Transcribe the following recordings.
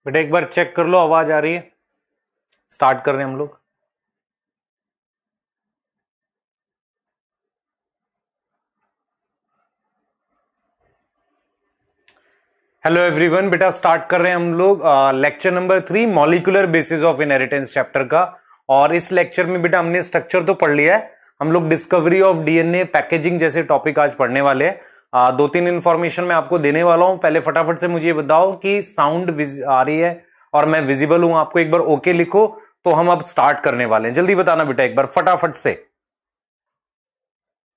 बेटा एक बार चेक कर लो, आवाज आ रही है। स्टार्ट कर रहे हैं हम लोग। हेलो एवरीवन, बेटा स्टार्ट कर रहे हैं हम लोग lecture number 3 molecular basis of inheritance chapter का। और इस लेक्चर में बेटा हमने स्ट्रक्चर तो पढ़ लिया है, हम लोग डिस्कवरी ऑफ डीएनए, पैकेजिंग जैसे टॉपिक आज पढ़ने वाले हैं। दो तीन इंफॉर्मेशन मैं आपको देने वाला हूं। पहले फटाफट से मुझे ये बताओ कि साउंड आ रही है और मैं विजिबल हूं आपको। एक बार ओके लिखो तो हम अब स्टार्ट करने वाले हैं। जल्दी बताना बेटा एक बार फटाफट से।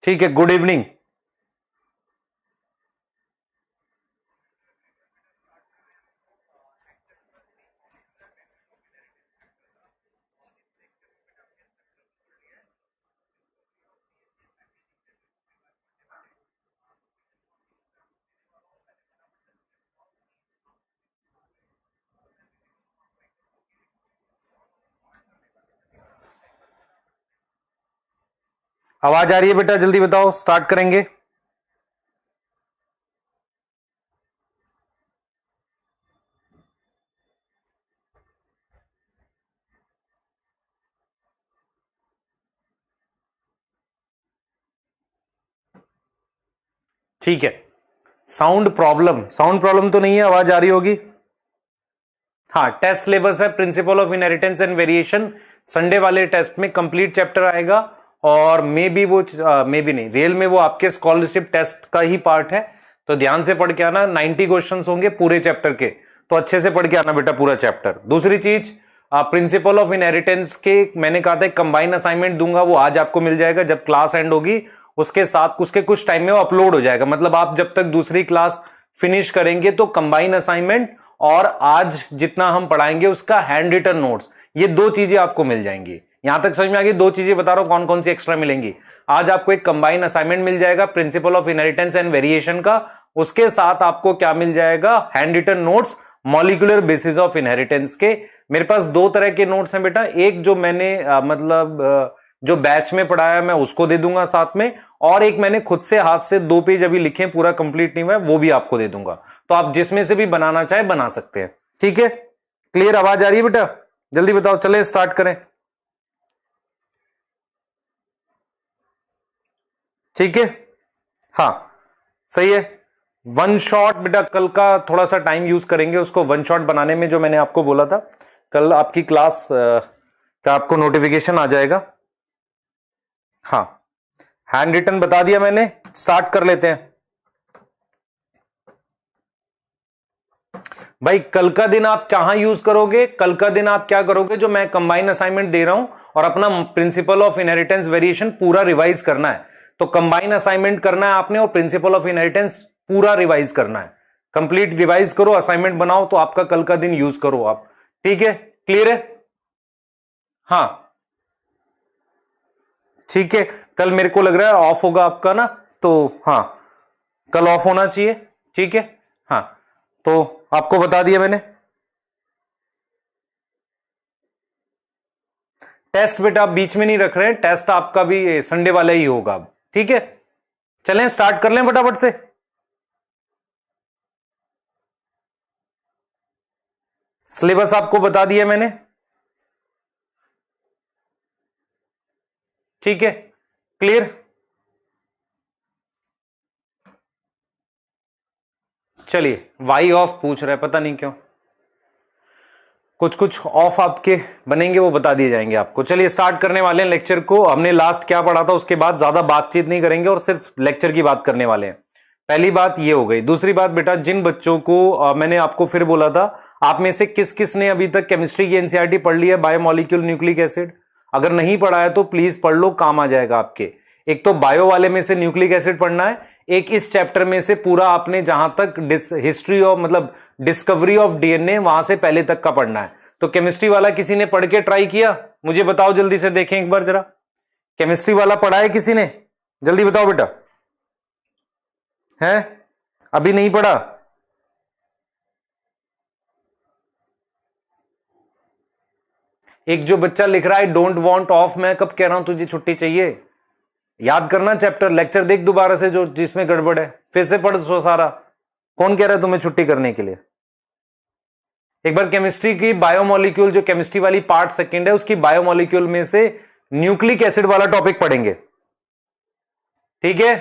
ठीक है, गुड इवनिंग। आवाज आ रही है बेटा, जल्दी बताओ, स्टार्ट करेंगे। ठीक है। साउंड प्रॉब्लम तो नहीं है, आवाज आ रही होगी। हाँ, टेस्ट सिलेबस है principal of inheritance and variation. Sunday वाले टेस्ट में कंप्लीट चैप्टर आएगा और मे बी नहीं, रियल में वो आपके स्कॉलरशिप टेस्ट का ही पार्ट है। तो ध्यान से पढ़ के आना, 90 क्वेश्चंस होंगे पूरे चैप्टर के, तो अच्छे से पढ़ के आना बेटा पूरा चैप्टर। दूसरी चीज, प्रिंसिपल ऑफ इनहेरिटेंस के मैंने कहा था कंबाइन असाइनमेंट दूंगा, वो आज आपको मिल जाएगा जब क्लास एंड होगी। उसके साथ उसके कुछ टाइम में वो अपलोड हो जाएगा, मतलब आप जब तक दूसरी क्लास फिनिश करेंगे तो कंबाइन असाइनमेंट और आज जितना हम पढ़ाएंगे उसका हैंड रिटन नोट्स, ये दो चीजें आपको मिल जाएंगी। यहां तक समझ में आ गई? दो चीजें बता रहा हूं कौन कौन सी एक्स्ट्रा मिलेंगी। आज आपको एक कंबाइन असाइनमेंट मिल जाएगा principle of inheritance and variation का, उसके साथ आपको क्या मिल जाएगा? Handwritten notes molecular basis of inheritance के। मेरे पास दो तरह के नोट्स हैं बेटा, एक जो मैंने जो बैच में पढ़ाया मैं उसको दे दूंगा साथ में, और एक मैंने खुद से हाथ से 2 पेज अभी लिखे, पूरा कंप्लीट नहीं हुआ, वो भी आपको दे दूंगा। तो आप जिसमें से भी बनाना चाहे बना सकते हैं। ठीक है, क्लियर? आवाज आ रही है बेटा? जल्दी बताओ, चले स्टार्ट करें। ठीक है, हाँ सही है। वन शॉट बेटा, कल का थोड़ा सा टाइम यूज करेंगे उसको वन शॉट बनाने में, जो मैंने आपको बोला था। कल आपकी क्लास का आपको नोटिफिकेशन आ जाएगा। हाँ, हैंड रिटन बता दिया मैंने, स्टार्ट कर लेते हैं। भाई कल का दिन आप कहां यूज करोगे? कल का दिन आप क्या करोगे? जो मैं कंबाइन असाइनमेंट दे रहा हूं और अपना प्रिंसिपल ऑफ इनहेरिटेंस वेरिएशन पूरा रिवाइज करना है। तो कंबाइन असाइनमेंट करना है आपने और प्रिंसिपल ऑफ इनहेरिटेंस पूरा रिवाइज करना है। कंप्लीट रिवाइज करो, असाइनमेंट बनाओ, तो आपका कल का दिन यूज करो आप। ठीक है, क्लियर है? हाँ ठीक है। कल मेरे को लग रहा है ऑफ होगा आपका ना, तो हाँ कल ऑफ होना चाहिए। ठीक है, हाँ तो आपको बता दिया मैंने। टेस्ट बेटा आप बीच में नहीं रख रहे हैं, टेस्ट आपका भी संडे वाला ही होगा। ठीक है, चलें स्टार्ट कर लें फटाफट से। सिलेबस आपको बता दिया मैंने। ठीक है, क्लियर? चलिए, वाई ऑफ पूछ रहा है, पता नहीं क्यों। कुछ कुछ ऑफ आपके बनेंगे, वो बता दिए जाएंगे आपको। चलिए स्टार्ट करने वाले हैं लेक्चर को। हमने लास्ट क्या पढ़ा था उसके बाद ज्यादा बातचीत नहीं करेंगे और सिर्फ लेक्चर की बात करने वाले हैं। पहली बात ये हो गई। दूसरी बात बेटा, जिन बच्चों को मैंने आपको फिर बोला था, आप में से किस किस ने अभी तक केमिस्ट्री की एनसीईआरटी पढ़ ली है, बायोमोलिक्यूल न्यूक्लिक एसिड? अगर नहीं पढ़ा है तो प्लीज पढ़ लो, काम आ जाएगा आपके। एक तो बायो वाले में से न्यूक्लिक एसिड पढ़ना है, एक इस चैप्टर में से पूरा आपने जहां तक history of discovery of DNA वहां से पहले तक का पढ़ना है। तो केमिस्ट्री वाला किसी ने पढ़ के ट्राई किया? मुझे बताओ जल्दी से, देखें एक बार जरा। केमिस्ट्री वाला पढ़ा है किसी ने? जल्दी बताओ बेटा। है? अभी नहीं पढ़ा? एक जो बच्चा लिख रहा है डोंट वांट ऑफ, मैं कब कह रहा हूं तुझे छुट्टी चाहिए? याद करना चैप्टर, लेक्चर देख दोबारा से जो जिसमें गड़बड़ है, फिर से पढ़ सो सारा। कौन कह रहा है तुम्हें छुट्टी करने के लिए? एक बार केमिस्ट्री की बायोमोलिक्यूल, जो केमिस्ट्री वाली पार्ट सेकंड है, उसकी बायोमोलिक्यूल में से न्यूक्लिक एसिड वाला टॉपिक पढ़ेंगे। ठीक है,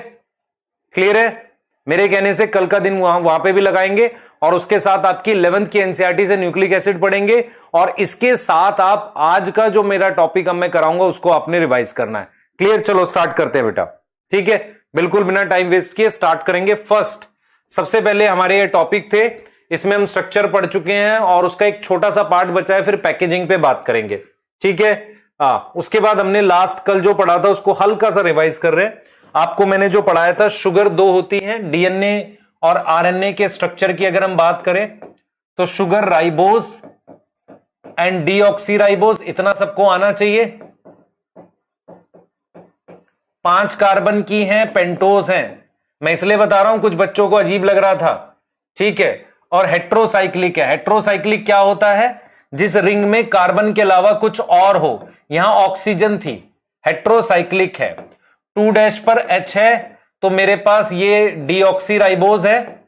क्लियर है? मेरे कहने से कल का दिन वहां पे भी लगाएंगे और उसके साथ आपकी 11th की एनसीईआरटी से न्यूक्लिक एसिड पढ़ेंगे और इसके साथ आप आज का जो मेरा टॉपिक अब मैं कराऊंगा उसको आपने रिवाइज करना है। क्लियर? चलो स्टार्ट करते हैं बेटा। ठीक है, बिल्कुल बिना टाइम वेस्ट किए स्टार्ट करेंगे। फर्स्ट, सबसे पहले हमारे ये टॉपिक थे, इसमें हम स्ट्रक्चर पढ़ चुके हैं और उसका एक छोटा सा पार्ट बचा है, फिर पैकेजिंग पे बात करेंगे। ठीक है, उसके बाद हमने लास्ट कल जो पढ़ा था उसको हल्का सा रिवाइज कर रहे हैं। आपको मैंने जो पढ़ाया था, शुगर दो होती है, डीएनए और आरएनए के स्ट्रक्चर की अगर हम बात करें तो शुगर राइबोज एंड डीऑक्सीराइबोज, इतना सबको आना चाहिए। 5 कार्बन की हैं, पेंटोज हैं। मैं इसलिए बता रहा हूं, कुछ बच्चों को अजीब लग रहा था। ठीक है, और हेट्रोसाइक्लिक है। हेट्रोसाइक्लिक क्या होता है? जिस रिंग में कार्बन के अलावा कुछ और हो। यहां ऑक्सीजन थी, हेट्रोसाइक्लिक है। 2' पर H है तो मेरे पास ये डीऑक्सीराइबोज है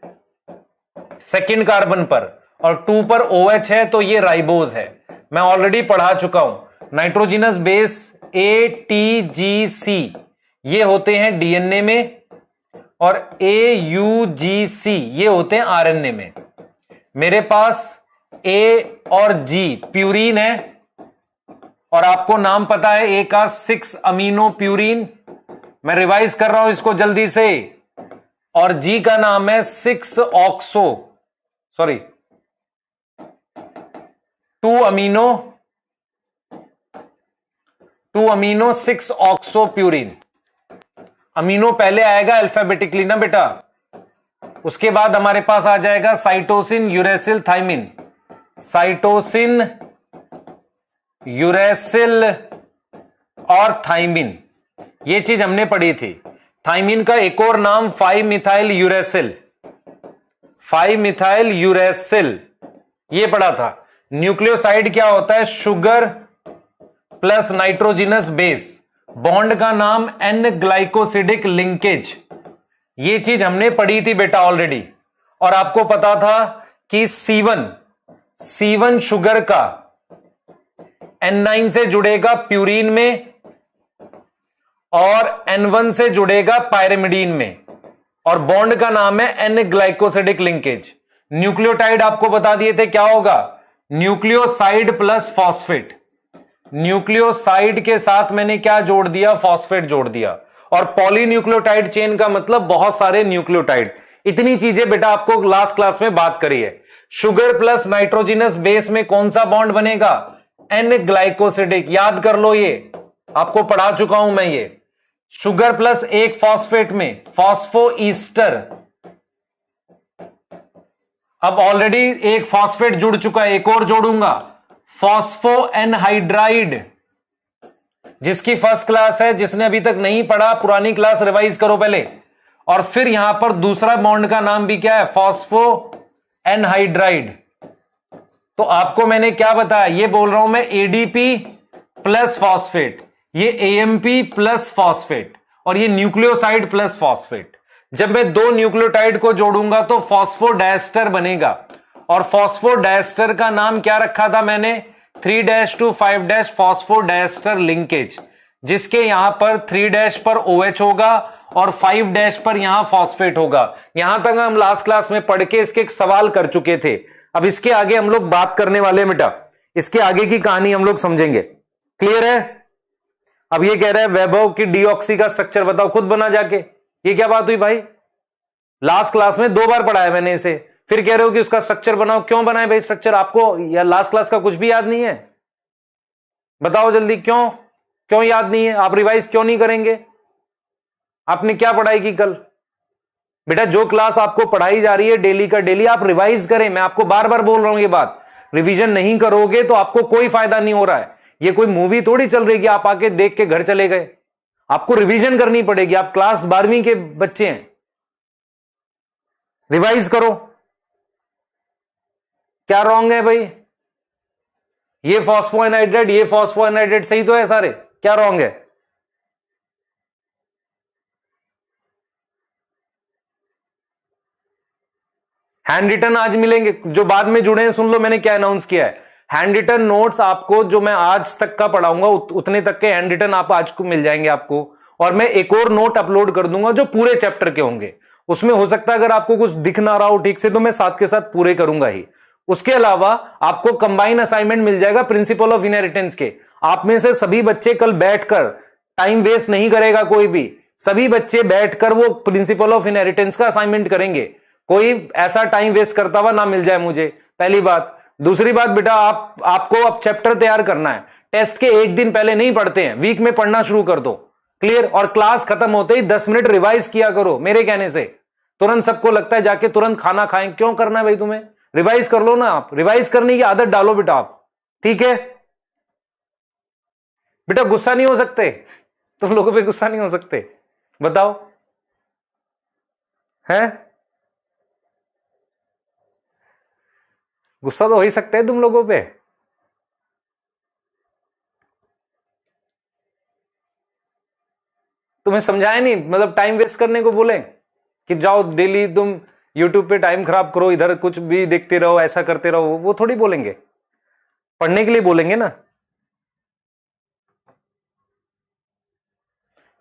सेकंड कार्बन पर, और 2 पर OH है तो ये राइबोज है। मैं ऑलरेडी पढ़ा चुका हूं। नाइट्रोजिनस बेस ATGC ये होते हैं डीएनए में और AUGC ये होते हैं आरएनए में। मेरे पास A और G प्यूरीन है और आपको नाम पता है A का 6 अमीनो प्यूरीन, मैं रिवाइज कर रहा हूं इसको जल्दी से, और G का नाम है 6 oxo, sorry 2 amino 6 oxo purine. Amino पहले आएगा अल्फाबेटिकली ना बेटा, उसके बाद हमारे पास आ जाएगा cytosine, uracil, thymine. Cytosine, uracil और थाइमिन, ये चीज हमने पढ़ी थी। थाइमिन का एक और नाम 5-मिथाइल यूरेसिल, 5-मिथाइल यूरेसिल, ये पढ़ा था। न्यूक्लियोसाइड क्या होता है? Sugar plus nitrogenous base, bond का नाम एन ग्लाइकोसिडिक लिंकेज, ये चीज हमने पढ़ी थी बेटा ऑलरेडी। और आपको पता था कि C1 शुगर का N9 से जुड़ेगा प्यूरीन में और N1 से जुड़ेगा पायरिमिडीन में, और बॉन्ड का नाम है एन ग्लाइकोसिडिक लिंकेज। न्यूक्लियोटाइड आपको बता दिए थे क्या होगा? Nucleoside plus phosphate. न्यूक्लियोसाइड के साथ मैंने क्या जोड़ दिया? फॉस्फेट जोड़ दिया। और पॉलीन्यूक्लियोटाइड चेन का मतलब बहुत सारे न्यूक्लियोटाइड। इतनी चीजें बेटा आपको लास्ट क्लास में बात करी है। शुगर प्लस नाइट्रोजिनस बेस में कौन सा बॉन्ड बनेगा? एन ग्लाइकोसिडिक, याद कर लो, ये आपको पढ़ा चुका हूं मैं। ये शुगर प्लस एक फॉस्फेट में फॉस्फो ईस्टर। अब ऑलरेडी एक फॉस्फेट जुड़ चुका है, एक और जोड़ूंगा, फॉस्फो एनहाइड्राइड, जिसकी फर्स्ट क्लास है। जिसने अभी तक नहीं पढ़ा पुरानी क्लास रिवाइज करो पहले। और फिर यहां पर दूसरा बॉन्ड का नाम भी क्या है? Phospho anhydride. तो आपको मैंने क्या बताया? ये बोल रहा हूं मैं एडीपी प्लस फॉस्फेट, ये एएमपी प्लस फॉस्फेट, और ये न्यूक्लियोसाइड प्लस फॉस्फेट। जब मैं दो न्यूक्लियोटाइड को जोड़ूंगा तो फॉस्फोडाएस्टर बनेगा। और फॉस्फोडाएस्टर का नाम क्या रखा था मैंने? 3' to 5' फॉस्फोडाएस्टर लिंकेज, जिसके यहां पर 3' पर OH होगा और 5' पर यहां फॉस्फेट होगा। यहां तक हम लास्ट क्लास में पढ़ के इसके सवाल कर चुके थे। अब इसके आगे हम लोग बात करने वाले हैं बेटा, इसके आगे की कहानी हम लोग समझेंगे। क्लियर है? अब ये कह रहा है वैभव की डीऑक्सी का स्ट्रक्चर बताओ, खुद बना जाके। ये क्या बात हुई भाई? लास्ट क्लास में 2 बार पढ़ाया मैंने इसे, फिर कह रहे हो कि उसका स्ट्रक्चर बनाओ। क्यों बनाए भाई स्ट्रक्चर? आपको या लास्ट क्लास का कुछ भी याद नहीं है? बताओ जल्दी, क्यों क्यों याद नहीं है? आप रिवाइज क्यों नहीं करेंगे? आपने क्या पढ़ाई की कल? बेटा जो क्लास आपको पढ़ाई जा रही है डेली का डेली आप रिवाइज करें। मैं आपको बार बार बोल रहा हूं ये बात, रिवीजन नहीं करोगे तो आपको कोई फायदा नहीं हो रहा है। ये कोई मूवी थोड़ी चल रही है कि आप आके देख के घर चले गए। आपको रिवीजन करनी पड़ेगी। आप क्लास 12वीं के बच्चे हैं, रिवाइज करो। क्या रॉन्ग है भाई? ये फॉस्फोएनहाइड्रेट, ये फॉस्फोएनहाइड्रेट सही तो है सारे, क्या रॉन्ग है? हैंड रिटन आज मिलेंगे, जो बाद में जुड़े हैं सुन लो मैंने क्या अनाउंस किया है। हैंड रिटन नोट्स आपको जो मैं आज तक का पढ़ाऊंगा उतने तक के हैंड रिटन आप आज को मिल जाएंगे आपको, और मैं एक और नोट अपलोड कर दूंगा जो पूरे चैप्टर के होंगे। उसमें हो सकता है अगर आपको कुछ दिख ना रहा हो ठीक से तो मैं साथ के साथ पूरे करूंगा ही। उसके अलावा आपको कंबाइन असाइनमेंट मिल जाएगा प्रिंसिपल ऑफ इनहेरिटेंस के। आप में से सभी बच्चे कल बैठकर, टाइम वेस्ट नहीं करेगा कोई भी, सभी बच्चे बैठकर वो प्रिंसिपल ऑफ इनहेरिटेंस का असाइनमेंट करेंगे। कोई ऐसा टाइम वेस्ट करता हुआ ना मिल जाए मुझे, पहली बात। दूसरी बात बेटा, आपको अब चैप्टर तैयार करना है, टेस्ट के एक दिन पहले नहीं पढ़ते हैं, वीक में पढ़ना शुरू कर दो, क्लियर। और क्लास खत्म होते ही 10 मिनट रिवाइज किया करो मेरे कहने से। तुरंत सबको लगता है जाके तुरंत खाना खाएं, क्यों करना है भाई तुम्हें, रिवाइज कर लो ना आप, रिवाइज करने की आदत डालो बेटा आप, ठीक है बेटा। गुस्सा नहीं हो सकते तुम लोगों पे, गुस्सा नहीं हो सकते, बताओ है? गुस्सा तो हो ही सकते हैं तुम लोगों पे। तुम्हें समझाया नहीं, मतलब टाइम वेस्ट करने को बोले कि जाओ डेली तुम यूट्यूब पे टाइम खराब करो, इधर कुछ भी देखते रहो, ऐसा करते रहो, वो थोड़ी बोलेंगे, पढ़ने के लिए बोलेंगे ना।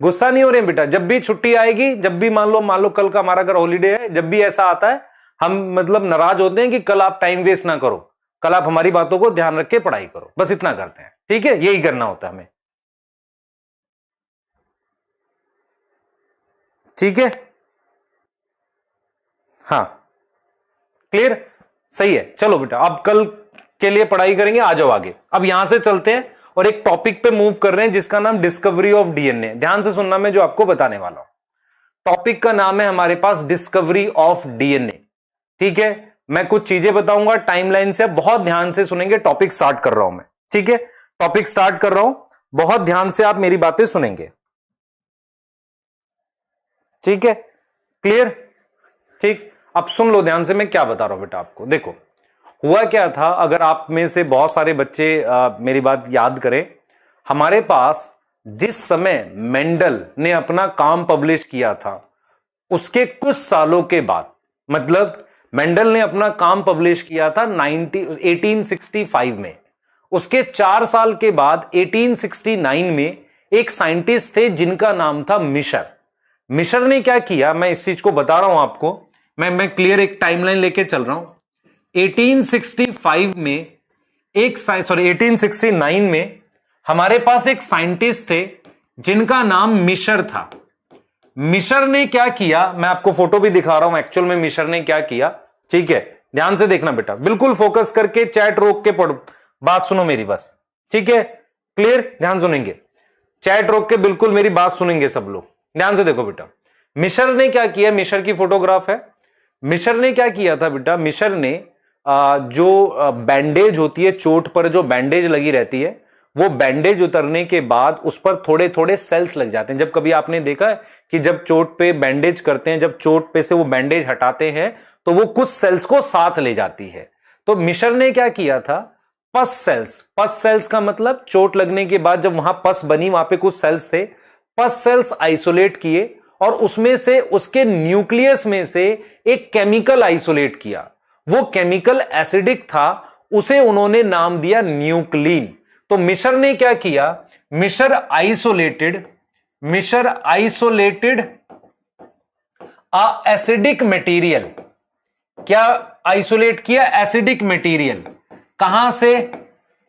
गुस्सा नहीं हो रहे बेटा, जब भी छुट्टी आएगी, जब भी मान लो कल का हमारा अगर हॉलीडे है, जब भी ऐसा आता है हम मतलब नाराज होते हैं कि कल आप टाइम वेस्ट ना करो, कल आप हमारी बातों को ध्यान रख के पढ़ाई करो, बस इतना करते हैं, ठीक है। यही करना होता है हमें, ठीक है, हाँ क्लियर, सही है। चलो बेटा अब कल के लिए पढ़ाई करेंगे, आ जाओ आगे। अब यहां से चलते हैं और एक टॉपिक पे मूव कर रहे हैं जिसका नाम डिस्कवरी ऑफ डीएनए। ध्यान से सुनना मैं जो आपको बताने वाला हूं, टॉपिक का नाम है हमारे पास डिस्कवरी ऑफ डीएनए, ठीक है। मैं कुछ चीजें बताऊंगा टाइमलाइन से, बहुत ध्यान से सुनेंगे। टॉपिक स्टार्ट कर रहा हूं मैं, ठीक है, टॉपिक स्टार्ट कर रहा हूं, बहुत ध्यान से आप मेरी बातें सुनेंगे, ठीक है, क्लियर, ठीक। अब सुन लो ध्यान से मैं क्या बता रहा हूं बेटा आपको। देखो हुआ क्या था, अगर आप में से बहुत सारे बच्चे मेरी बात याद करें, हमारे पास जिस समय मेंडल ने अपना काम पब्लिश किया था उसके कुछ सालों के बाद, मतलब मेंडल ने अपना काम पब्लिश किया था 1865 में, उसके 4 साल के बाद 1869 में एक साइंटिस्ट थे जिनका नाम था मिशर। मिशर ने क्या किया, मैं इस चीज को बता रहा हूं आपको, मैं क्लियर एक टाइमलाइन लेके चल रहा हूं। 1865 में 1869 में हमारे पास एक साइंटिस्ट थे जिनका नाम मिशर था। मिशर ने क्या किया, मैं आपको फोटो भी दिखा रहा हूं एक्चुअल में मिशर ने क्या किया, ठीक है। ध्यान से देखना बेटा, बिल्कुल फोकस करके, चैट रोक के पढ़ो, बात सुनो मेरी बस, ठीक है, क्लियर, ध्यान सुनेंगे, चैट रोक के बिल्कुल मेरी बात सुनेंगे सब लोग, ध्यान से देखो बेटा। मिशर ने क्या किया, मिशर की फोटोग्राफ है। मिशर ने क्या किया था बेटा, मिशर ने जो बैंडेज होती है, चोट पर जो बैंडेज लगी रहती है, वो बैंडेज उतरने के बाद उस पर थोड़े थोड़े सेल्स लग जाते हैं। जब कभी आपने देखा है कि जब चोट पे बैंडेज करते हैं, जब चोट पे से वो बैंडेज हटाते हैं तो वो कुछ सेल्स को साथ ले जाती है। तो मिशर ने क्या किया था, पस सेल्स का मतलब चोट लगने के बाद जब वहां पस बनी, वहां पे कुछ सेल्स थे, पस सेल्स आइसोलेट किए और उसमें से, उसके न्यूक्लियस में से एक केमिकल आइसोलेट किया। वो केमिकल एसिडिक था, उसे उन्होंने नाम दिया न्यूक्लीन। तो मिशर ने क्या किया, मिशर आइसोलेटेड एसिडिक मटेरियल। क्या आइसोलेट किया, एसिडिक मटेरियल। कहां से,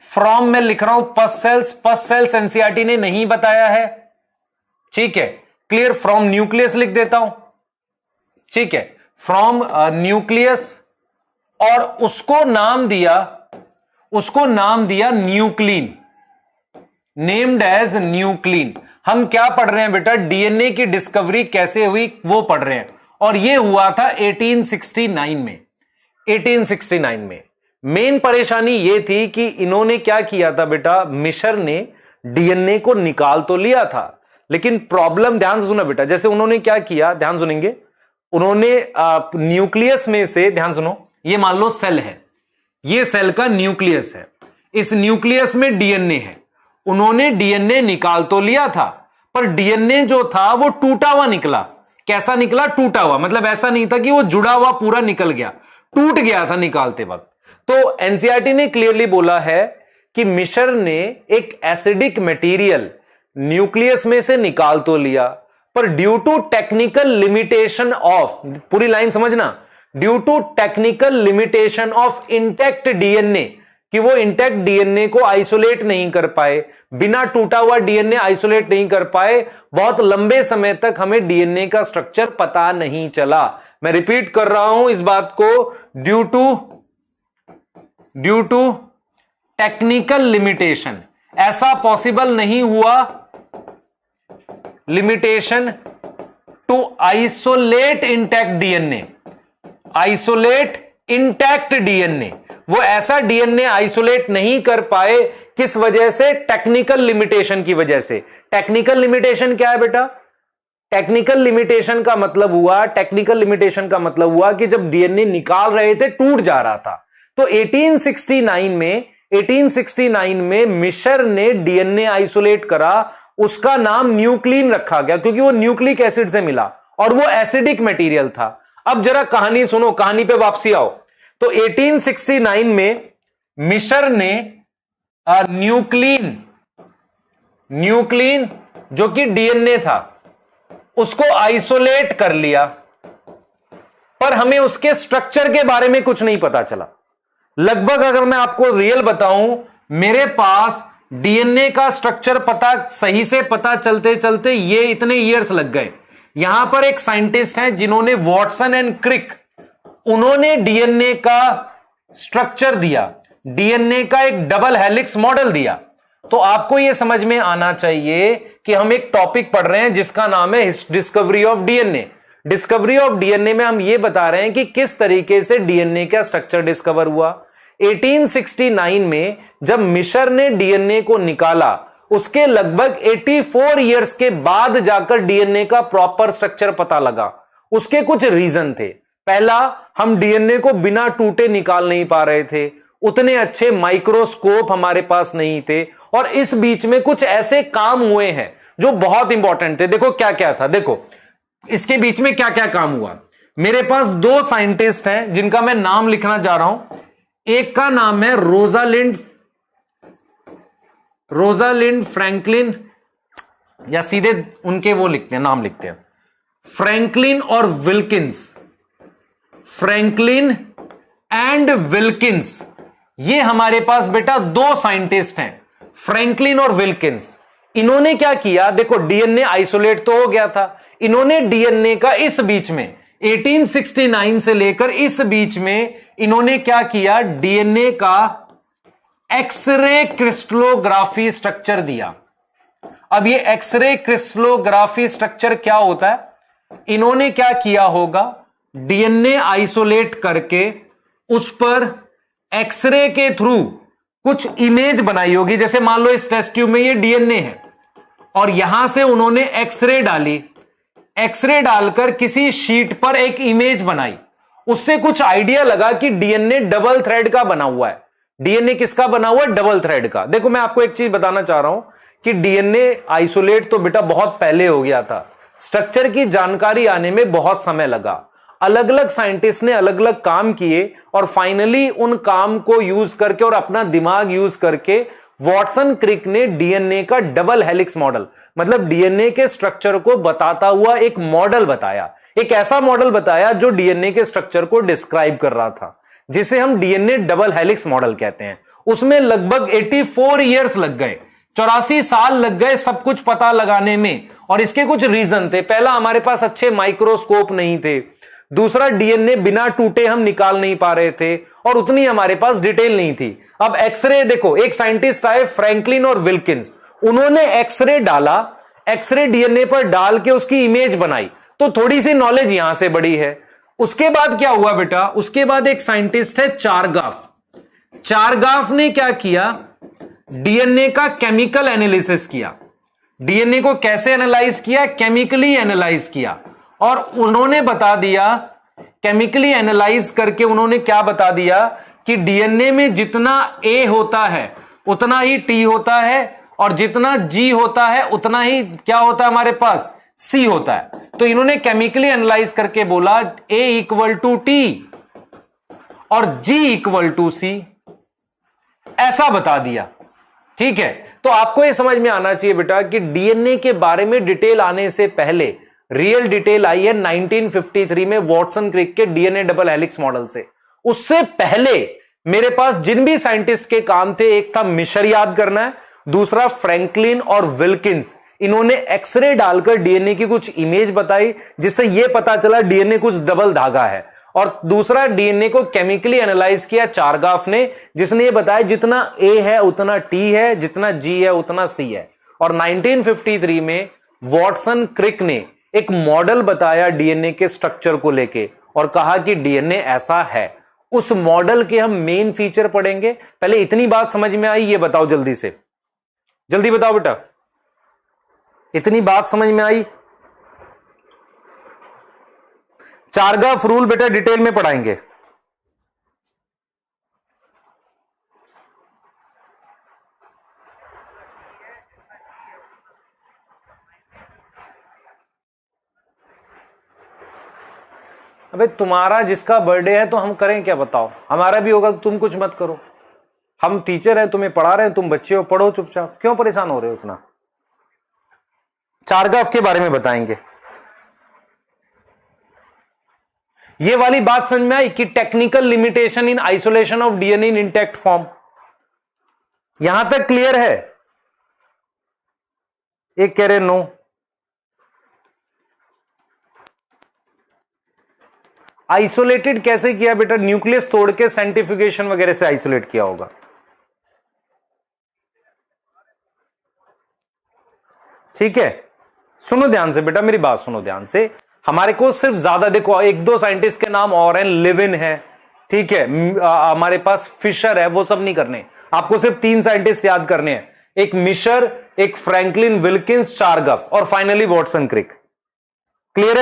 फ्रॉम में लिख रहा हूं पस सेल्स एनसीईआरटी ने नहीं बताया है, ठीक है, क्लियर। फ्रॉम न्यूक्लियस लिख देता हूं, ठीक है, फ्रॉम न्यूक्लियस, और उसको नाम दिया न्यूक्लीन, नेम्ड एज न्यूक्लीन। हम क्या पढ़ रहे हैं बेटा, डीएनए की डिस्कवरी कैसे हुई वो पढ़ रहे हैं, और ये हुआ था 1869 में। 1869 में मेन परेशानी ये थी कि इन्होंने क्या किया था बेटा, मिशर ने डीएनए को निकाल तो लिया था, लेकिन प्रॉब्लम, ध्यान से सुना बेटा, जैसे उन्होंने क्या किया, ध्यान सुनेंगे, उन्होंने न्यूक्लियस में से, ध्यान सुनो, ये मान लो सेल है, ये सेल का न्यूक्लियस है, इस न्यूक्लियस में डीएनए है। उन्होंने डीएनए निकाल तो लिया था, पर डीएनए जो था वो टूटा हुआ निकला। कैसा निकला, टूटा हुआ, मतलब ऐसा नहीं था कि वो जुड़ा हुआ पूरा निकल गया, टूट गया था निकालते वक्त। तो एनसीईआरटी ने क्लियरली बोला है कि मिशर ने एक एसिडिक मटेरियल न्यूक्लियस में से निकाल तो लिया, पर due to technical limitation of, पूरी लाइन समझना, due to technical limitation of intact DNA, कि वो इंटैक्ट डीएनए को आइसोलेट नहीं कर पाए, बिना टूटा हुआ डीएनए आइसोलेट नहीं कर पाए, बहुत लंबे समय तक हमें डीएनए का स्ट्रक्चर पता नहीं चला। मैं रिपीट कर रहा हूं इस बात को, ड्यू टू टेक्निकल लिमिटेशन, ऐसा पॉसिबल नहीं हुआ, limitation to isolate intact DNA, isolate intact DNA, वो ऐसा डीएनए आइसोलेट नहीं कर पाए, किस वजह से? टेक्निकल लिमिटेशन की वजह से। टेक्निकल लिमिटेशन क्या है बेटा? टेक्निकल लिमिटेशन का मतलब हुआ कि जब डीएनए निकाल रहे थे टूट जा रहा था। तो 1869 में मिशर ने डीएनए आइसोलेट करा, उसका नाम न्यूक्लिन रखा गया क्योंकि वो न्यूक्लिक एसिड से मिला और वो एसिडिक मटेरियल था। अब जरा कहानी सुनो, कहानी पे वापसी आओ। तो 1869 में मिशर ने न्यूक्लिन जो कि डीएनए था उसको आइसोलेट कर लिया, पर हमें उसके स्ट्रक्चर के बारे में कुछ नहीं पता चला। लगभग अगर मैं आपको रियल बताऊं, मेरे पास डीएनए का स्ट्रक्चर सही से पता चलते चलते ये इतने ईयर्स लग गए। यहां पर एक साइंटिस्ट हैं जिन्होंने वॉटसन एंड क्रिक, उन्होंने डीएनए का स्ट्रक्चर दिया, डीएनए का एक डबल हेलिक्स मॉडल दिया। तो आपको यह समझ में आना चाहिए कि हम एक टॉपिक पढ़ रहे हैं जिसका नाम है discovery of DNA. Discovery of DNA में हम यह बता रहे हैं कि किस तरीके से डीएनए का स्ट्रक्चर डिस्कवर हुआ। 1869 में जब मिशर ने डीएनए को निकाला, उसके लगभग 84 इयर्स के बाद जाकर डीएनए का प्रॉपर स्ट्रक्चर पता लगा। उसके कुछ रीजन थे। पहला, हम डीएनए को बिना टूटे निकाल नहीं पा रहे थे, उतने अच्छे माइक्रोस्कोप हमारे पास नहीं थे, और इस बीच में कुछ ऐसे काम हुए हैं जो बहुत इंपॉर्टेंट थे। देखो क्या क्या था, देखो इसके बीच में क्या क्या काम हुआ। मेरे पास दो साइंटिस्ट हैं जिनका मैं नाम लिखना चाह रहा हूं। एक का नाम है रोजालिंड फ्रैंकलिन, या सीधे उनके वो लिखते हैं, नाम लिखते हैं फ्रैंकलिन और विल्किंस, फ्रैंकलिन एंड विल्किंस। ये हमारे पास बेटा दो साइंटिस्ट हैं, फ्रैंकलिन और विल्किंस। इन्होंने क्या किया, देखो डीएनए आइसोलेट तो हो गया था, इन्होंने डीएनए का इस बीच में 1869 से लेकर इस बीच में इन्होंने क्या किया, डीएनए का एक्सरे क्रिस्टलोग्राफी स्ट्रक्चर दिया। अब ये एक्सरे क्रिस्टलोग्राफी स्ट्रक्चर क्या होता है, इन्होंने क्या किया होगा, डीएनए आइसोलेट करके उस पर एक्सरे के थ्रू कुछ इमेज बनाई होगी। जैसे मान लो इस टेस्ट ट्यूब में ये डीएनए है और यहां से उन्होंने एक्सरे डाली, एक्सरे डालकर किसी शीट पर एक इमेज बनाई, उससे कुछ आइडिया लगा कि डीएनए डबल थ्रेड का बना हुआ है। डीएनए किसका बना हुआ है, डबल थ्रेड का। देखो मैं आपको एक चीज बताना चाह रहा हूं कि डीएनए आइसोलेट तो बेटा बहुत पहले हो गया था, स्ट्रक्चर की जानकारी आने में बहुत समय लगा। अलग अलग साइंटिस्ट ने अलग अलग काम किए और फाइनली उन काम को यूज करके और अपना दिमाग यूज करके वॉटसन क्रिक ने डीएनए का डबल हेलिक्स मॉडल, मतलब डीएनए के स्ट्रक्चर को बताता हुआ एक मॉडल बताया, एक ऐसा मॉडल बताया जो डीएनए के स्ट्रक्चर को डिस्क्राइब कर रहा था, जिसे हम डीएनए डबल हेलिक्स मॉडल कहते हैं। उसमें लगभग 84 इयर्स लग गए, 84 साल लग गए सब कुछ पता लगाने में। और इसके कुछ रीजन थे। पहला, हमारे पास अच्छे माइक्रोस्कोप नहीं थे। दूसरा, डीएनए बिना टूटे हम निकाल नहीं पा रहे थे और उतनी हमारे पास डिटेल नहीं थी। अब एक्सरे देखो, एक साइंटिस्ट आए फ्रैंकलिन और विल्किंस, उन्होंने एक्सरे डाला, एक्सरे डीएनए पर डाल के उसकी इमेज बनाई, तो थोड़ी सी नॉलेज यहां से बढ़ी है। उसके बाद क्या हुआ बेटा, उसके बाद एक साइंटिस्ट है चारगाफ। चारगाफ ने क्या किया, डीएनए का केमिकल एनालिसिस किया। डीएनए को कैसे एनालाइज किया, केमिकली एनालाइज किया, और उन्होंने बता दिया, केमिकली एनालाइज करके उन्होंने क्या बता दिया कि डीएनए में जितना ए होता है उतना ही टी होता है, और जितना जी होता है उतना ही क्या होता है हमारे पास, सी होता है। तो इन्होंने केमिकली एनालाइज करके बोला ए इक्वल टू टी, और G इक्वल टू C, ऐसा बता दिया। ठीक है, तो आपको यह समझ में आना चाहिए बेटा कि डीएनए के बारे में डिटेल आने से पहले रियल डिटेल आई है 1953 में वॉटसन क्रिक के डीएनए डबल हेलिक्स मॉडल से। उससे पहले मेरे पास जिन भी साइंटिस्ट के काम थे, एक था मिशर याद करना है, दूसरा फ्रैंकलिन और विल्किंस। इन्होंने एक्सरे डालकर डीएनए की कुछ इमेज बताई जिससे यह पता चला डीएनए कुछ डबल धागा है। और दूसरा डीएनए को केमिकली एनालाइज किया चारगाफ ने, जिसने ये बताया जितना ए है उतना टी है, जितना जी है उतना सी है। और 1953 में वॉटसन क्रिक ने एक मॉडल बताया डीएनए के स्ट्रक्चर को लेके और कहा कि डीएनए ऐसा है। उस मॉडल के हम मेन फीचर पढ़ेंगे। पहले इतनी बात समझ में आई, ये बताओ जल्दी से, जल्दी बताओ बेटा, इतनी बात समझ में आई? चारगाफ रूल बेटा डिटेल में पढ़ाएंगे। अबे तुम्हारा जिसका बर्थडे है तो हम करें क्या बताओ? हमारा भी होगा तो तुम कुछ मत करो। हम टीचर हैं, तुम्हें पढ़ा रहे हैं, तुम बच्चे हो, पढ़ो चुपचाप, क्यों परेशान हो रहे हो इतना? चारगाफ के बारे में बताएंगे। ये वाली बात समझ में आई कि technical limitation in isolation of DNA in intact form, यहां तक क्लियर है? एक कह रहे नो। आइसोलेटेड कैसे किया बेटा? न्यूक्लियस तोड़ के सेंट्रीफ्यूगेशन वगैरह से आइसोलेट किया होगा। ठीक है, सुनो ध्यान से बेटा, मेरी बात सुनो ध्यान से। हमारे को सिर्फ ज्यादा देखो, एक दो साइंटिस्ट के नाम और हैं, लिविन है, ठीक है, हमारे पास फिशर है, वो सब नहीं करने। आपको सिर्फ 3 साइंटिस्ट याद करने हैं, एक मिशर, एक फ्रैंकलिन विल्किंस, चारगाफ और फाइनली वॉटसन क्रिक। क्लियर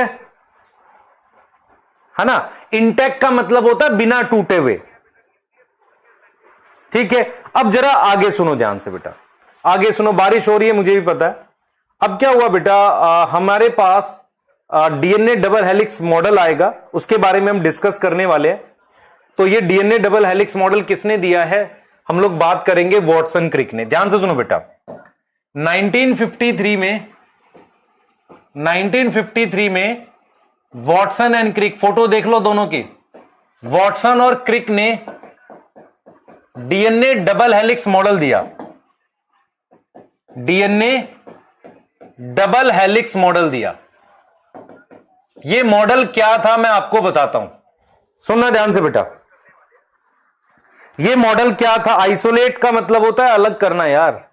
है ना? इंटैक्ट का मतलब होता है बिना टूटे हुए। ठीक है, अब जरा आगे सुनो ध्यान से बेटा, आगे सुनो। बारिश हो रही है मुझे भी पता है। अब क्या हुआ बेटा, हमारे पास डीएनए डबल हेलिक्स मॉडल आएगा, उसके बारे में हम डिस्कस करने वाले हैं। तो ये डीएनए डबल हेलिक्स मॉडल किसने दिया है? हम लोग बात करेंगे वॉटसन क्रिक ने। ध्यान से सुनो बेटा, 1953 में वॉटसन एंड क्रिक, फोटो देख लो दोनों की, वॉटसन और क्रिक ने डीएनए डबल हेलिक्स मॉडल दिया। डीएनए डबल हेलिक्स मॉडल दिया। यह मॉडल क्या था मैं आपको बताता हूं, सुनना ध्यान से बेटा। यह मॉडल क्या था? आइसोलेट का मतलब होता है अलग करना यार,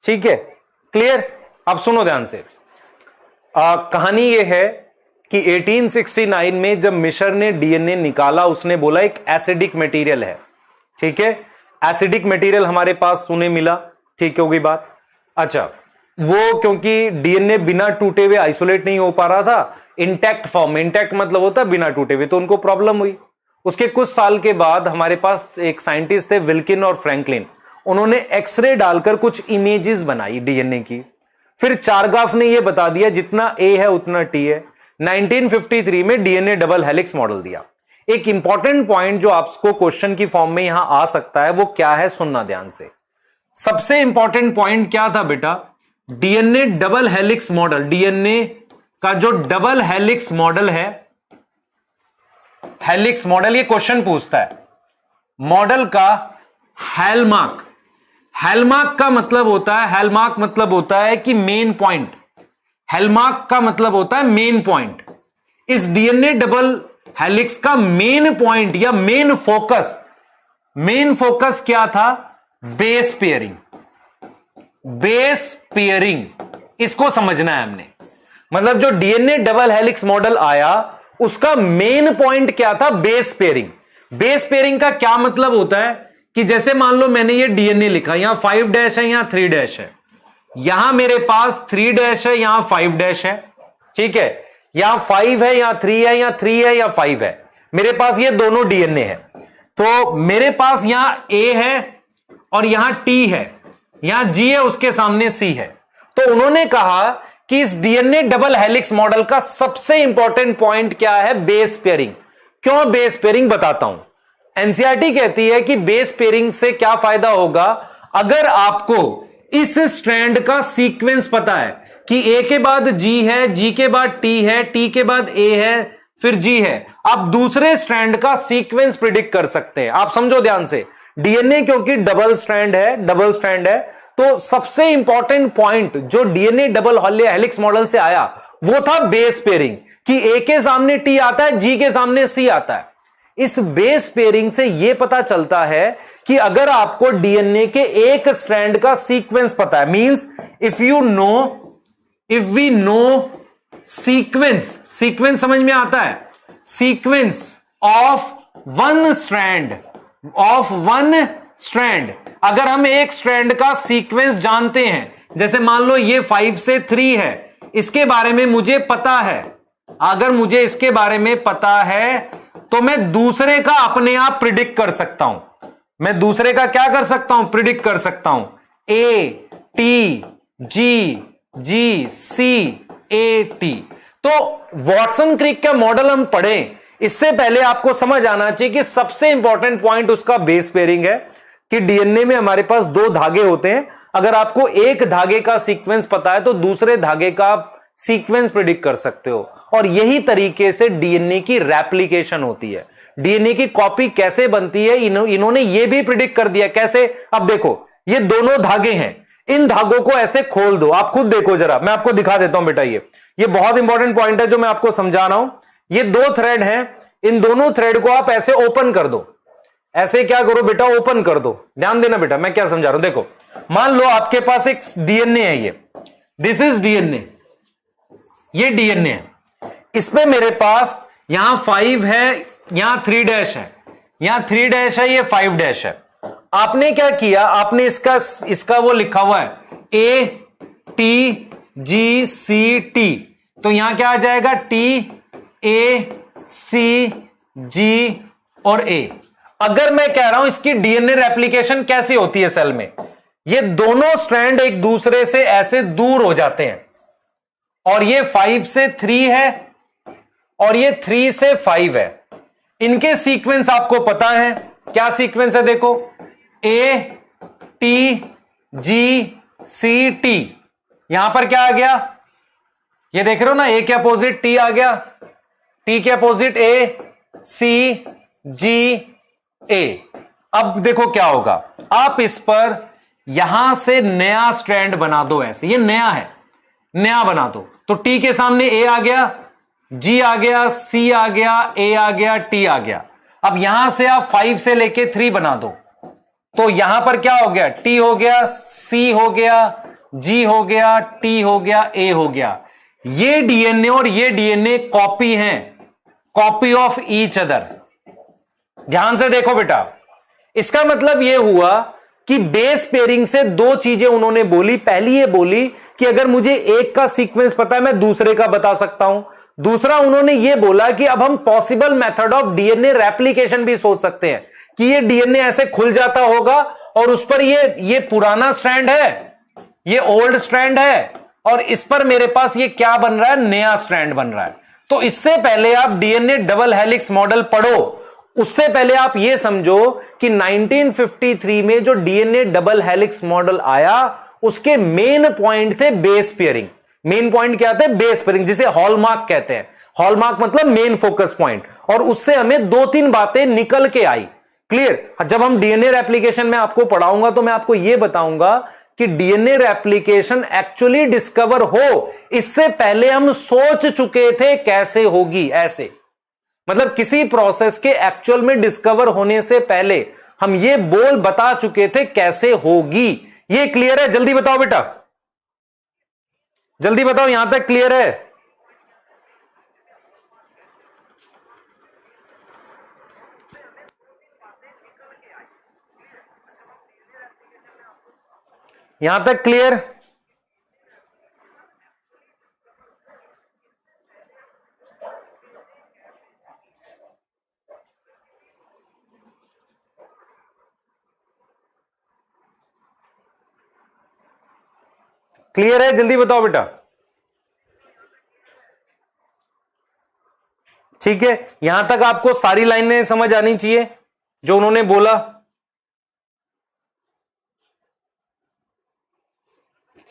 ठीक है, क्लियर? अब सुनो ध्यान से। कहानी यह है कि 1869 में जब मिशर ने डीएनए निकाला, उसने बोला एक एसिडिक मटेरियल है, ठीक है, एसिडिक मटेरियल हमारे पास उन्हें मिला, ठीक हो गई बात। अच्छा, वो क्योंकि डीएनए बिना टूटे हुए आइसोलेट नहीं हो पा रहा था, इंटैक्ट फॉर्म, इंटैक्ट मतलब होता है बिना टूटे हुए, तो उनको प्रॉब्लम हुई। उसके कुछ साल के बाद हमारे पास एक साइंटिस्ट थे विल्किन और फ्रैंकलिन, उन्होंने एक्सरे डालकर कुछ इमेजेस बनाई डीएनए की। फिर चारगाफ ने यह बता दिया जितना ए है उतना टी है। 1953 में डीएनए डबल हेलिक्स मॉडल दिया। एक इंपॉर्टेंट पॉइंट जो आपको क्वेश्चन की फॉर्म में यहां आ सकता है वो क्या है, सुनना ध्यान से। सबसे इंपॉर्टेंट पॉइंट क्या था बेटा? DNA double helix model, DNA का जो डबल हेलिक्स मॉडल है, हेलिक्स मॉडल, ये क्वेश्चन पूछता है मॉडल का हैलमार्क। हैलमार्क का मतलब होता है, हैलमार्क मतलब होता है कि मेन पॉइंट। हैलमार्क का मतलब होता है मेन पॉइंट। इस डीएनए डबल हेलिक्स का मेन पॉइंट या मेन फोकस, मेन फोकस क्या था? Base pairing. बेस पेयरिंग, इसको समझना है हमने। मतलब जो डीएनए डबल हेलिक्स मॉडल आया उसका मेन पॉइंट क्या था? Base pairing. बेस पेयरिंग का क्या मतलब होता है कि जैसे मान लो मैंने ये डीएनए लिखा, यहां 5' है, यहां 3' है, यहां मेरे पास 3' है, यहां 5' है, ठीक है, यहां 5 है, यहां 3 है, यहां 3 है, या 5 है, मेरे पास ये दोनों डीएनए है। तो मेरे पास यहां ए है और यहां टी है, यहां जी है, उसके सामने सी है। तो उन्होंने कहा कि इस डीएनए डबल हेलिक्स मॉडल का सबसे इंपॉर्टेंट पॉइंट क्या है? Base pairing. क्यों बेस पेयरिंग बताता हूं। एनसीईआरटी कहती है कि बेस पेयरिंग से क्या फायदा होगा, अगर आपको इस स्ट्रैंड का सीक्वेंस पता है कि ए के बाद जी है, जी के बाद टी है, टी के बाद ए है, फिर जी है, आप दूसरे स्ट्रैंड का सीक्वेंस प्रिडिक्ट कर सकते हैं। आप समझो ध्यान से, डीएनए क्योंकि डबल स्ट्रैंड है, तो सबसे इंपॉर्टेंट पॉइंट जो डीएनए डबल हेलिक्स मॉडल से आया वो था बेस पेयरिंग, कि ए के सामने टी आता है, जी के सामने सी आता है। इस बेस पेयरिंग से यह पता चलता है कि अगर आपको डीएनए के एक स्ट्रैंड का सीक्वेंस पता है, means if we know sequence समझ में आता है, सीक्वेंस ऑफ वन स्ट्रैंड, अगर हम एक स्ट्रैंड का सीक्वेंस जानते हैं, जैसे मान लो ये 5 से 3 है, इसके बारे में मुझे पता है, अगर मुझे इसके बारे में पता है तो मैं दूसरे का अपने आप प्रिडिक्ट कर सकता हूं। मैं दूसरे का क्या कर सकता हूं, प्रिडिक्ट कर सकता हूं। A T G G C A T. तो वॉटसन क्रिक का मॉडल हम पढ़ें, इससे पहले आपको समझ आना चाहिए कि सबसे इंपॉर्टेंट पॉइंट उसका बेस पेयरिंग है, कि डीएनए में हमारे पास 2 धागे होते हैं, अगर आपको एक धागे का सीक्वेंस पता है तो दूसरे धागे का सीक्वेंस प्रिडिक्ट कर सकते हो। और यही तरीके से डीएनए की रेप्लिकेशन होती है, डीएनए की कॉपी कैसे बनती है, इन्होंने ये भी प्रिडिक्ट कर दिया। कैसे, अब देखो ये दोनों धागे हैं, इन धागों को ऐसे खोल दो, आप खुद देखो जरा, मैं आपको दिखा देता हूं बेटा। ये बहुत इंपॉर्टेंट पॉइंट है जो मैं आपको समझा रहा हूं। ये 2 थ्रेड हैं, इन दोनों थ्रेड को आप ऐसे ओपन कर दो, ऐसे क्या करो बेटा, ओपन कर दो। ध्यान देना बेटा मैं क्या समझा रहा हूं। देखो मान लो आपके पास एक डीएनए है, ये दिस इज डीएनए, ये डीएनए है, इसमें मेरे पास यहां 5 है, यहां 3 डैश है, यहां 3 डैश है, ये 5 डैश है। आपने क्या किया, आपने इसका वो लिखा हुआ है ए टी जी सी टी, तो यहां क्या आ जाएगा, टी ए सी जी और ए। अगर मैं कह रहा हूं इसकी डीएनए रेप्लिकेशन कैसे होती है सेल में, ये दोनों स्ट्रैंड एक दूसरे से ऐसे दूर हो जाते हैं, और ये 5 से 3 है और ये 3 से 5 है। इनके सीक्वेंस आपको पता है, क्या सीक्वेंस है, देखो ए टी जी सी टी, यहां पर क्या आ गया, ये देख रहे हो ना, ए के अपोजिट टी आ गया, टी के अपोजिट ए, सी जी ए। अब देखो क्या होगा, आप इस पर यहां से नया स्ट्रैंड बना दो, ऐसे ये नया है, नया बना दो, तो टी के सामने ए आ गया, जी आ गया, सी आ गया, ए आ गया, टी आ गया। अब यहां से आप 5 से लेके 3 बना दो, तो यहां पर क्या हो गया, टी हो गया, सी हो गया, जी हो गया, टी हो गया, ए हो गया। ये डीएनए और ये डीएनए कॉपी हैं, कॉपी ऑफ ईच अदर। ध्यान से देखो बेटा, इसका मतलब यह हुआ कि बेस पेयरिंग से 2 चीजें उन्होंने बोली। पहली ये बोली कि अगर मुझे एक का सीक्वेंस पता है मैं दूसरे का बता सकता हूं। दूसरा उन्होंने ये बोला कि अब हम possible method of DNA replication भी सोच सकते हैं, कि ये डीएनए ऐसे खुल जाता होगा और उस पर ये पुराना स्ट्रैंड है, ये ओल्ड स्ट्रैंड है, और इस पर मेरे पास ये क्या बन रहा है, नया स्ट्रैंड बन रहा है। तो इससे पहले आप डीएनए डबल हेलिक्स मॉडल पढ़ो, उससे पहले आप यह समझो कि 1953 में जो डीएनए डबल हेलिक्स मॉडल आया उसके मेन पॉइंट थे बेस पेयरिंग। मेन पॉइंट क्या थे, बेस पेयरिंग, जिसे हॉलमार्क कहते हैं। हॉलमार्क मतलब मेन फोकस पॉइंट, और उससे हमें 2-3 बातें निकल के आई। क्लियर। जब हम डीएनए रेप्लिकेशन में आपको पढ़ाऊंगा तो मैं आपको यह बताऊंगा कि डीएनए रेप्लिकेशन एक्चुअली डिस्कवर हो, इससे पहले हम सोच चुके थे कैसे होगी। ऐसे मतलब किसी प्रोसेस के एक्चुअल में डिस्कवर होने से पहले हम ये बता चुके थे कैसे होगी। ये क्लियर है? जल्दी बताओ बेटा, जल्दी बताओ, यहां तक क्लियर है? यहां तक क्लियर? क्लियर है? जल्दी बताओ बेटा। ठीक है, यहां तक आपको सारी लाइनें समझ आनी चाहिए जो उन्होंने बोला।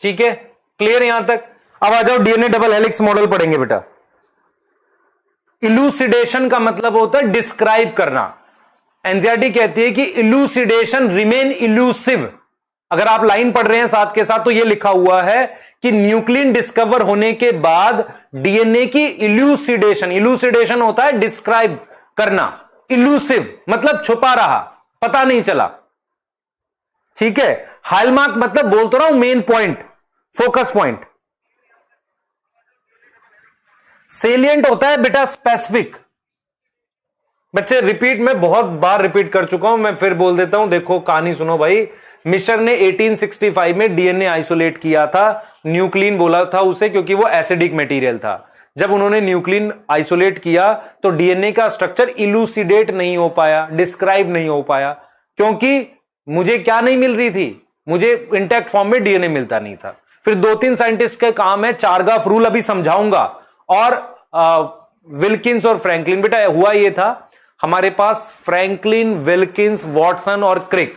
ठीक है, क्लियर यहां तक। अब आ जाओ डीएनए डबल हेलिक्स मॉडल पढ़ेंगे बेटा। इलूसिडेशन का मतलब होता है डिस्क्राइब करना। एनसीईआरटी कहती है कि इलूसिडेशन रिमेन इलूसिव। अगर आप लाइन पढ़ रहे हैं साथ के साथ तो यह लिखा हुआ है कि न्यूक्लियन डिस्कवर होने के बाद डीएनए की इलूसिडेशन, इलूसिडेशन होता है डिस्क्राइब करना, इलूसिव मतलब छुपा रहा, पता नहीं चला। ठीक है, हॉलमार्क मतलब बोल तो रहा हूं main point, focus point. Salient होता है बेटा स्पेसिफिक। बच्चे रिपीट में बहुत बार रिपीट कर चुका हूं, मैं फिर बोल देता हूं, देखो कहानी सुनो भाई। मिशर ने 1865 में डीएनए आइसोलेट किया था, न्यूक्लियन बोला था उसे क्योंकि वो एसिडिक मटेरियल था। जब उन्होंने न्यूक्लियन आइसोलेट किया तो डीएनए का स्ट्रक्चर इलूसिडेट नहीं हो पाया, डिस्क्राइब नहीं हो पाया, क्योंकि मुझे क्या नहीं मिल रही थी, मुझे इंटैक्ट फॉर्म में डीएनए मिलता नहीं था। फिर 2-3 साइंटिस्ट का काम है, चारगाफ रूल अभी समझाऊंगा, और विल्किंस और फ्रैंकलिन। बेटा हुआ यह था, हमारे पास फ्रैंकलिन, विल्किंस, वॉटसन और क्रिक,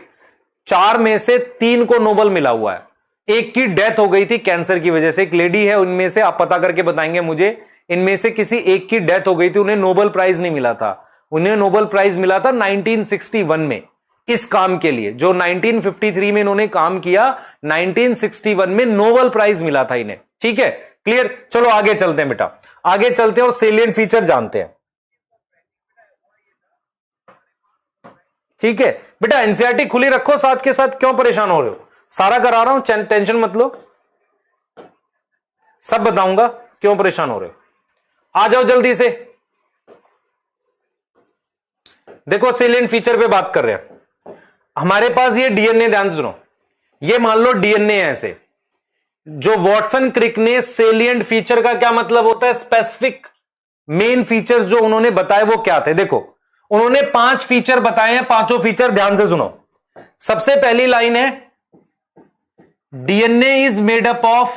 4 में से 3 को नोबेल मिला हुआ है। एक की डेथ हो गई थी कैंसर की वजह से, एक लेडी है उनमें से, आप पता करके बताएंगे मुझे, इनमें से किसी एक की डेथ हो गई थी, उन्हें नोबेल प्राइज नहीं मिला था। उन्हें नोबेल प्राइज मिला था 1961 में इस काम के लिए, जो 1953 में इन्होंने काम किया, 1961 में नोबेल प्राइज मिला था इन्हें। ठीक है, क्लियर। चलो आगे चलते हैं बेटा, आगे चलते हैं और सेलिएंट फीचर जानते हैं। ठीक है बेटा, एनसीईआरटी खुली रखो साथ के साथ, क्यों परेशान हो रहे हो, सारा करा रहा हूं, टेंशन मत लो, सब बताऊंगा, क्यों परेशान हो रहे हो। आ जाओ जल्दी से, देखो सेलिएंट फीचर पे बात कर रहे हैं। हमारे पास ये डीएनए, ध्यान से सुनो, ये मान लो डीएनए है ऐसे, जो वॉटसन क्रिक ने सेलिएंट फीचर का क्या मतलब होता है, स्पेसिफिक मेन फीचर्स जो उन्होंने बताए वो क्या थे। देखो उन्होंने 5 फीचर बताए हैं, पांचों फीचर ध्यान से सुनो। सबसे पहली लाइन है, DNA is made up of,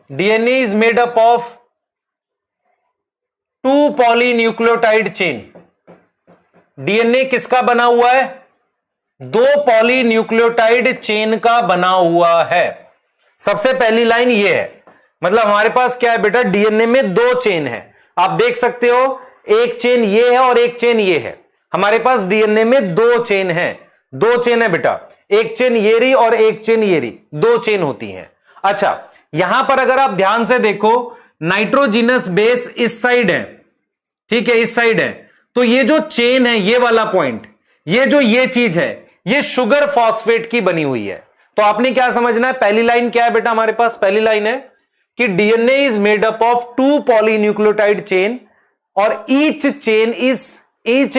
DNA is made up of 2 polynucleotide chain. DNA किसका बना हुआ है, 2 पॉलीन्यूक्लियोटाइड चेन का बना हुआ है। सबसे पहली लाइन ये है, मतलब हमारे पास क्या है बेटा, डीएनए में 2 चेन है। आप देख सकते हो, एक चेन ये है और एक चेन ये है। हमारे पास डीएनए में 2 चेन है, 2 चेन है बेटा, एक चेन ये रही और एक चेन ये रही, 2 चेन होती हैं। अच्छा, यहां पर अगर आप ध्यान से देखो, नाइट्रोजिनस बेस इस साइड है, ठीक है, इस साइड है, तो ये जो चेन है, ये वाला पॉइंट, ये जो ये चीज है, ये शुगर फॉस्फेट की बनी हुई है। तो आपने क्या समझना है, पहली लाइन क्या है बेटा, हमारे पास पहली लाइन है कि DNA is made up of 2 polynucleotide chain और each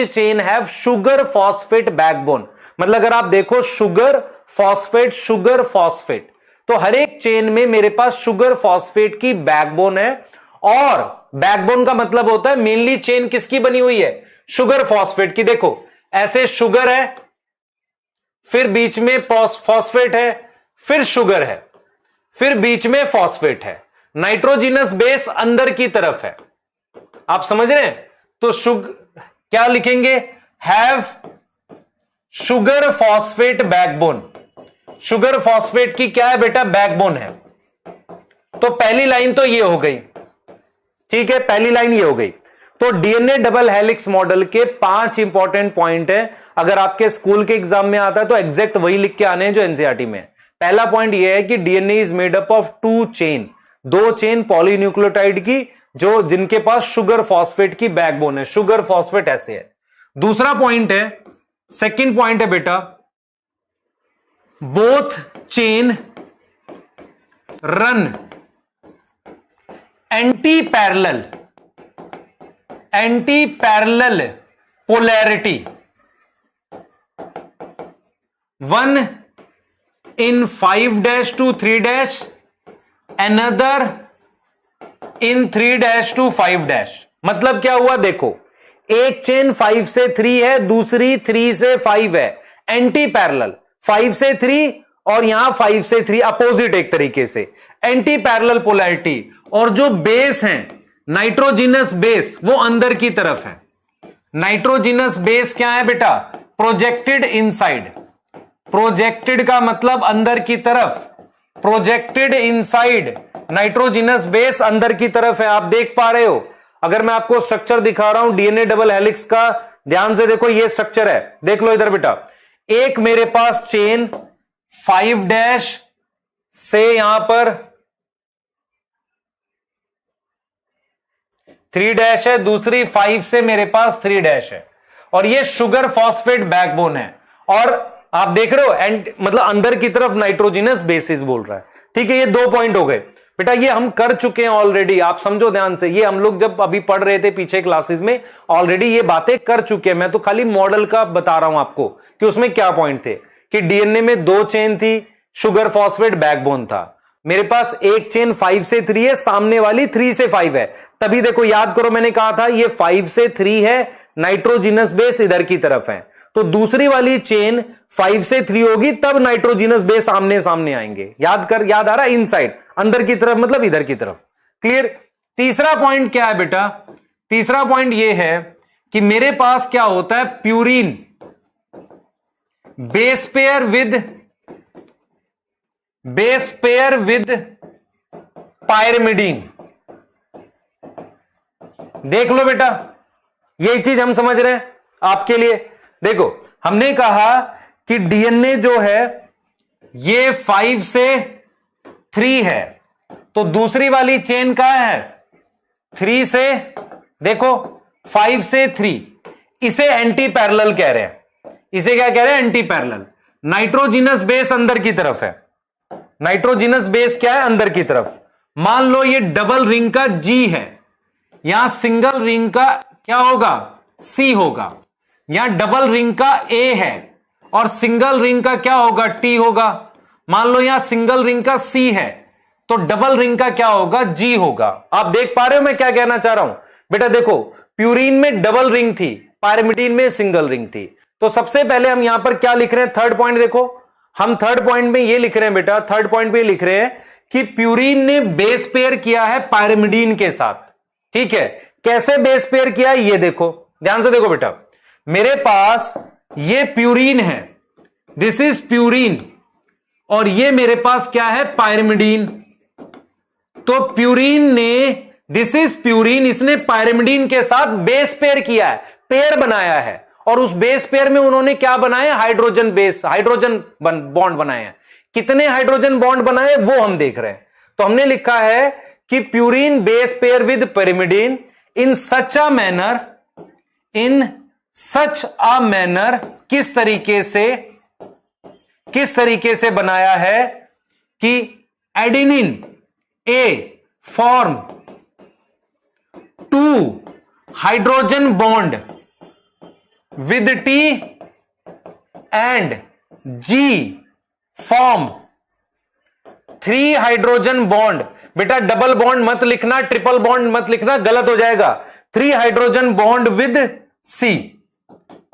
chain have sugar phosphate backbone. मतलब अगर आप देखो, शुगर फॉस्फेट, शुगर फॉस्फेट, तो हर एक चेन में मेरे पास शुगर फॉस्फेट की बैकबोन है। और बैकबोन का मतलब होता है मेनली चेन किसकी बनी हुई है, शुगर फॉस्फेट की। देखो ऐसे शुगर है, फिर बीच में फॉस्फेट है, फिर शुगर है, फिर बीच में फॉस्फेट है। नाइट्रोजिनस बेस अंदर की तरफ है, आप समझ रहे हैं। तो क्या लिखेंगे, have sugar phosphate backbone. Sugar phosphate की क्या है बेटा, बैकबोन है। तो पहली लाइन तो ये हो गई, ठीक है, पहली लाइन ये हो गई। तो डीएनए डबल हेलिक्स मॉडल के 5 इंपॉर्टेंट पॉइंट है। अगर आपके स्कूल के एग्जाम में आता है तो एग्जैक्ट वही लिख के आने हैं जो एनसीईआरटी में। पहला पॉइंट यह है कि DNA is made up of 2 chain, 2 chain polynucleotide की, जो जिनके पास शुगर फॉस्फेट की बैकबोन है, शुगर फॉस्फेट ऐसे है। दूसरा पॉइंट है, सेकंड पॉइंट है बेटा, both chain run anti parallel polarity, 1 in 5' to 3', another in 3' to 5'। मतलब क्या हुआ, देखो एक चेन 5 से 3 है, दूसरी 3 से 5 है, एंटी पैरेलल, 5 से 3 और यहां 5 से 3 अपोजिट, एक तरीके से एंटी पैरेलल पोलैरिटी। और जो बेस है नाइट्रोजिनस बेस वो अंदर की तरफ है। नाइट्रोजिनस बेस क्या है बेटा? Projected inside. प्रोजेक्टेड का मतलब अंदर की तरफ, प्रोजेक्टेड इनसाइड। नाइट्रोजिनस बेस अंदर की तरफ है, आप देख पा रहे हो। अगर मैं आपको स्ट्रक्चर दिखा रहा हूं डीएनए डबल हेलिक्स का, ध्यान से देखो, ये स्ट्रक्चर है, देख लो इधर बेटा। एक मेरे पास चेन 5' से यहां पर 3' है, दूसरी 5 से मेरे पास 3' है, और ये शुगर फॉस्फेट बैकबोन है। और आप देख रहे हो एंड मतलब अंदर की तरफ नाइट्रोजिनस बेसिस बोल रहा है। ठीक है, ये 2 पॉइंट हो गए बेटा, ये हम कर चुके हैं ऑलरेडी। आप समझो ध्यान से, ये हम लोग जब अभी पढ़ रहे थे पीछे क्लासेस में ऑलरेडी ये बातें कर चुके हैं। मैं तो खाली मॉडल का बता रहा हूं आपको कि उसमें क्या पॉइंट थे। कि डीएनए में 2 चेन थी, शुगर फॉस्फेट बैकबोन था। मेरे पास एक चेन 5 से 3 है, सामने वाली 3 से 5 है। तभी देखो, याद करो, मैंने कहा था ये 5 से 3 है, नाइट्रोजिनस बेस इधर की तरफ है। तो दूसरी वाली चेन 5 से 3 होगी, तब नाइट्रोजिनस बेस आमने सामने आएंगे। याद आ रहा? इनसाइड, अंदर की तरफ मतलब इधर की तरफ। क्लियर? तीसरा पॉइंट क्या है बेटा? तीसरा पॉइंट ये है कि मेरे पास क्या होता है, purine base pair with pyrimidine. देख लो बेटा, यही चीज हम समझ रहे हैं आपके लिए। देखो, हमने कहा कि डीएनए जो है ये 5 से 3 है, तो दूसरी वाली चेन क्या है? 3 से, देखो 5 से 3, इसे एंटी पैरेलल कह रहे हैं। इसे क्या कह रहे हैं? Anti parallel. नाइट्रोजिनस बेस अंदर की तरफ है। नाइट्रोजिनस बेस क्या है? अंदर की तरफ। मान लो ये डबल रिंग का जी है, यहां सिंगल रिंग का क्या होगा? सी होगा। यहां डबल रिंग का ए है और सिंगल रिंग का क्या होगा? टी होगा। मान लो यहां सिंगल रिंग का सी है, तो डबल रिंग का क्या होगा? जी होगा। आप देख पा रहे हो मैं क्या कहना चाह रहा हूं? बेटा देखो, प्यूरिन में डबल रिंग थी, पायरिमिडीन में सिंगल रिंग थी। तो सबसे पहले हम यहां पर क्या लिख रहे हैं? थर्ड पॉइंट देखो, हम थर्ड पॉइंट में ये लिख रहे हैं बेटा, थर्ड पॉइंट में लिख रहे हैं कि प्यूरिन ने बेस पेयर किया है पायरिमिडीन के साथ। ठीक है, कैसे बेस पेयर किया है ये देखो, ध्यान से देखो बेटा। मेरे पास ये प्यूरिन है, दिस इज प्यूरिन, और ये मेरे पास क्या है? पायरिमिडीन। तो प्यूरिन ने, दिस इज प्यूरिन, इसने पायरिमिडीन के साथ बेस पेयर किया है, पेयर बनाया है। और उस बेस पेयर में उन्होंने क्या बनाया? हाइड्रोजन बॉन्ड बनाए हैं। कितने हाइड्रोजन बॉन्ड बनाए वो हम देख रहे हैं। तो हमने लिखा है कि purine base pair with pyrimidine in such a manner, किस तरीके से बनाया है कि adenine A form 2 hydrogen bond with T and G form 3 hydrogen bond. बेटा डबल बॉन्ड मत लिखना, ट्रिपल बॉन्ड मत लिखना, गलत हो जाएगा। 3 हाइड्रोजन बॉन्ड विद सी,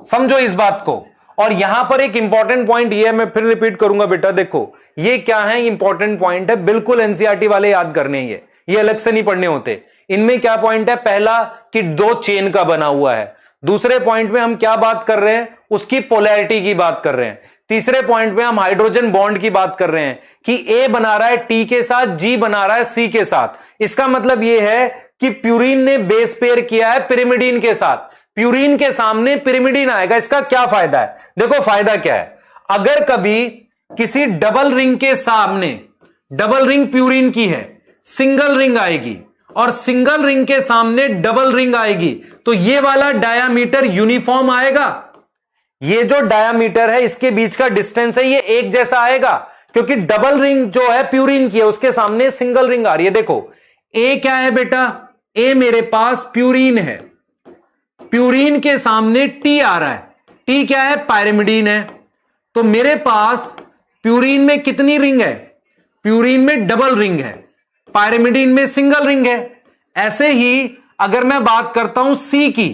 समझो इस बात को। और यहां पर एक इंपॉर्टेंट पॉइंट ये है, मैं फिर रिपीट करूंगा बेटा, देखो ये क्या है? इंपॉर्टेंट पॉइंट है, बिल्कुल एनसीईआरटी वाले याद करने हैं, ये अलग से नहीं पढ़ने होते। इनमें क्या पॉइंट है? पहला कि 2 चेन का बना हुआ है। दूसरे पॉइंट में हम क्या बात कर रहे हैं? उसकी पोलैरिटी की बात कर रहे हैं। तीसरे पॉइंट में हम हाइड्रोजन बॉन्ड की बात कर रहे हैं कि ए बना रहा है टी के साथ, जी बना रहा है सी के साथ। इसका मतलब यह है कि प्यूरिन ने बेस पेयर किया है पिरिमिडीन के साथ। प्यूरिन के सामने पिरिमिडीन आएगा, इसका क्या फायदा है? देखो फायदा क्या है, अगर कभी किसी डबल रिंग के सामने, डबल रिंग प्यूरिन की है, सिंगल रिंग आएगी और सिंगल रिंग के सामने डबल रिंग आएगी, तो ये वाला डायामीटर यूनिफॉर्म आएगा। ये जो डायामीटर है इसके बीच का डिस्टेंस है, ये एक जैसा आएगा, क्योंकि डबल रिंग जो है प्यूरिन की है, उसके सामने सिंगल रिंग आ रही है। देखो ए क्या है बेटा? ए मेरे पास प्यूरिन है, प्यूरिन के सामने टी आ रहा है, टी क्या है? पायरिमिडीन है। तो मेरे पास प्यूरिन में कितनी रिंग है? प्यूरिन में डबल रिंग है, पायरिमिडीन में सिंगल रिंग है। ऐसे ही अगर मैं बात करता हूं सी की,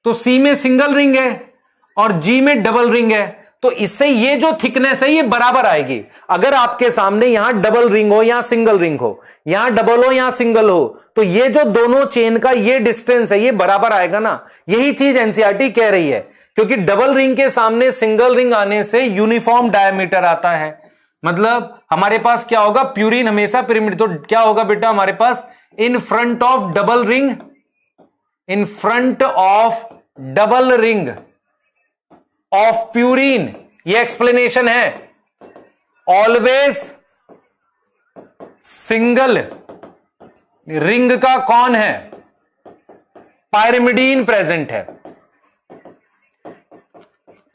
तो सी में सिंगल रिंग है और जी में डबल रिंग है। तो इससे ये जो थिकनेस है ये बराबर आएगी। अगर आपके सामने यहां डबल रिंग हो, यहां सिंगल रिंग हो, यहां डबल हो, यहां सिंगल हो, तो ये जो दोनों चेन का ये डिस्टेंस है ये बराबर आएगा ना। यही चीज एनसीईआरटी कह रही है, क्योंकि डबल रिंग के सामने सिंगल रिंग आने से यूनिफॉर्म डायमीटर आता है। मतलब हमारे पास क्या होगा, प्यूरिन हमेशा पिरामिड। तो क्या होगा बेटा हमारे पास, in front of double ring, in front of double ring of purine, ये एक्सप्लेनेशन है, ऑलवेज सिंगल रिंग का कौन है, पायरिमिडीन प्रेजेंट है।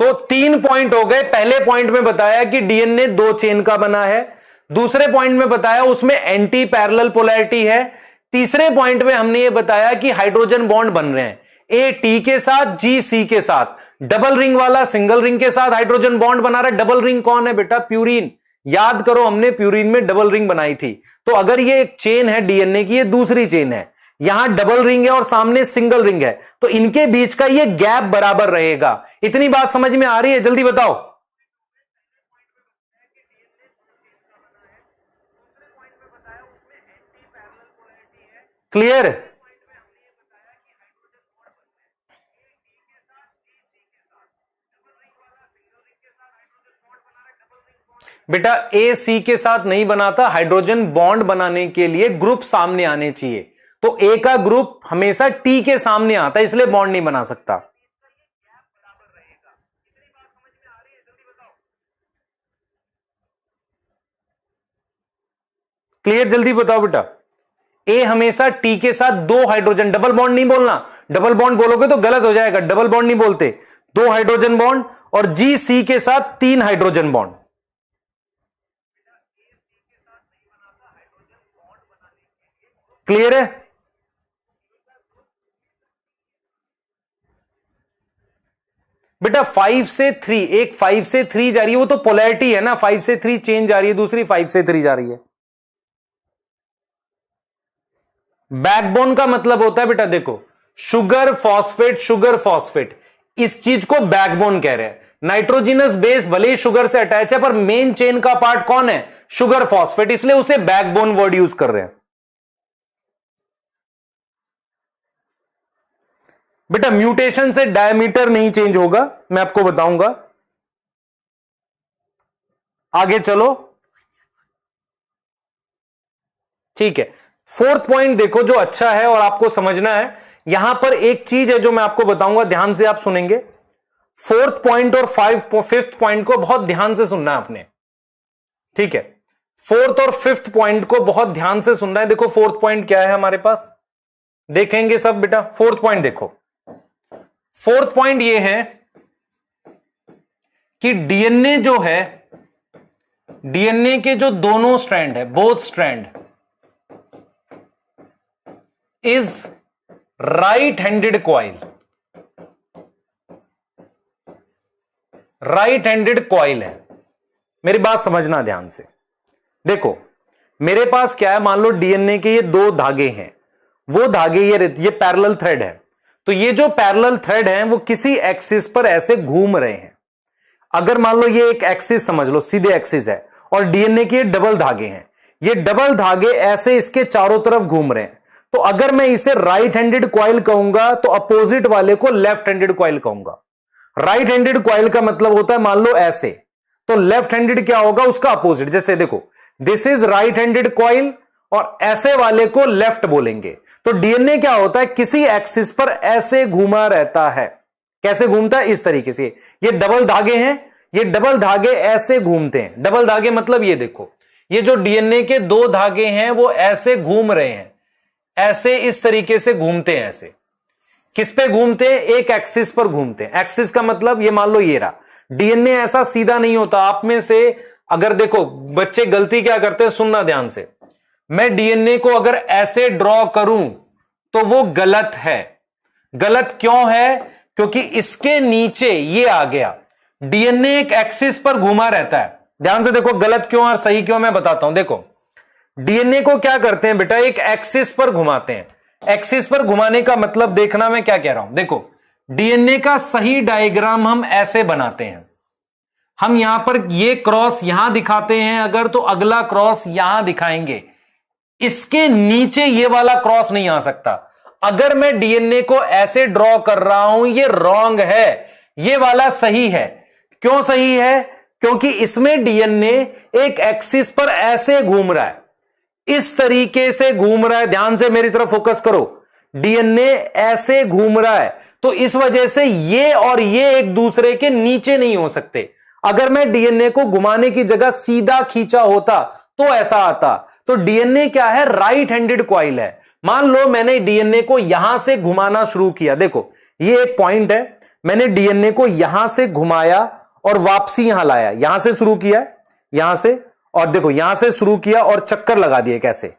तो 3 पॉइंट हो गए। पहले पॉइंट में बताया कि डीएनए 2 चेन का बना है, दूसरे पॉइंट में बताया उसमें एंटी पैरेलल पोलैरिटी है, तीसरे पॉइंट में हमने ये बताया कि हाइड्रोजन बॉन्ड बन रहे हैं, ए टी के साथ, जी सी के साथ। डबल रिंग वाला सिंगल रिंग के साथ हाइड्रोजन बॉन्ड बना रहा है। डबल रिंग कौन है बेटा, प्यूरिन। याद करो हमने प्यूरिन में डबल रिंग बनाई थी। तो अगर ये एक चेन है डीएनए की, ये दूसरी चेन है, यहां डबल रिंग है और सामने सिंगल रिंग है, तो इनके बीच का ये गैप बराबर रहेगा। इतनी बात समझ में आ रही है, जल्दी बताओ। क्लियर? बेटा ए सी के साथ नहीं बनाता, हाइड्रोजन बॉन्ड बनाने के लिए ग्रुप सामने आने चाहिए। तो ए का ग्रुप हमेशा टी के सामने आता है, इसलिए बॉन्ड नहीं बना सकता। क्लियर? जल्दी बताओ बेटा। ए हमेशा टी के साथ 2 हाइड्रोजन, डबल बॉन्ड नहीं बोलना, डबल बॉन्ड बोलोगे तो गलत हो जाएगा, डबल बॉन्ड नहीं बोलते, 2 हाइड्रोजन बॉन्ड, और जी सी के साथ 3 हाइड्रोजन बॉन्ड। क्लियर है? बेटा 5 से 3, एक 5 से 3 जा रही है, वो तो पोलैरिटी है ना, 5 से 3 चेंज जा रही है, दूसरी 5 से 3 जा रही है। बैकबोन का मतलब होता है बेटा, देखो शुगर फॉस्फेट, शुगर फॉस्फेट, इस चीज को बैकबोन कह रहे हैं। नाइट्रोजिनस बेस भले ही शुगर से अटैच है, पर मेन चेन का पार्ट कौन है, शुगर फॉस्फेट, इसलिए उसे बैकबोन वर्ड यूज कर रहे हैं। बेटा म्यूटेशन से डायमीटर नहीं चेंज होगा, मैं आपको बताऊंगा। आगे चलो, ठीक है। 4th पॉइंट देखो जो अच्छा है और आपको समझना है। यहां पर एक चीज है जो मैं आपको बताऊंगा, ध्यान से आप सुनेंगे। 4th पॉइंट और 5th पॉइंट को बहुत ध्यान से सुनना है आपने, ठीक है। 4th और 5th पॉइंट को बहुत ध्यान से सुनना है। देखो 4th पॉइंट क्या है हमारे पास, देखेंगे सब बेटा। 4th पॉइंट देखो, 4th पॉइंट ये है कि डीएनए जो है, डीएनए के जो दोनों स्ट्रैंड है, both strand is right handed coil, right handed coil है। मेरी बात समझना ध्यान से। देखो मेरे पास क्या है, मान लो डीएनए के ये 2 धागे हैं, वो धागे ये पैरेलल थ्रेड है। तो ये जो पैरेलल थ्रेड है वो किसी एक्सिस पर ऐसे घूम रहे हैं। अगर मान लो ये एक एक्सिस समझ लो, सीधे एक्सिस है, और डीएनए के डबल धागे हैं, ये डबल धागे ऐसे इसके चारों तरफ घूम रहे हैं। तो अगर मैं इसे राइट हैंडेड कॉइल कहूंगा तो अपोजिट वाले को लेफ्ट हैंडेड कॉइल कहूंगा। राइट हैंडेड कॉइल का मतलब होता है मान लो ऐसे, तो लेफ्ट हैंडेड क्या होगा, उसका अपोजिट। जैसे देखो this is right handed coil, और ऐसे वाले को लेफ्ट बोलेंगे। तो डीएनए क्या होता है, किसी एक्सिस पर ऐसे घूमा रहता है। कैसे घूमता है, इस तरीके से। ये डबल धागे हैं, ये डबल धागे ऐसे घूमते हैं। डबल धागे मतलब ये देखो, ये जो डीएनए के 2 धागे हैं वो ऐसे घूम रहे हैं, ऐसे इस तरीके से घूमते हैं। ऐसे किस पे घूमते हैं, एक एक्सिस पर घूमते हैं। एक्सिस का मतलब ये मान लो ये रहा। डीएनए ऐसा सीधा नहीं होता। आप में से अगर देखो बच्चे गलती क्या करते हैं, सुनना ध्यान से। मैं डीएनए को अगर ऐसे ड्रॉ करूं तो वो गलत है। गलत क्यों है, क्योंकि इसके नीचे ये आ गया। डीएनए एक एक्सिस पर घूमा रहता है। ध्यान से देखो गलत क्यों और सही क्यों मैं बताता हूं। देखो डीएनए को क्या करते हैं बेटा, एक एक्सिस पर घुमाते हैं। एक्सिस पर घुमाने का मतलब देखना मैं क्या कह रहा हूं। देखो डीएनए का सही डायग्राम हम ऐसे बनाते हैं। हम यहां पर ये क्रॉस यहां दिखाते हैं अगर, तो अगला क्रॉस यहां दिखाएंगे, इसके नीचे ये वाला क्रॉस नहीं आ सकता। अगर मैं डीएनए को ऐसे ड्रॉ कर रहा हूं, ये रॉन्ग है, ये वाला सही है। क्यों सही है? क्योंकि इसमें डीएनए एक एक्सिस पर ऐसे घूम रहा है, इस तरीके से घूम रहा है। ध्यान से मेरी तरफ फोकस करो, डीएनए ऐसे घूम रहा है, तो इस वजह से ये और ये एक दूसरे के नीचे नहीं हो सकते। अगर मैं डीएनए को घुमाने की जगह सीधा खींचा होता तो ऐसा आता। तो डीएनए क्या है? राइट हैंडेड कॉइल है। मान लो मैंने डीएनए को यहां से घुमाना शुरू किया, देखो ये एक पॉइंट है, मैंने डीएनए को यहां से घुमाया और वापसी यहां लाया, यहां से शुरू किया, यहां से, और देखो यहां से शुरू किया और चक्कर लगा दिए कैसे,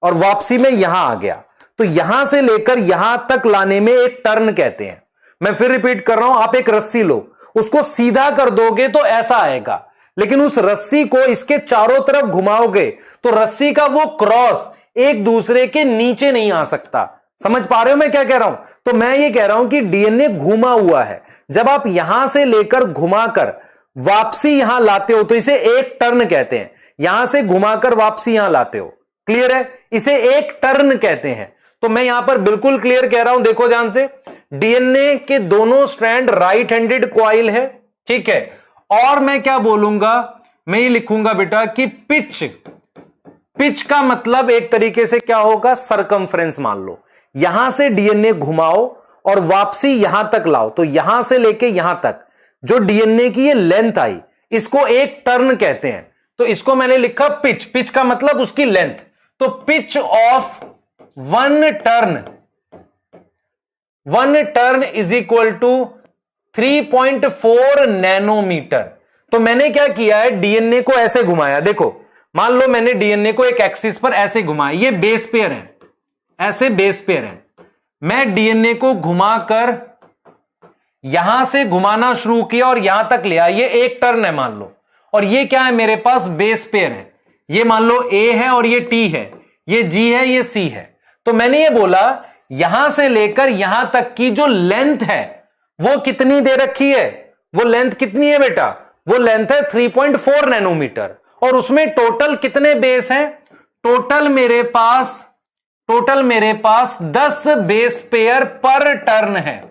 और वापसी में यहां आ गया। तो यहां से लेकर यहां तक लाने में एक टर्न कहते हैं। मैं फिर रिपीट कर रहा हूं, आप एक रस्सी लो, उसको सीधा कर दोगे तो ऐसा आएगा, लेकिन उस रस्सी को इसके चारों तरफ घुमाओगे तो रस्सी का वो क्रॉस एक दूसरे के नीचे नहीं आ सकता। समझ पा रहे हो मैं क्या कह रहा हूं? तो मैं ये कह रहा हूं कि डीएनए घुमा हुआ है। जब आप यहां से लेकर घुमाकर वापसी यहां लाते हो तो इसे एक टर्न कहते हैं। यहां से घुमाकर वापसी यहां लाते हो, क्लियर है? इसे एक टर्न कहते हैं। तो मैं यहां पर बिल्कुल क्लियर कह रहा हूं, देखो ध्यान से, डीएनए के दोनों स्ट्रैंड राइट हैंडेड कॉइल है, ठीक है। और मैं क्या बोलूंगा, मैं ये लिखूंगा बेटा कि पिच का मतलब एक तरीके से क्या होगा? सरकमफ्रेंस। मान लो यहां से डीएनए घुमाओ और वापसी यहां तक लाओ, तो यहां से लेके यहां तक जो डीएनए की ये लेंथ आई, इसको एक टर्न कहते हैं। तो इसको मैंने लिखा पिच। पिच का मतलब उसकी लेंथ। तो pitch of one turn is equal to 3.4 nanometre. तो मैंने क्या किया है, डीएनए को ऐसे घुमाया, देखो मान लो मैंने डीएनए को एक एक्सिस पर ऐसे घुमाया, ये बेस पेयर है, ऐसे बेस पेयर है। मैं डीएनए को घुमाकर यहां से घुमाना शुरू किया और यहां तक ले आया, ये एक टर्न है मान लो, और ये क्या है मेरे पास? बेस पेयर है। ये मान लो ए है और ये टी है, ये जी है, ये सी है। तो मैंने ये बोला यहां से लेकर यहां तक की जो लेंथ है वो कितनी दे रखी है? वो लेंथ कितनी है बेटा? वो लेंथ है 3.4 नैनोमीटर। और उसमें टोटल कितने बेस हैं? टोटल मेरे पास 10 बेस पेयर पर टर्न है।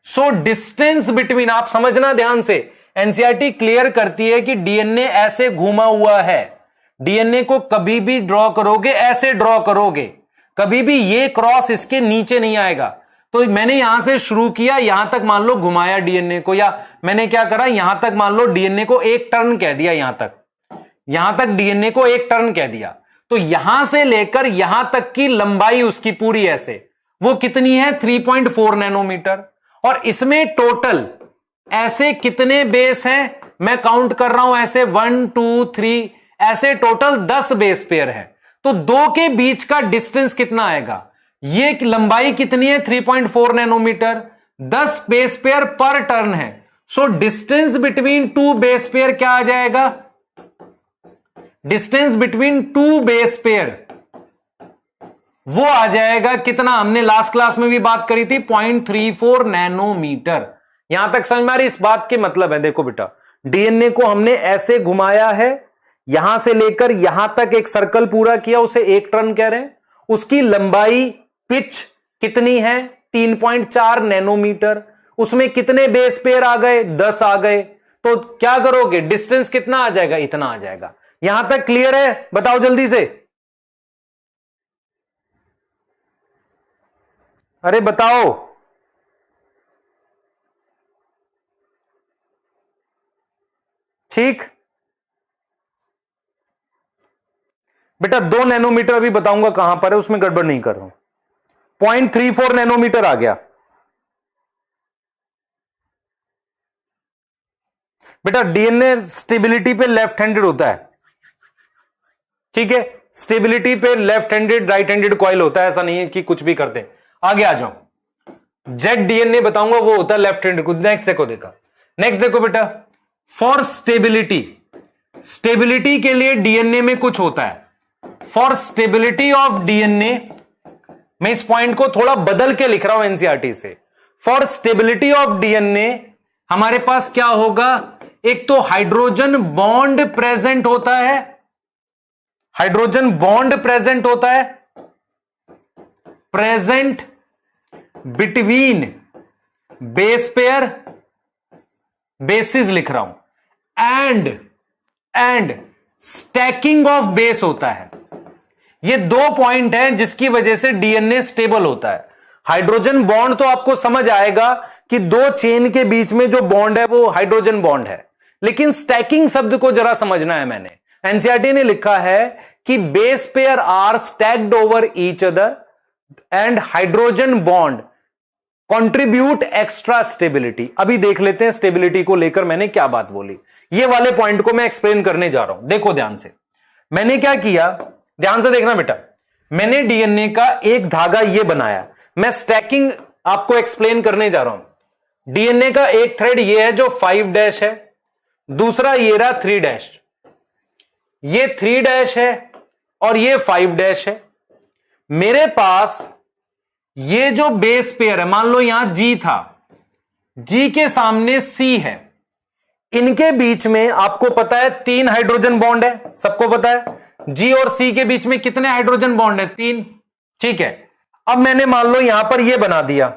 सो डिस्टेंस बिटवीन, आप समझना ध्यान से, एनसीईआरटी क्लियर करती है कि डीएनए ऐसे घूमा हुआ है। डीएनए को कभी भी ड्रॉ करोगे ऐसे ड्रॉ करोगे, कभी भी ये क्रॉस इसके नीचे नहीं आएगा। तो मैंने यहां से शुरू किया, यहां तक मान लो घुमाया डीएनए को, या मैंने क्या करा, यहां तक मान लो डीएनए को एक टर्न कह दिया, यहां तक डीएनए को एक टर्न कह दिया। तो यहां से लेकर यहां तक की लंबाई उसकी पूरी ऐसे, वो कितनी है? 3.4 नैनोमीटर। और इसमें टोटल ऐसे कितने बेस हैं? मैं काउंट कर रहा हूं ऐसे 1 2 3, ऐसे टोटल 10 बेस पेयर है। तो दो के बीच का डिस्टेंस कितना आएगा? ये लंबाई कितनी है? 3.4 नैनोमीटर, 10 बेस पेयर पर टर्न है। So distance between two base pair क्या आ जाएगा? Distance between two base pair वो आ जाएगा कितना? हमने लास्ट क्लास में भी बात करी थी, 0.34 नैनोमीटर। यहां तक समझ में आ रही? इस बात के मतलब है, देखो बेटा, डीएनए को हमने ऐसे घुमाया है, यहां से लेकर यहां तक एक सर्कल पूरा किया, उसे एक टर्न कह रहे हैं। उसकी लंबाई पिच कितनी है? 3.4 नैनोमीटर। उसमें कितने बेस पेयर आ गए? 10 आ गए। तो क्या करोगे? डिस्टेंस कितना आ जाएगा? इतना आ जाएगा। यहां तक क्लियर है? बताओ जल्दी से, अरे बताओ। ठीक बेटा, 2 नैनोमीटर अभी बताऊंगा कहां पर है, उसमें गड़बड़ नहीं कर रहा हूं। 0.34 नैनोमीटर आ गया बेटा। डीएनए स्टेबिलिटी पे लेफ्ट हैंडेड होता है, ठीक है? स्टेबिलिटी पे left handed right handed coil होता है, ऐसा नहीं है कि कुछ भी करते हैं। आगे आ जाओ, जेड डीएनए बताऊंगा, वो होता है लेफ्ट हैंडेड। नेक्स्ट देखो, नेक्स्ट देखो बेटा, फॉर स्टेबिलिटी के लिए डीएनए में कुछ होता है। फॉर स्टेबिलिटी ऑफ डीएनए, मैं इस पॉइंट को थोड़ा बदल के लिख रहा हूं एनसीईआरटी से। फॉर स्टेबिलिटी ऑफ डीएनए हमारे पास क्या होगा? एक तो हाइड्रोजन बॉन्ड प्रेजेंट होता है, हाइड्रोजन बॉन्ड प्रेजेंट होता है, present between base pair, basis लिख रहा हूं, एंड स्टैकिंग ऑफ बेस होता है। ये दो पॉइंट हैं जिसकी वजह से डीएनए स्टेबल होता है। हाइड्रोजन बॉन्ड तो आपको समझ आएगा कि दो चेन के बीच में जो बॉन्ड है वो हाइड्रोजन बॉन्ड है, लेकिन स्टैकिंग शब्द को जरा समझना है। मैंने एनसीईआरटी ने लिखा है कि base pair are stacked over each other and hydrogen bond contribute extra stability. अभी देख लेते हैं स्टेबिलिटी को लेकर मैंने क्या बात बोली। ये वाले पॉइंट को मैं एक्सप्लेन करने जा रहा हूं, देखो ध्यान से। मैंने क्या किया, ध्यान से देखना बेटा। मैंने डीएनए का एक धागा ये बनाया, मैं स्टैकिंग आपको एक्सप्लेन करने जा रहा हूं। डीएनए का एक थ्रेड ये है जो 5' है, दूसरा ये रहा 3'। ये 3' है और ये 5' है। मेरे पास ये जो बेस पेयर है, मान लो यहां G था, G के सामने C है, इनके बीच में आपको पता है 3 हाइड्रोजन बॉन्ड है, सबको पता है। G और C के बीच में कितने हाइड्रोजन बॉन्ड है? 3, ठीक है। अब मैंने मान लो यहां पर ये बना दिया,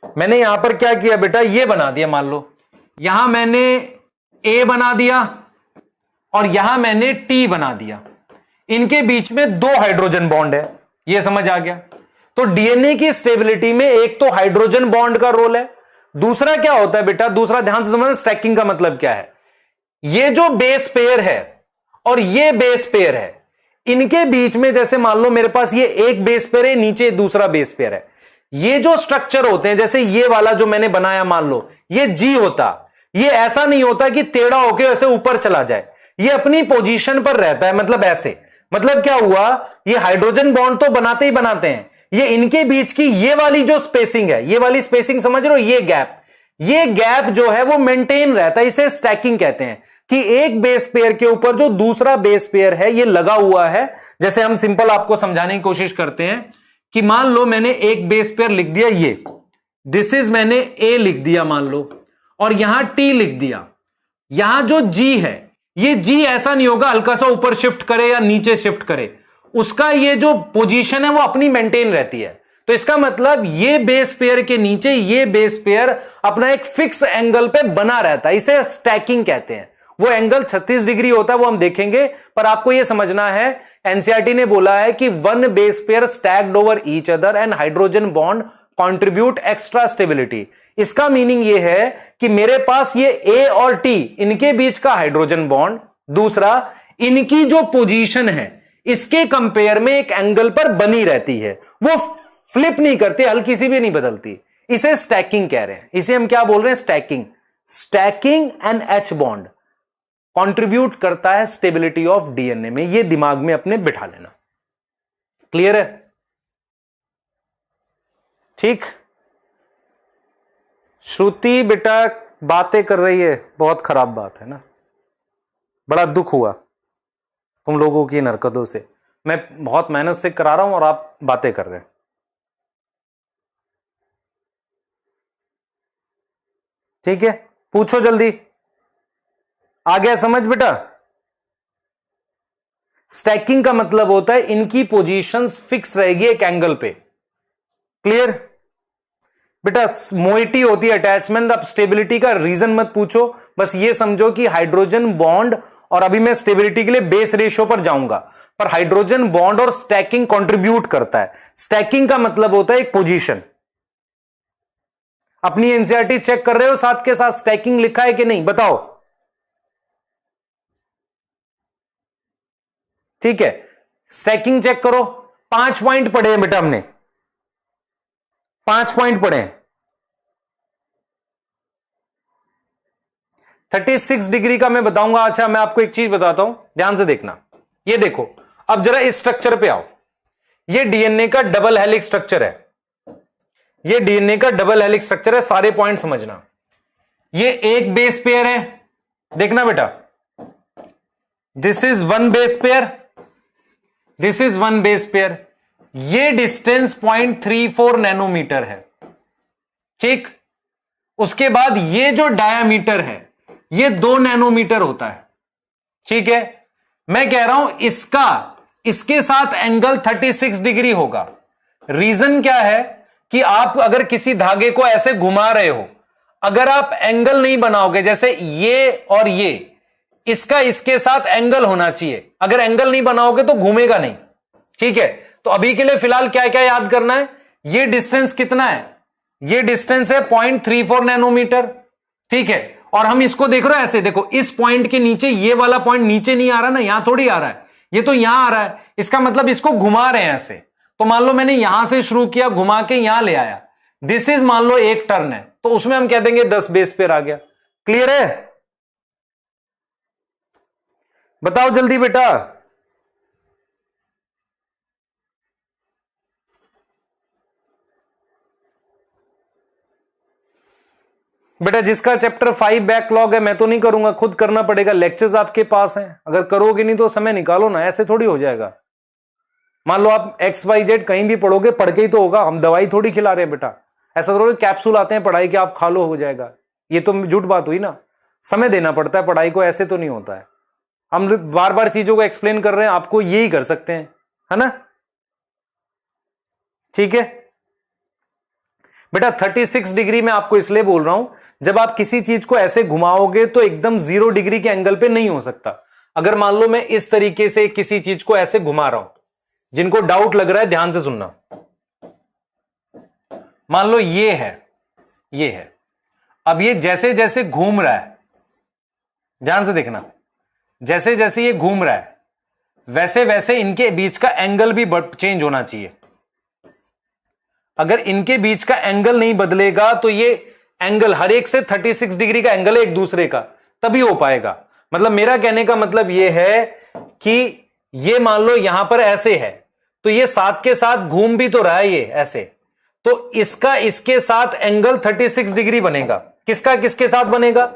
मैंने यहां पर क्या किया बेटा, ये बना दिया। मान लो यहां मैंने A बना दिया और यहां मैंने T बना दिया, इनके बीच में 2 हाइड्रोजन बॉन्ड है, ये समझ आ गया। तो डीएनए की स्टेबिलिटी में एक तो हाइड्रोजन बॉन्ड का रोल है, दूसरा क्या होता है बेटा, दूसरा ध्यान से समझना स्टैकिंग का मतलब क्या है। ये जो बेस पेयर है और ये बेस पेयर है, इनके बीच में जैसे मान लो मेरे पास ये एक बेस पेयर है, नीचे दूसरा बेस पेयर है, ये जो स्ट्रक्चर होते हैं, जैसे ये वाला जो मैंने बनाया, मान लो ये जी होता, ये ऐसा नहीं होता कि टेढ़ा होकर ऐसे ऊपर चला जाए, ये अपनी पोजीशन पर रहता है। मतलब ऐसे, मतलब क्या हुआ, ये हाइड्रोजन बॉन्ड तो बनाते ही बनाते हैं, ये इनके बीच की ये वाली जो स्पेसिंग है, ये वाली स्पेसिंग समझ रहे हो, ये गैप जो है वो मेंटेन रहता है। इसे स्टैकिंग कहते हैं कि एक बेस पेयर के ऊपर जो दूसरा बेस पेयर है ये लगा हुआ है। जैसे हम सिंपल आपको समझाने की कोशिश करते हैं कि मान लो मैंने एक बेस पेयर लिख दिया, ये दिस इज मैंने ए लिख दिया मान लो, और यहां टी लिख दिया। यहां जो जी है, ये जी ऐसा नहीं होगा हल्का सा ऊपर शिफ्ट करे या नीचे शिफ्ट करे, उसका ये जो पोजीशन है वो अपनी मेंटेन रहती है। तो इसका मतलब ये बेस पेयर के नीचे ये बेस पेयर अपना एक फिक्स एंगल पे बना रहता है, इसे स्टैकिंग कहते हैं। वो एंगल 36 डिग्री होता है, वो हम देखेंगे, पर आपको ये समझना है एनसीईआरटी ने बोला है कि 1 base pair stacked over each other and hydrogen bond contribute extra stability. इसका मीनिंग ये है कि मेरे पास ये ए और टी, इनके बीच का हाइड्रोजन बॉन्ड, दूसरा इनकी जो पोजीशन है इसके कंपेयर में एक एंगल पर बनी रहती है, वो फ्लिप नहीं करती, हल्की सी भी नहीं बदलती। इसे स्टैकिंग कह रहे हैं। इसे हम क्या बोल रहे हैं, stacking. Stacking and H bond contribute करता है स्टेबिलिटी ऑफ डीएनए में। ये दिमाग में अपने बिठा लेना। क्लियर है? ठीक। श्रुति बेटा बातें कर रही है, बहुत खराब बात है ना, बड़ा दुख हुआ तुम लोगों की इन हरकतों से। मैं बहुत मेहनत से करा रहा हूं और आप बातें कर रहे हैं। ठीक है, पूछो जल्दी। आ गया समझ बेटा? स्टैकिंग का मतलब होता है इनकी पोजीशंस फिक्स रहेगी एक एंगल पे। क्लियर बेटा? मोइटी होती है अटैचमेंट। अब स्टेबिलिटी का रीजन मत पूछो, बस ये समझो कि हाइड्रोजन बॉन्ड, और अभी मैं स्टेबिलिटी के लिए बेस रेशियो पर जाऊंगा, पर हाइड्रोजन बॉन्ड और स्टैकिंग कंट्रीब्यूट करता है। स्टैकिंग का मतलब होता है एक पोजीशन। अपनी एनसीईआरटी चेक कर रहे हो साथ के साथ, स्टैकिंग लिखा है कि नहीं बताओ? ठीक है, स्टैकिंग चेक करो। 5 पॉइंट पढ़े हैं बेटा हमने, 5 पॉइंट पढ़े हैं। 36 डिग्री का मैं बताऊंगा। अच्छा, मैं आपको एक चीज बताता हूं, ध्यान से देखना। ये देखो, अब जरा इस स्ट्रक्चर पे आओ। ये डीएनए का डबल हेलिक्स स्ट्रक्चर है, ये डीएनए का डबल हेलिक्स स्ट्रक्चर है। सारे पॉइंट समझना। ये एक बेस पेयर है, देखना बेटा, this is 1 base pair, this is 1 base pair. ये डिस्टेंस 0.34 नैनोमीटर है। ठीक। उसके बाद ये जो डायामीटर है, ये 2 नैनोमीटर होता है। ठीक है, मैं कह रहा हूं इसके साथ एंगल 36 डिग्री होगा। रीजन क्या है कि आप अगर किसी धागे को ऐसे घुमा रहे हो, अगर आप एंगल नहीं बनाओगे, जैसे ये और ये, इसका इसके साथ एंगल होना चाहिए, अगर एंगल नहीं बनाओगे तो घूमेगा नहीं। ठीक है, तो अभी के लिए फिलहाल क्या क्या याद करना है, ये डिस्टेंस कितना है, ये डिस्टेंस है 0.34 नैनोमीटर। ठीक है, और हम इसको देख रहे हो ऐसे, देखो इस पॉइंट के नीचे, ये वाला पॉइंट नीचे नहीं आ रहा ना, यहां थोड़ी आ रहा है, ये तो यहां आ रहा है, इसका मतलब इसको घुमा रहे हैं ऐसे। तो मान लो मैंने यहां से शुरू किया, घुमा के यहां ले आया, दिस इज मान लो एक टर्न है, तो उसमें हम कह देंगे 10 बेस पेयर आ गया। क्लियर है? बताओ जल्दी बेटा। बेटा जिसका चैप्टर 5 बैकलॉग है, मैं तो नहीं करूंगा, खुद करना पड़ेगा, लेक्चर्स आपके पास हैं, अगर करोगे नहीं तो समय निकालो ना, ऐसे थोड़ी हो जाएगा। मान लो आप XYZ कहीं भी पढ़ोगे, पढ़ के ही तो होगा, हम दवाई थोड़ी खिला रहे हैं बेटा, ऐसा थोड़ी कैप्सूल आते हैं पढ़ाई के आप खा लो हो जाएगा, ये तो झूठ बात हुई ना। समय देना पड़ता है पढ़ाई को, ऐसे तो नहीं होता है। हम बार बार चीजों को एक्सप्लेन कर रहे हैं, आपको यही कर सकते हैं, है ना? ठीक है बेटा, 36 डिग्री में आपको इसलिए बोल रहा हूं, जब आप किसी चीज को ऐसे घुमाओगे तो एकदम 0 डिग्री के एंगल पे नहीं हो सकता। अगर मान लो मैं इस तरीके से किसी चीज को ऐसे घुमा रहा हूं, जिनको डाउट लग रहा है ध्यान से सुनना, मान लो ये है, अब ये जैसे जैसे घूम रहा है, ध्यान से देखना, जैसे जैसे ये घूम रहा है वैसे वैसे इनके बीच का एंगल भी चेंज होना चाहिए। अगर इनके बीच का एंगल नहीं बदलेगा तो ये एंगल हर एक से 36 डिग्री का एंगल है एक दूसरे का, तभी हो पाएगा। मतलब मेरा कहने का मतलब ये है कि ये मान लो यहां पर ऐसे है, तो ये साथ के साथ घूम भी तो रहा है ये ऐसे, तो इसका इसके साथ एंगल 36 डिग्री बनेगा। किसका किसके साथ बनेगा?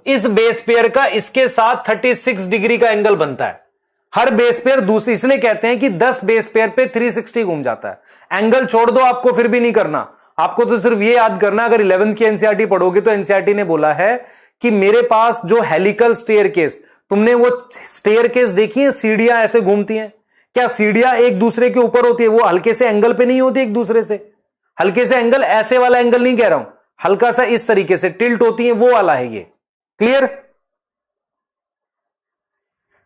इस बेस पेयर का इसके साथ 36 डिग्री का एंगल बनता है। हर बेस पेयर दूसरी, इसलिए कहते हैं कि 10 बेस पेयर पे 360 घूम जाता है। एंगल छोड़ दो, आपको फिर भी नहीं करना, आपको तो सिर्फ ये याद करना, अगर 11th की एनसीईआरटी पढ़ोगे तो एनसीईआरटी ने बोला है कि मेरे पास जो हेलिकल स्टेयरकेस, तुमने वो स्टेयरकेस देखी है, सीढ़ियां ऐसे घूमती हैं, क्या सीढ़ियां एक दूसरे के ऊपर होती है? वो हल्के से एंगल पे नहीं होती एक दूसरे से, हल्के से एंगल, ऐसे वाला एंगल नहीं कह रहा हूं, हल्का सा इस तरीके से टिल्ट होती है, वो वाला है ये। क्लियर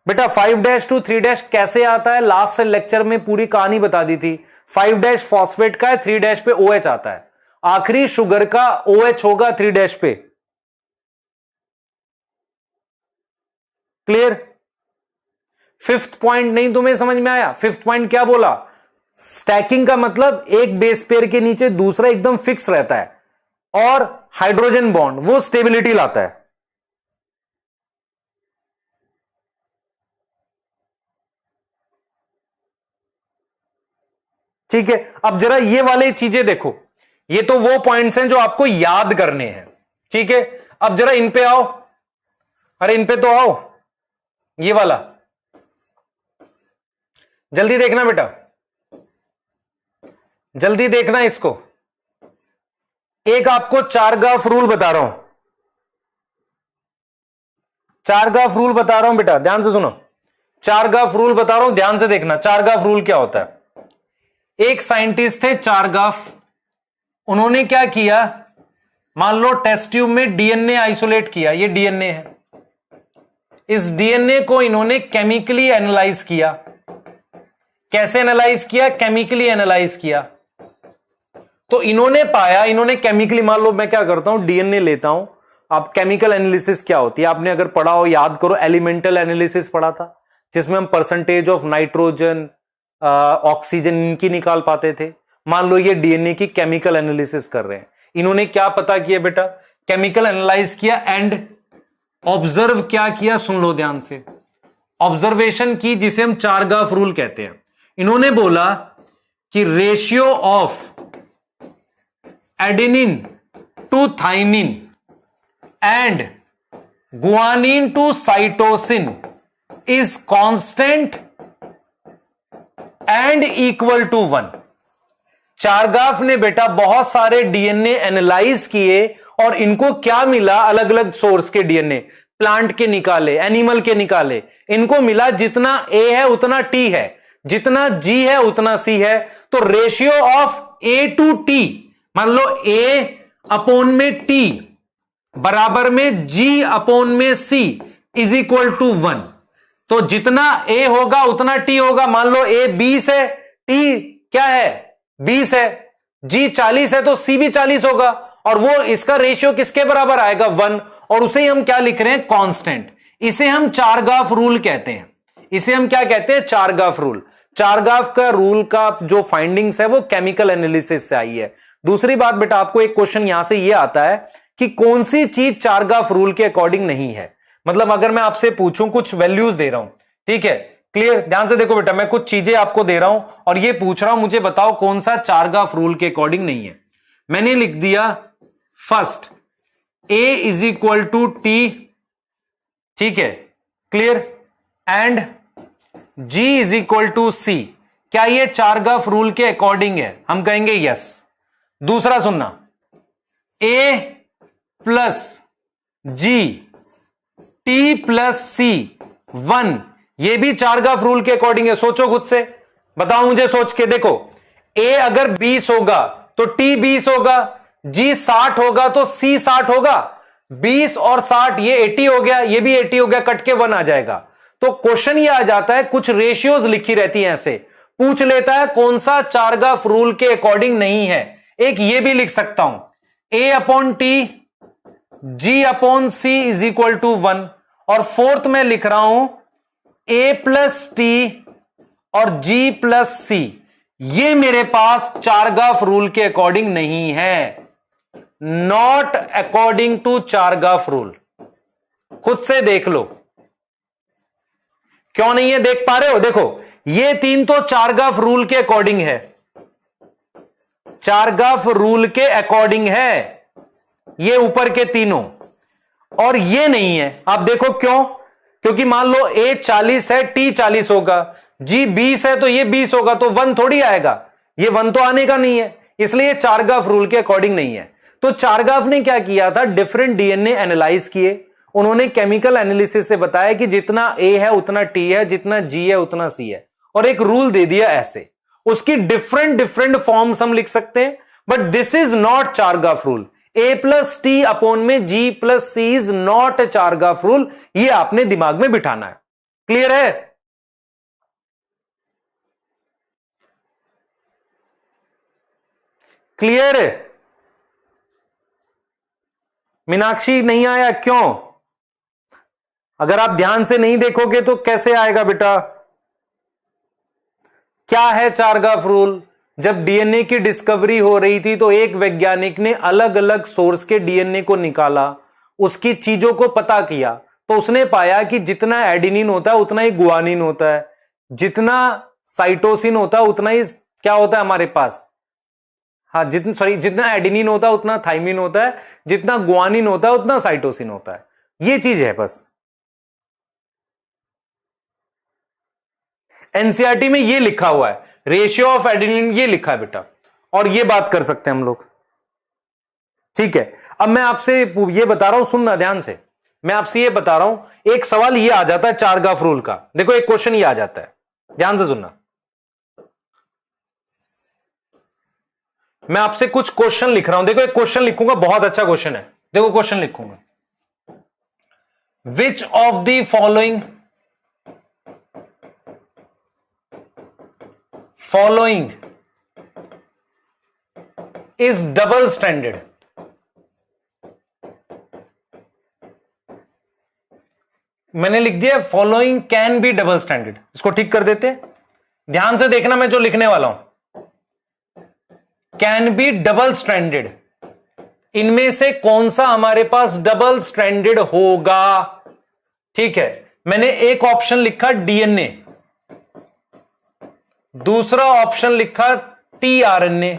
बेटा? 5' to 3' कैसे आता है, लास्ट लेक्चर में पूरी कहानी बता दी थी। 5' फॉस्फेट का है, 3' पे OH आता है, आखिरी शुगर का OH होगा 3' पे। क्लियर? 5th पॉइंट नहीं तुम्हें समझ में आया? 5th पॉइंट क्या बोला? स्टैकिंग का मतलब एक बेस पेयर के नीचे दूसरा एकदम फिक्स रहता है, और हाइड्रोजन बॉन्ड वो स्टेबिलिटी लाता है। ठीक है, अब जरा ये वाले चीजें देखो, ये तो वो पॉइंट्स हैं जो आपको याद करने हैं। ठीक है, अब जरा इन पे आओ, अरे इन पे तो आओ, ये वाला जल्दी देखना बेटा, जल्दी देखना इसको। एक आपको चारगाफ रूल बता रहा हूं, चारगाफ रूल बता रहा हूं बेटा, ध्यान से सुनो, चारगाफ रूल बता रहा हूं, ध्यान से देखना। चारगाफ रूल क्या होता है? एक साइंटिस्ट थे चारगाफ, उन्होंने क्या किया, मान लो टेस्ट ट्यूब में डीएनए आइसोलेट किया, ये डीएनए है, इस डीएनए को इन्होंने केमिकली एनालाइज किया। कैसे एनालाइज किया? केमिकली एनालाइज किया। तो इन्होंने पाया, इन्होंने केमिकली, मान लो मैं क्या करता हूं, डीएनए लेता हूं, आप केमिकल एनालिसिस क्या होती है आपने अगर पढ़ा हो, याद करो, एलिमेंटल एनालिसिस पढ़ा था, जिसमें हम परसेंटेज ऑफ नाइट्रोजन, ऑक्सीजन इनकी निकाल पाते थे। मान लो ये डीएनए की केमिकल एनालिसिस कर रहे हैं, इन्होंने क्या पता किया बेटा? केमिकल एनालाइज किया एंड ऑब्जर्व क्या किया, सुन लो ध्यान से, ऑब्जर्वेशन की, जिसे हम चारगाफ रूल कहते हैं। इन्होंने बोला कि ratio of adenine to thymine and guanine to cytosine is constant and equal to 1। Chargaff ने बेटा बहुत सारे डीएनए एनालाइज किए और इनको क्या मिला, अलग अलग सोर्स के डीएनए, प्लांट के निकाले, एनिमल के निकाले, इनको मिला जितना ए है उतना टी है, जितना जी है उतना सी है। तो ratio of A to T, मान लो ए अपोन में टी बराबर में जी अपोन में सी इज इक्वल टू 1। तो जितना ए होगा उतना टी होगा। मान लो ए 20 है, टी क्या है 20 है, जी 40 है, तो सी भी 40 होगा, और वो इसका रेशियो किसके बराबर आएगा 1, और उसे हम क्या लिख रहे हैं कांस्टेंट। इसे हम चारगाफ रूल कहते हैं। इसे हम क्या कहते हैं, चारगाफ रूल। चारगाफ का रूल का जो फाइंडिंग्स है वो केमिकल एनालिसिस से आई है। दूसरी बात बेटा, आपको एक क्वेश्चन यहां से ये आता है कि कौन सी चीज चारगाफ रूल के अकॉर्डिंग नहीं है। मतलब अगर मैं आपसे पूछूं, कुछ वैल्यूज दे रहा हूं, ठीक है, क्लियर, ध्यान से देखो बेटा, मैं कुछ चीजें आपको दे रहा हूं और ये पूछ रहा हूं मुझे बताओ कौन सा चारगाफ रूल के अकॉर्डिंग नहीं है। मैंने लिख दिया first A is equal to T, ठीक है, clear, and G is equal to C. क्या ये चारगाफ रूल के अकॉर्डिंग है? हम कहेंगे यस। दूसरा सुनना, ए प्लस जी टी प्लस सी 1, ये भी चारगाफ रूल के अकॉर्डिंग है। सोचो खुद से, बताओ मुझे सोच के। देखो ए अगर 20 होगा तो टी 20 होगा, जी 60 होगा तो सी 60 होगा। 20 और 60 ये 80 हो गया, ये भी 80 हो गया, कट के 1 आ जाएगा। तो क्वेश्चन ये आ जाता है, कुछ रेशियोज लिखी रहती हैं, ऐसे पूछ लेता है कौन सा चारगाफ रूल के अकॉर्डिंग नहीं है। एक ये भी लिख सकता हूं, A upon T G upon C is equal to 1, और फोर्थ में लिख रहा हूं ए प्लस टी और जी प्लस सी। ये मेरे पास चारगाफ रूल के अकॉर्डिंग नहीं है, not according to Chargaff rule. खुद से देख लो क्यों नहीं है, देख पा रहे हो? देखो ये तीन तो चारगाफ रूल के अकॉर्डिंग है, चारगाफ रूल के अकॉर्डिंग है ये ऊपर के तीनों, और ये नहीं है। आप देखो क्यों? क्योंकि मान लो ए 40 है, टी 40 होगा, जी 20 है तो ये 20 होगा, तो 1 थोड़ी आएगा, ये 1 तो आने का नहीं है, इसलिए चारगाफ रूल के अकॉर्डिंग नहीं है। तो चारगाफ ने क्या किया था, डिफरेंट डीएनए एनालाइज किए, उन्होंने केमिकल एनालिसिस से बताया कि जितना ए है उतना टी है, जितना जी है उतना सी है, और एक रूल दे दिया ऐसे। उसकी डिफरेंट डिफरेंट फॉर्म्स हम लिख सकते हैं, but this is not Chargaff rule. A plus T upon में G plus C is not a Chargaff rule, ये आपने दिमाग में बिठाना है। क्लियर है? क्लियर है? मीनाक्षी नहीं आया क्यों? अगर आप ध्यान से नहीं देखोगे तो कैसे आएगा बेटा? क्या है चारगाफ रूल? जब डीएनए की डिस्कवरी हो रही थी तो एक वैज्ञानिक ने अलग अलग सोर्स के डीएनए को निकाला, उसकी चीजों को पता किया, तो उसने पाया कि जितना एडेनिन होता है उतना ही गुआनिन होता है, जितना साइटोसिन होता है उतना ही क्या होता है हमारे पास, हाँ जितना एडेनिन होता है उतना थाइमिन होता है, जितना गुआनिन होता है उतना साइटोसिन होता है। ये चीज है बस। एनसीईआरटी में ये लिखा हुआ है, रेशियो ऑफ एडेनिन ये लिखा है बेटा, और ये बात कर सकते हैं हम लोग। ठीक है, अब मैं आपसे ये बता रहा हूं, सुनना ध्यान से, मैं आपसे ये बता रहा हूं, एक सवाल ये आ जाता है चारगाफ रूल का। देखो एक क्वेश्चन ये आ जाता है, ध्यान से सुनना। मैं आपसे कुछ क्वेश्चन लिख रहा हूं, देखो एक क्वेश्चन लिखूंगा, बहुत अच्छा क्वेश्चन है। देखो क्वेश्चन लिखूंगा, which of the following is double stranded? मैंने लिख दिया following can be double standard. इसको ठीक कर देते हैं, ध्यान से देखना मैं जो लिखने वाला हूं। कैन बी डबल स्ट्रैंडेड, इनमें से कौन सा हमारे पास डबल स्ट्रैंडेड होगा? ठीक है, मैंने एक ऑप्शन लिखा डीएनए, दूसरा ऑप्शन लिखा टीआरएनए,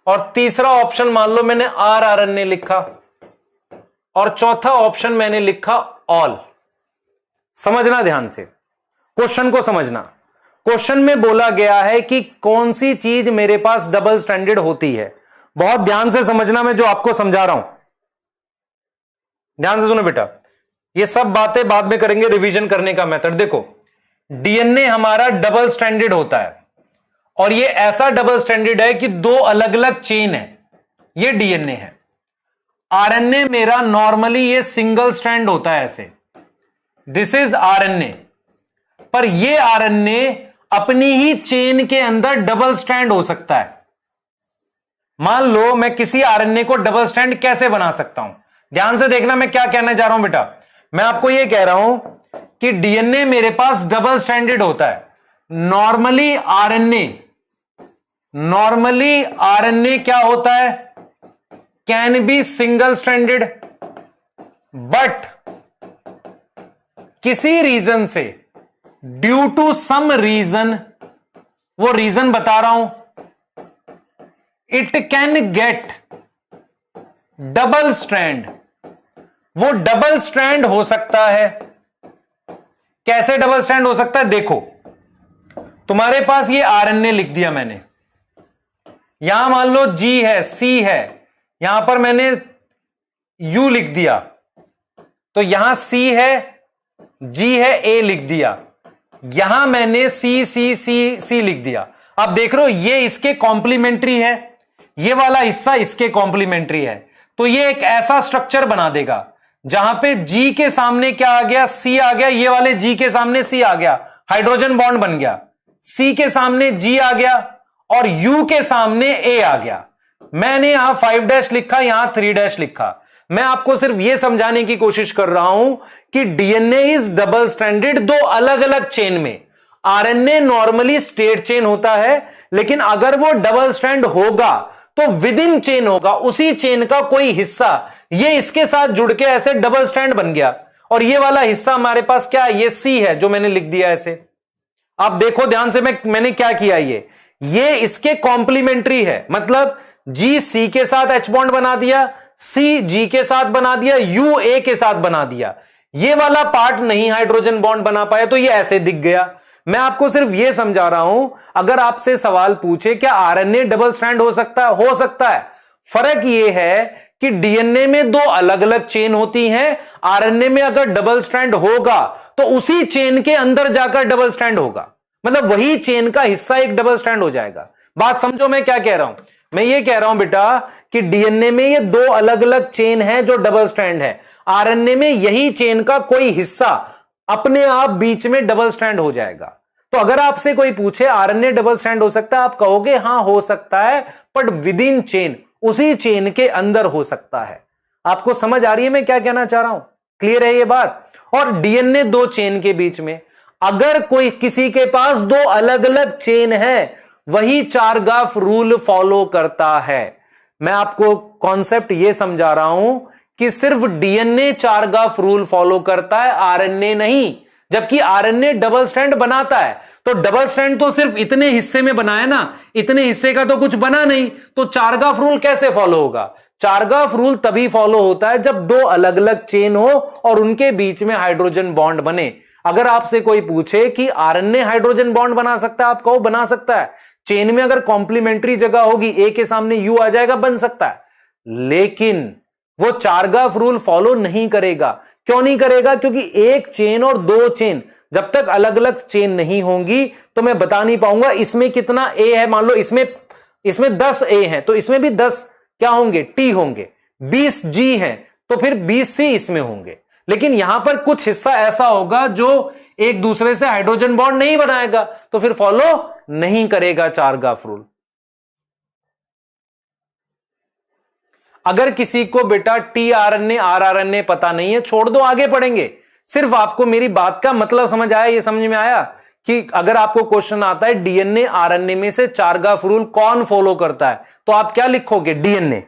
और तीसरा ऑप्शन मान लो मैंने आरआरएनए लिखा, और चौथा ऑप्शन मैंने लिखा ऑल। समझना ध्यान से, क्वेश्चन को समझना। क्वेश्चन में बोला गया है कि कौन सी चीज मेरे पास डबल स्टैंडर्ड होती है। बहुत ध्यान से समझना मैं जो आपको समझा रहा हूं, ध्यान से सुनो बेटा। ये सब बातें बाद में करेंगे, रिवीजन करने का मेथड। देखो, डीएनए हमारा डबल स्ट्रैंडेड होता है, और ये ऐसा डबल स्ट्रैंडेड है कि दो अलग अलग चेन है। ये डीएनए है। आरएनए मेरा नॉर्मली ये सिंगल स्ट्रैंड होता है ऐसे, दिस इज आरएनए। पर ये आरएनए अपनी ही चेन के अंदर डबल स्ट्रैंड हो सकता है। मान लो मैं किसी आरएनए को डबल स्ट्रैंड कैसे बना सकता हूं, ध्यान से देखना मैं क्या कहना चाह रहा हूं बेटा। मैं आपको यह कह रहा हूं कि डीएनए मेरे पास डबल स्ट्रैंडेड होता है। नॉर्मली आरएनए क्या होता है, can be single stranded, but किसी रीजन से, ड्यू टू सम रीजन, वो रीजन बता रहा हूं, it can get double strand. वो डबल स्ट्रैंड हो सकता है। कैसे डबल स्ट्रैंड हो सकता है, देखो तुम्हारे पास ये आरएनए लिख दिया मैंने, यहां मान लो जी है, सी है, यहां पर मैंने यू लिख दिया, तो यहां सी है, जी है, ए लिख दिया, यहां मैंने सी सी सी सी लिख दिया। अब देख रहे हो ये इसके कॉम्प्लीमेंट्री है, ये वाला हिस्सा इसके कॉम्प्लीमेंट्री है, तो ये एक ऐसा स्ट्रक्चर बना देगा जहां पे जी के सामने क्या आ गया, सी आ गया, ये वाले जी के सामने सी आ गया, हाइड्रोजन बॉन्ड बन गया, सी के सामने जी आ गया और यू के सामने ए आ गया। मैंने यहां 5 लिखा, यहां 3 लिखा। मैं आपको सिर्फ यह समझाने की कोशिश कर रहा हूं कि डीएनए इज डबल स्ट्रैंडेड, दो अलग अलग चेन में। आरएनए नॉर्मली स्ट्रेट चेन होता है, लेकिन अगर वो डबल स्ट्रैंड होगा तो विद इन चेन होगा, उसी चेन का कोई हिस्सा ये इसके साथ जुड़ के ऐसे डबल स्ट्रैंड बन गया, और ये वाला हिस्सा हमारे पास क्या है, ये सी है जो मैंने लिख दिया ऐसे। आप देखो ध्यान से, मैंने क्या किया, ये इसके कॉम्प्लीमेंट्री है, मतलब जी सी के साथ एच बॉन्ड बना दिया, सी जी के साथ बना दिया, यू ए के साथ बना दिया। ये वाला पार्ट नहीं हाइड्रोजन बॉन्ड बना पाया, तो ये ऐसे दिख गया। मैं आपको सिर्फ यह समझा रहा हूं, अगर आपसे सवाल पूछे क्या आरएनए डबल स्ट्रैंड हो सकता है, हो सकता है। फर्क यह है कि डीएनए में दो अलग अलग चेन होती हैं, आरएनए में अगर डबल स्ट्रैंड होगा तो उसी चेन के अंदर जाकर डबल स्ट्रैंड होगा, मतलब वही चेन का हिस्सा एक डबल स्ट्रैंड हो जाएगा। बात समझो मैं क्या कह रहा हूं। मैं ये कह रहा हूं बेटा कि डीएनए में ये दो अलग अलग चेन है जो डबल स्ट्रैंड है, आरएनए में यही चेन का कोई हिस्सा अपने आप बीच में डबल स्ट्रैंड हो जाएगा। तो अगर आपसे कोई पूछे आरएनए डबल स्ट्रैंड हो सकता है, आप कहोगे हां हो सकता है, बट विद इन चेन, उसी चेन के अंदर हो सकता है। आपको समझ आ रही है मैं क्या कहना चाह रहा हूं, क्लियर है ये बात। और डीएनए दो चेन के बीच में, अगर कोई किसी के पास दो अलग अलग चेन है, वही चारगाफ रूल फॉलो करता है। मैं आपको कॉन्सेप्ट यह समझा रहा हूं कि सिर्फ डीएनए चारगाफ रूल फॉलो करता है, आरएनए नहीं। जबकि आरएनए डबल स्ट्रैंड बनाता है, तो डबल स्ट्रैंड तो सिर्फ इतने हिस्से में बना है ना, इतने हिस्से का तो कुछ बना नहीं, तो चारगाफ रूल कैसे फॉलो होगा। चारगाफ रूल तभी फॉलो होता है जब दो अलग अलग चेन हो और उनके बीच में हाइड्रोजन बॉन्ड बने। अगर आपसे कोई पूछे कि आरएनए हाइड्रोजन बॉन्ड बना सकता है, आप कहो बना सकता है। चेन में अगर कॉम्प्लीमेंट्री जगह होगी, ए के सामने यू आ जाएगा, बन सकता है, लेकिन वो चारगाफ रूल फॉलो नहीं करेगा। क्यों नहीं करेगा, क्योंकि एक चेन और दो चेन जब तक अलग अलग चेन नहीं होंगी तो मैं बता नहीं पाऊंगा इसमें कितना ए है। मान लो इसमें 10 ए है, तो इसमें भी 10 क्या होंगे, टी होंगे। 20 जी है, तो फिर 20 सी इसमें होंगे। लेकिन यहां पर कुछ हिस्सा ऐसा होगा जो एक दूसरे से हाइड्रोजन बॉन्ड नहीं बनाएगा, तो फिर फॉलो नहीं करेगा चारगाफ रूल। अगर किसी को बेटा टी आरएनए आर आरएनए पता नहीं है, छोड़ दो, आगे पढ़ेंगे। सिर्फ आपको मेरी बात का मतलब समझ आया, ये समझ में आया कि अगर आपको क्वेश्चन आता है डीएनए आरएनए में से चारगाफ रूल कौन फॉलो करता है, तो आप क्या लिखोगे, डीएनए।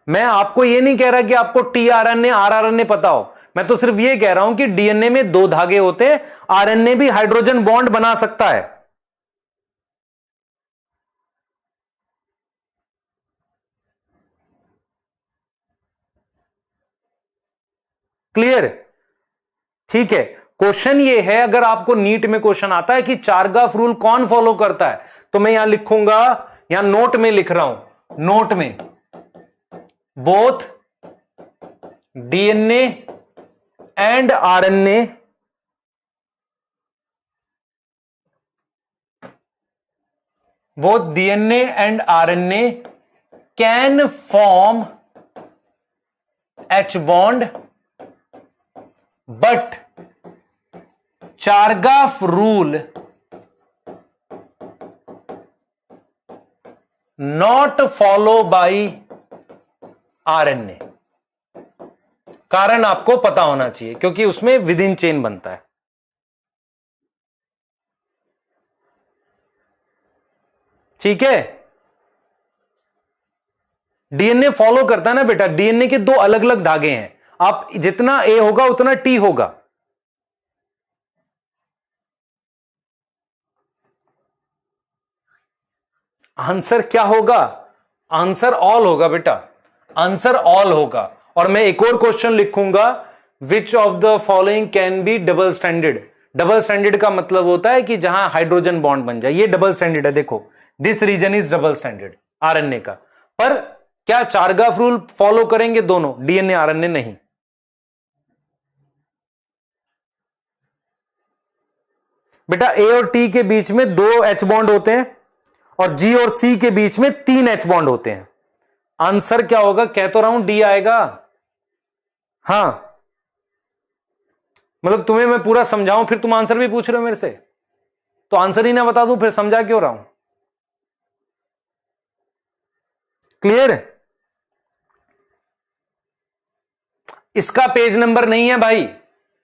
मैं आपको यह नहीं कह रहा कि आपको टी आरएनए आर आरएनए पता हो, मैं तो सिर्फ यह कह रहा हूं कि डीएनए में दो धागे होते हैं, आरएनए भी हाइड्रोजन बॉन्ड बना सकता है। क्लियर? ठीक है, क्वेश्चन ये है, अगर आपको नीट में क्वेश्चन आता है कि चारगाफ रूल कौन फॉलो करता है, तो मैं यहां लिखूंगा, यहां नोट में लिख रहा हूं, नोट में both DNA and RNA both DNA and RNA can form H bond, but Chargaff rule not follow by RNA. कारण आपको पता होना चाहिए क्योंकि उसमें विद इन चेन बनता है। ठीक है, डीएनए फॉलो करता है ना बेटा, डीएनए के दो अलग अलग धागे हैं, आप जितना ए होगा उतना टी होगा। आंसर क्या होगा? आंसर ऑल होगा बेटा, आंसर ऑल होगा। और मैं एक और क्वेश्चन लिखूंगा, which of the following can be double standard. Double standard का मतलब होता है कि जहां हाइड्रोजन बॉन्ड बन जाए, ये डबल स्टैंडर्ड है। देखो, this region is double standard RNA का। पर क्या चारगाफ रूल फॉलो करेंगे दोनों, डीएनए आरएनए नहीं? बेटा ए और टी के बीच में 2 एच बॉन्ड होते हैं और जी और सी के बीच में 3 एच बॉन्ड होते हैं। आंसर क्या होगा? कह तो रहा हूं डी आएगा। हां, मतलब तुम्हें मैं पूरा समझाऊं फिर तुम आंसर भी पूछ रहे हो मेरे से, तो आंसर ही ना बता दूं फिर समझा क्यों रहा हूं? क्लियर? इसका पेज नंबर नहीं है भाई,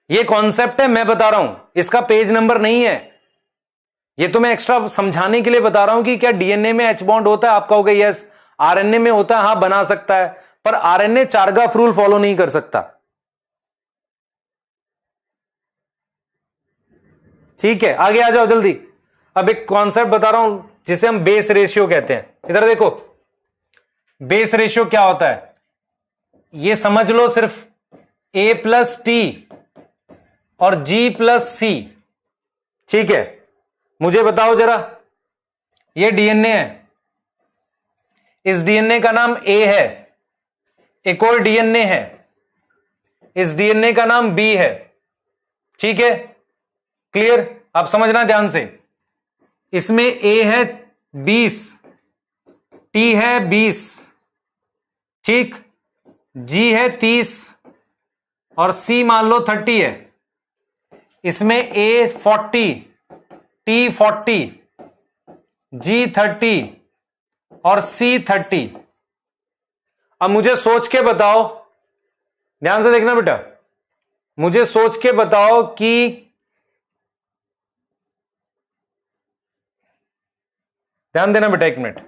ये कॉन्सेप्ट है, मैं बता रहा हूं, इसका पेज नंबर नहीं है। ये तो मैं एक्स्ट्रा समझाने के लिए बता रहा हूं कि क्या डीएनए में एच बॉन्ड होता है। आप कहोगे यस, आरएनए में होता है, हां बना सकता है, पर आरएनए चारगाफ रूल फॉलो नहीं कर सकता। ठीक है, आगे आ जाओ जल्दी। अब एक कॉन्सेप्ट बता रहा हूं जिसे हम बेस रेशियो कहते हैं। इधर देखो, बेस रेशियो क्या होता है ये समझ लो, सिर्फ ए प्लस टी और जी प्लस सी। ठीक है, मुझे बताओ जरा, ये डीएनए है, इस डीएनए का नाम ए है, एक और डीएनए है, इस डीएनए का नाम बी है। ठीक है, क्लियर? आप समझना ध्यान से, इसमें ए है 20, टी है 20, ठीक, जी है 30 और सी मान लो 30 है। इसमें ए 40, टी 40, जी 30 और सी 30। अब मुझे सोच के बताओ, ध्यान से देखना बेटा, मुझे सोच के बताओ कि, ध्यान देना बेटा, 1 मिनट।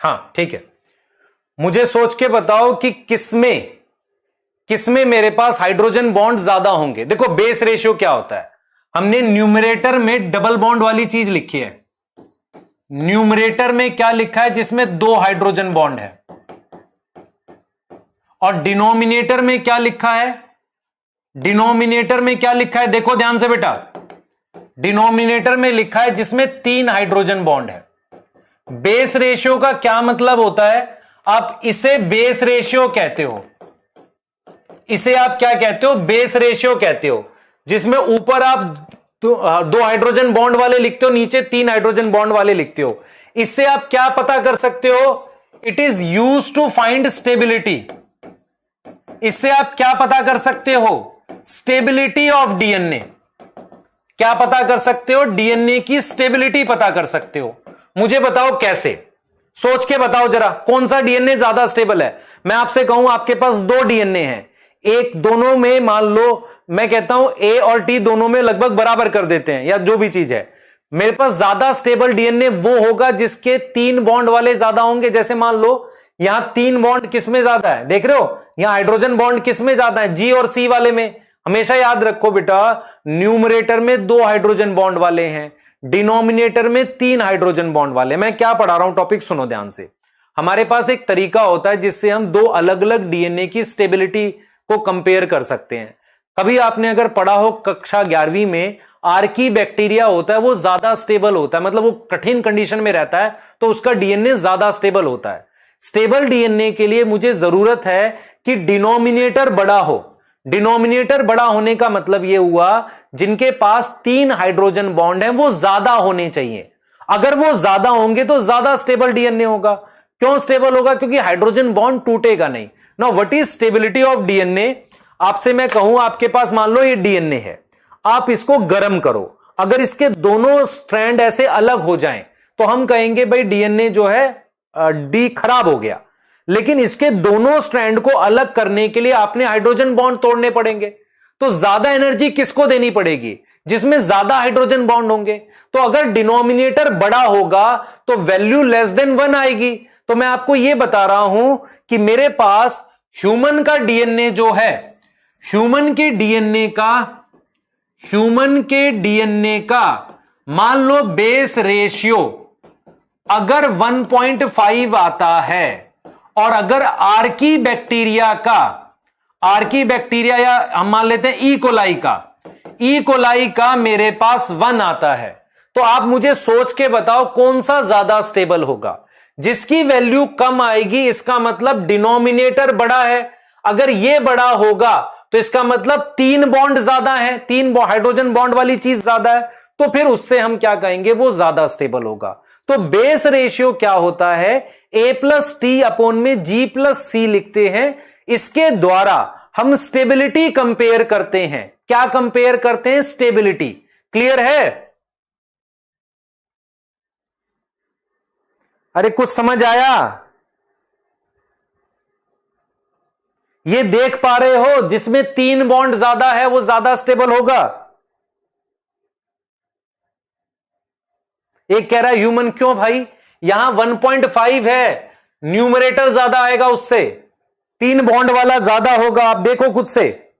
हां ठीक है, मुझे सोच के बताओ कि किसमें मेरे पास हाइड्रोजन बॉन्ड ज्यादा होंगे। देखो बेस रेशियो क्या होता है, हमने न्यूमरेटर में डबल बॉन्ड वाली चीज लिखी है। न्यूमरेटर में क्या लिखा है? जिसमें 2 हाइड्रोजन बॉन्ड है। और डिनोमिनेटर में क्या लिखा है? डिनोमिनेटर में क्या लिखा है? देखो ध्यान से बेटा, डिनोमिनेटर में लिखा है जिसमें 3 हाइड्रोजन बॉन्ड है। बेस रेशियो का क्या मतलब होता है? आप इसे बेस रेशियो कहते हो, इसे आप क्या कहते हो? बेस रेशियो कहते हो, जिसमें ऊपर आप 2 हाइड्रोजन बॉन्ड वाले लिखते हो, नीचे 3 हाइड्रोजन बॉन्ड वाले लिखते हो। इससे आप क्या पता कर सकते हो? It is used to find stability. इससे आप क्या पता कर सकते हो? Stability of DNA. क्या पता कर सकते हो? डीएनए की स्टेबिलिटी पता कर सकते हो। मुझे बताओ कैसे, सोच के बताओ जरा, कौन सा डीएनए ज्यादा स्टेबल है? मैं आपसे कहूं आपके पास 2 डीएनए हैं, एक दोनों में मान लो मैं कहता हूं ए और टी दोनों में लगभग बराबर कर देते हैं, या जो भी चीज है, मेरे पास ज्यादा स्टेबल डीएनए वो होगा जिसके 3 बॉन्ड वाले ज्यादा होंगे। जैसे मान लो यहां 3 बॉन्ड किसमें ज्यादा है, देख रहे हो, यहां हाइड्रोजन बॉन्ड किसमें ज्यादा है? जी और सी वाले में। हमेशा याद रखो बेटा, न्यूमरेटर में 2 हाइड्रोजन बॉन्ड वाले हैं, डिनोमिनेटर में 3 हाइड्रोजन बॉन्ड वाले। मैं क्या पढ़ा रहा हूं, टॉपिक सुनो ध्यान से। हमारे पास एक तरीका होता है जिससे हम दो अलग अलग डीएनए की स्टेबिलिटी को कंपेयर कर सकते हैं। कभी आपने अगर पढ़ा हो कक्षा 11वीं में, आर्की बैक्टीरिया होता है वो ज्यादा स्टेबल होता है, मतलब वो कठिन कंडीशन में रहता है तो उसका डीएनए ज्यादा स्टेबल होता है। स्टेबल डीएनए के लिए मुझे जरूरत है कि डिनोमिनेटर बड़ा हो। डिनोमिनेटर बड़ा होने का मतलब यह हुआ जिनके पास 3 हाइड्रोजन बॉन्ड हैं वो ज्यादा होने चाहिए। अगर वो ज्यादा होंगे तो ज्यादा स्टेबल डीएनए होगा। क्यों स्टेबल होगा? क्योंकि हाइड्रोजन बॉन्ड टूटेगा नहीं। Now what is stability of DNA? आपसे मैं कहूं, आपके पास मान लो ये डीएनए है, आप इसको गर्म करो, अगर इसके दोनों स्ट्रैंड ऐसे अलग हो जाएं तो हम कहेंगे भाई डीएनए जो है डी खराब हो गया। लेकिन इसके दोनों स्ट्रैंड को अलग करने के लिए आपने हाइड्रोजन बॉन्ड तोड़ने पड़ेंगे, तो ज्यादा एनर्जी किसको देनी पड़ेगी? जिसमें ज्यादा हाइड्रोजन बॉन्ड होंगे। तो अगर डिनोमिनेटर बड़ा होगा तो वैल्यू लेस देन 1 आएगी। तो मैं आपको यह बता रहा हूं कि मेरे पास ह्यूमन का डीएनए जो है, ह्यूमन के डीएनए का मान लो बेस रेशियो अगर 1.5 आता है, और अगर आर्की बैक्टीरिया या हम मान लेते हैं ई कोलाई का मेरे पास 1 आता है, तो आप मुझे सोच के बताओ कौन सा ज्यादा स्टेबल होगा? जिसकी वैल्यू कम आएगी इसका मतलब डिनोमिनेटर बड़ा है। अगर यह बड़ा होगा तो इसका मतलब 3 बॉन्ड ज्यादा है, 3 हाइड्रोजन बॉन्ड वाली चीज ज्यादा है, तो फिर उससे हम क्या कहेंगे? वो ज्यादा स्टेबल होगा। तो बेस रेशियो क्या होता है? A+T/G+C लिखते हैं। इसके द्वारा हम स्टेबिलिटी कंपेयर करते हैं। क्या कंपेयर करते हैं? स्टेबिलिटी। क्लियर है? अरे कुछ समझ आया? ये देख पा रहे हो, जिसमें 3 बॉन्ड ज्यादा है वो ज्यादा स्टेबल होगा। एक कह रहा है ह्यूमन, क्यों भाई? यहां 1.5 है, न्यूमरेटर ज्यादा आएगा, उससे 3 बॉन्ड वाला ज्यादा होगा। आप देखो खुद से,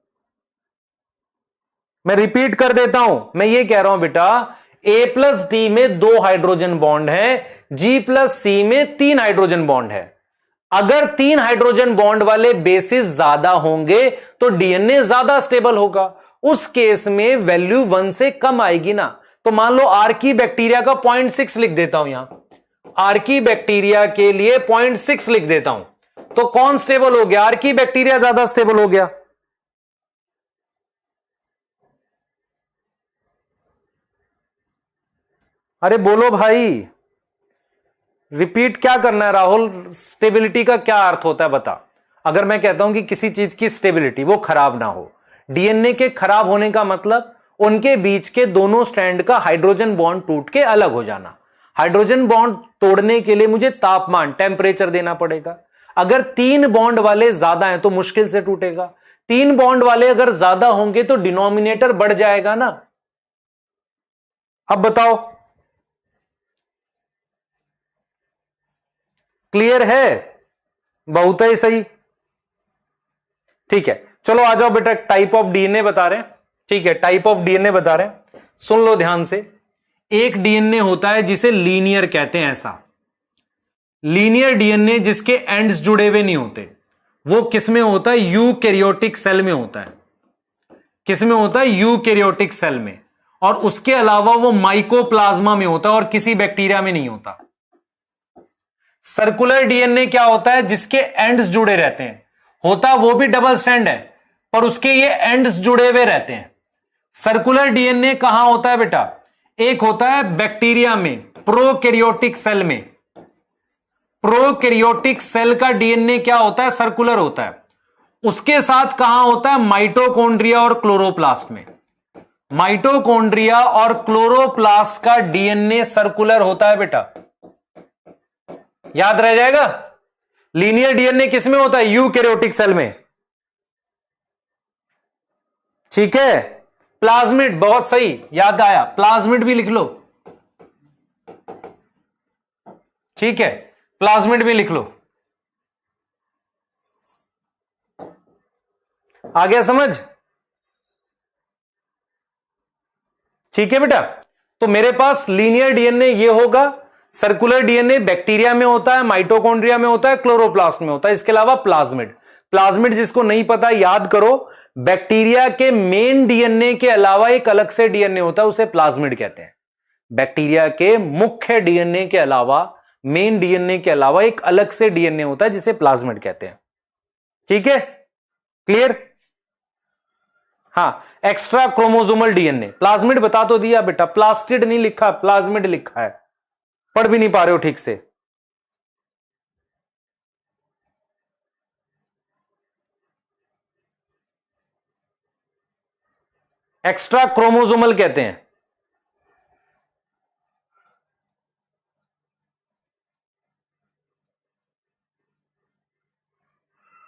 मैं रिपीट कर देता हूं। मैं ये कह रहा हूं बेटा, A+D में 2 हाइड्रोजन बॉन्ड है, G+C में 3 हाइड्रोजन बॉन्ड है। अगर 3 हाइड्रोजन बॉन्ड वाले बेसिस ज्यादा होंगे तो डीएनए ज्यादा स्टेबल होगा। उस केस में वैल्यू 1 से कम आएगी ना। तो मान लो आर्की बैक्टीरिया का 0.6 लिख देता हूं, यहां आर्की बैक्टीरिया के लिए 0.6 लिख देता हूं, तो कौन स्टेबल हो गया? आर्की बैक्टीरिया ज्यादा स्टेबल हो गया। अरे बोलो भाई, रिपीट क्या करना है राहुल? स्टेबिलिटी का क्या अर्थ होता है बता। अगर मैं कहता हूं कि किसी चीज की स्टेबिलिटी वो खराब ना हो, डीएनए के खराब होने का मतलब उनके बीच के दोनों स्ट्रैंड का हाइड्रोजन बॉन्ड टूट के अलग हो जाना। हाइड्रोजन बॉन्ड तोड़ने के लिए मुझे तापमान, टेम्परेचर देना पड़ेगा। अगर 3 बॉन्ड वाले ज्यादा हैं तो मुश्किल से टूटेगा। 3 बॉन्ड वाले अगर ज्यादा होंगे तो डिनोमिनेटर बढ़ जाएगा ना। अब बताओ, क्लियर है? बहुत ही सही। ठीक है, चलो आ जाओ बेटा, टाइप ऑफ डीएनए बता रहे हैं। ठीक है, टाइप ऑफ डीएनए बता रहे हैं, सुन लो ध्यान से। एक डीएनए होता है जिसे लीनियर कहते हैं। ऐसा लीनियर डीएनए जिसके एंड्स जुड़े हुए नहीं होते, वो किसमें होता है? यूकैरियोटिक सेल में होता है। किसमें होता है? यूकैरियोटिक सेल में। और उसके अलावा वो माइकोप्लाज्मा में होता है और किसी बैक्टीरिया में नहीं होता। सर्कुलर डीएनए क्या होता है? जिसके एंड्स जुड़े रहते हैं। होता वो भी डबल स्ट्रैंड है पर उसके ये एंड्स जुड़े हुए रहते हैं। सर्कुलर डीएनए कहां होता है बेटा? एक होता है बैक्टीरिया में, प्रोकैरियोटिक सेल में। प्रोकैरियोटिक सेल का डीएनए क्या होता है? सर्कुलर होता है। उसके साथ कहां होता है? माइटोकॉन्ड्रिया और क्लोरोप्लास्ट में। माइटोकॉन्ड्रिया और क्लोरोप्लास्ट का डीएनए सर्कुलर होता है बेटा, याद रह जाएगा। लीनियर डीएनए किसमें होता है? यूकैरियोटिक सेल में। ठीक है, प्लाज्मिड, बहुत सही, याद आया, प्लाज्मिड भी लिख लो। ठीक है, प्लाज्मिड भी लिख लो। आ गया समझ? ठीक है बेटा, तो मेरे पास लीनियर डीएनए ये होगा सर्कुलर डीएनए बैक्टीरिया में होता है, माइटोकॉन्ड्रिया में होता है, क्लोरोप्लास्ट में होता है, इसके अलावा प्लाज्मिड। प्लाज्मिड जिसको नहीं पता याद करो, बैक्टीरिया के मेन डीएनए के अलावा एक अलग से डीएनए होता है, उसे प्लाज्मिड कहते हैं। बैक्टीरिया के मुख्य डीएनए के अलावा, मेन डीएनए के अलावा एक अलग से डीएनए होता है जिसे प्लाज्मिड कहते हैं। ठीक है, क्लियर? हाँ, एक्स्ट्रा क्रोमोसोमल डीएनए, प्लाज्मिड बता तो दिया बेटा, प्लास्टिड नहीं लिखा, प्लाज्मिड लिखा है, पढ़ भी नहीं पा रहे हो ठीक से। एक्स्ट्रा क्रोमोसोमल कहते हैं।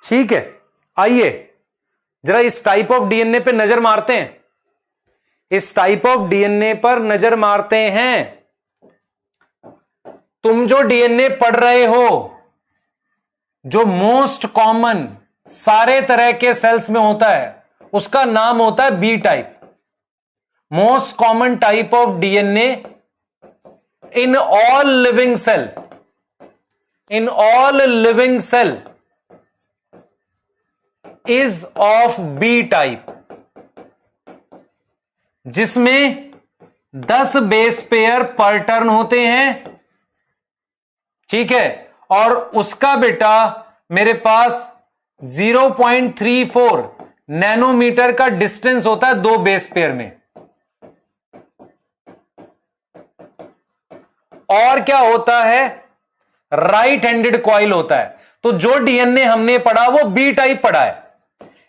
ठीक है, आइए जरा इस टाइप ऑफ डीएनए पे नजर मारते हैं, इस टाइप ऑफ डीएनए पर नजर मारते हैं। तुम जो डीएनए पढ़ रहे हो, जो मोस्ट कॉमन सारे तरह के सेल्स में होता है, उसका नाम होता है B type. Most common type of DNA in all living cell, in all living cell is of B type, जिसमें 10 बेस पेयर पर टर्न होते हैं। ठीक है, और उसका बेटा मेरे पास 0.34 नैनोमीटर का डिस्टेंस होता है दो बेस पेयर में। और क्या होता है? राइट हैंडेड कॉइल होता है। तो जो डीएनए हमने पढ़ा वो बी टाइप पढ़ा है।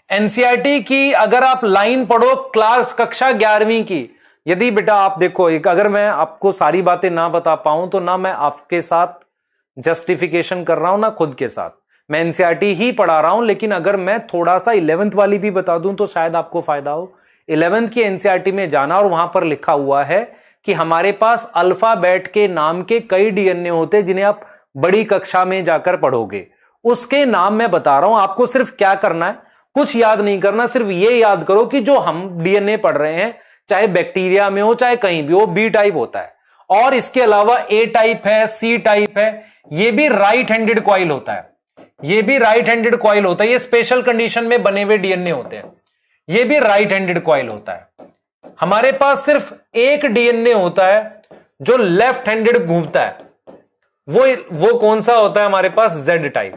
एनसीईआरटी की अगर आप लाइन पढ़ो क्लास कक्षा 11वीं की, यदि बेटा आप देखो, एक अगर मैं आपको सारी बातें ना बता पाऊं तो ना मैं आपके साथ जस्टिफिकेशन कर रहा हूं ना खुद के साथ, मैं एनसीईआरटी ही पढ़ा रहा हूं, लेकिन अगर मैं थोड़ा सा 11th वाली भी बता दूं तो शायद आपको फायदा हो। 11th की एनसीईआरटी में जाना और वहां पर लिखा हुआ है कि हमारे पास अल्फाबेट के नाम के कई डीएनए होते हैं जिन्हें आप बड़ी कक्षा में जाकर पढ़ोगे। उसके नाम मैं बता रहा हूं, आपको सिर्फ क्या करना है, कुछ याद नहीं करना, सिर्फ ये याद करो कि जो हम डीएनए पढ़ रहे हैं, चाहे बैक्टीरिया में हो चाहे कहीं भी हो, बी टाइप होता है। और इसके अलावा ए टाइप है, सी टाइप है, ये भी राइट हैंडेड कॉइल होता है, ये भी राइट हैंडेड कॉइल होता है। ये स्पेशल कंडीशन में बने हुए डीएनए होते हैं, ये भी राइट हैंडेड कॉइल होता है। हमारे पास सिर्फ एक डीएनए होता है जो लेफ्ट हैंडेड घूमता है, वो कौन सा होता है हमारे पास? जेड टाइप,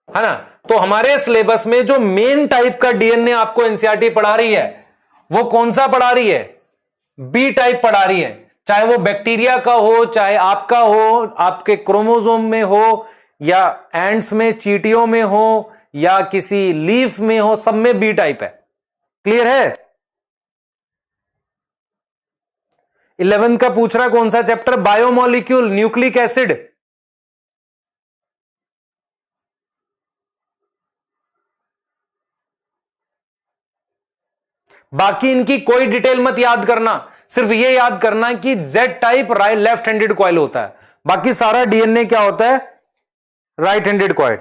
है ना। तो हमारे सिलेबस में जो मेन टाइप का डीएनए आपको एनसीईआरटी पढ़ा रही है वो कौन सा पढ़ा रही है? बी टाइप पढ़ा रही है। चाहे वो बैक्टीरिया का हो, चाहे आपका हो, आपके क्रोमोसोम में हो, या एंड्स में, चींटियों में हो, या किसी लीफ में हो, सब में बी टाइप है। क्लियर है? 11th का पूछ रहा कौन सा चैप्टर? Biomolecule, nucleic acid. बाकी इनकी कोई डिटेल मत याद करना, सिर्फ ये याद करना कि Z type right left handed coil होता है, बाकी सारा डीएनए क्या होता है? Right handed coil.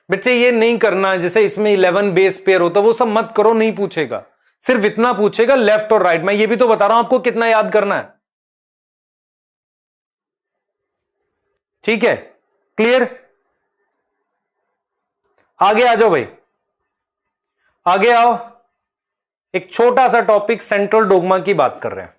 बच्चे ये नहीं करना जैसे इसमें 11 बेस पेयर होता है, वो सब मत करो, नहीं पूछेगा, सिर्फ इतना पूछेगा लेफ्ट और राइट। मैं ये भी तो बता रहा हूं आपको कितना याद करना है। ठीक है, क्लियर? आगे आ जाओ भाई, आगे आओ। एक छोटा सा टॉपिक सेंट्रल डोगमा की बात कर रहे हैं,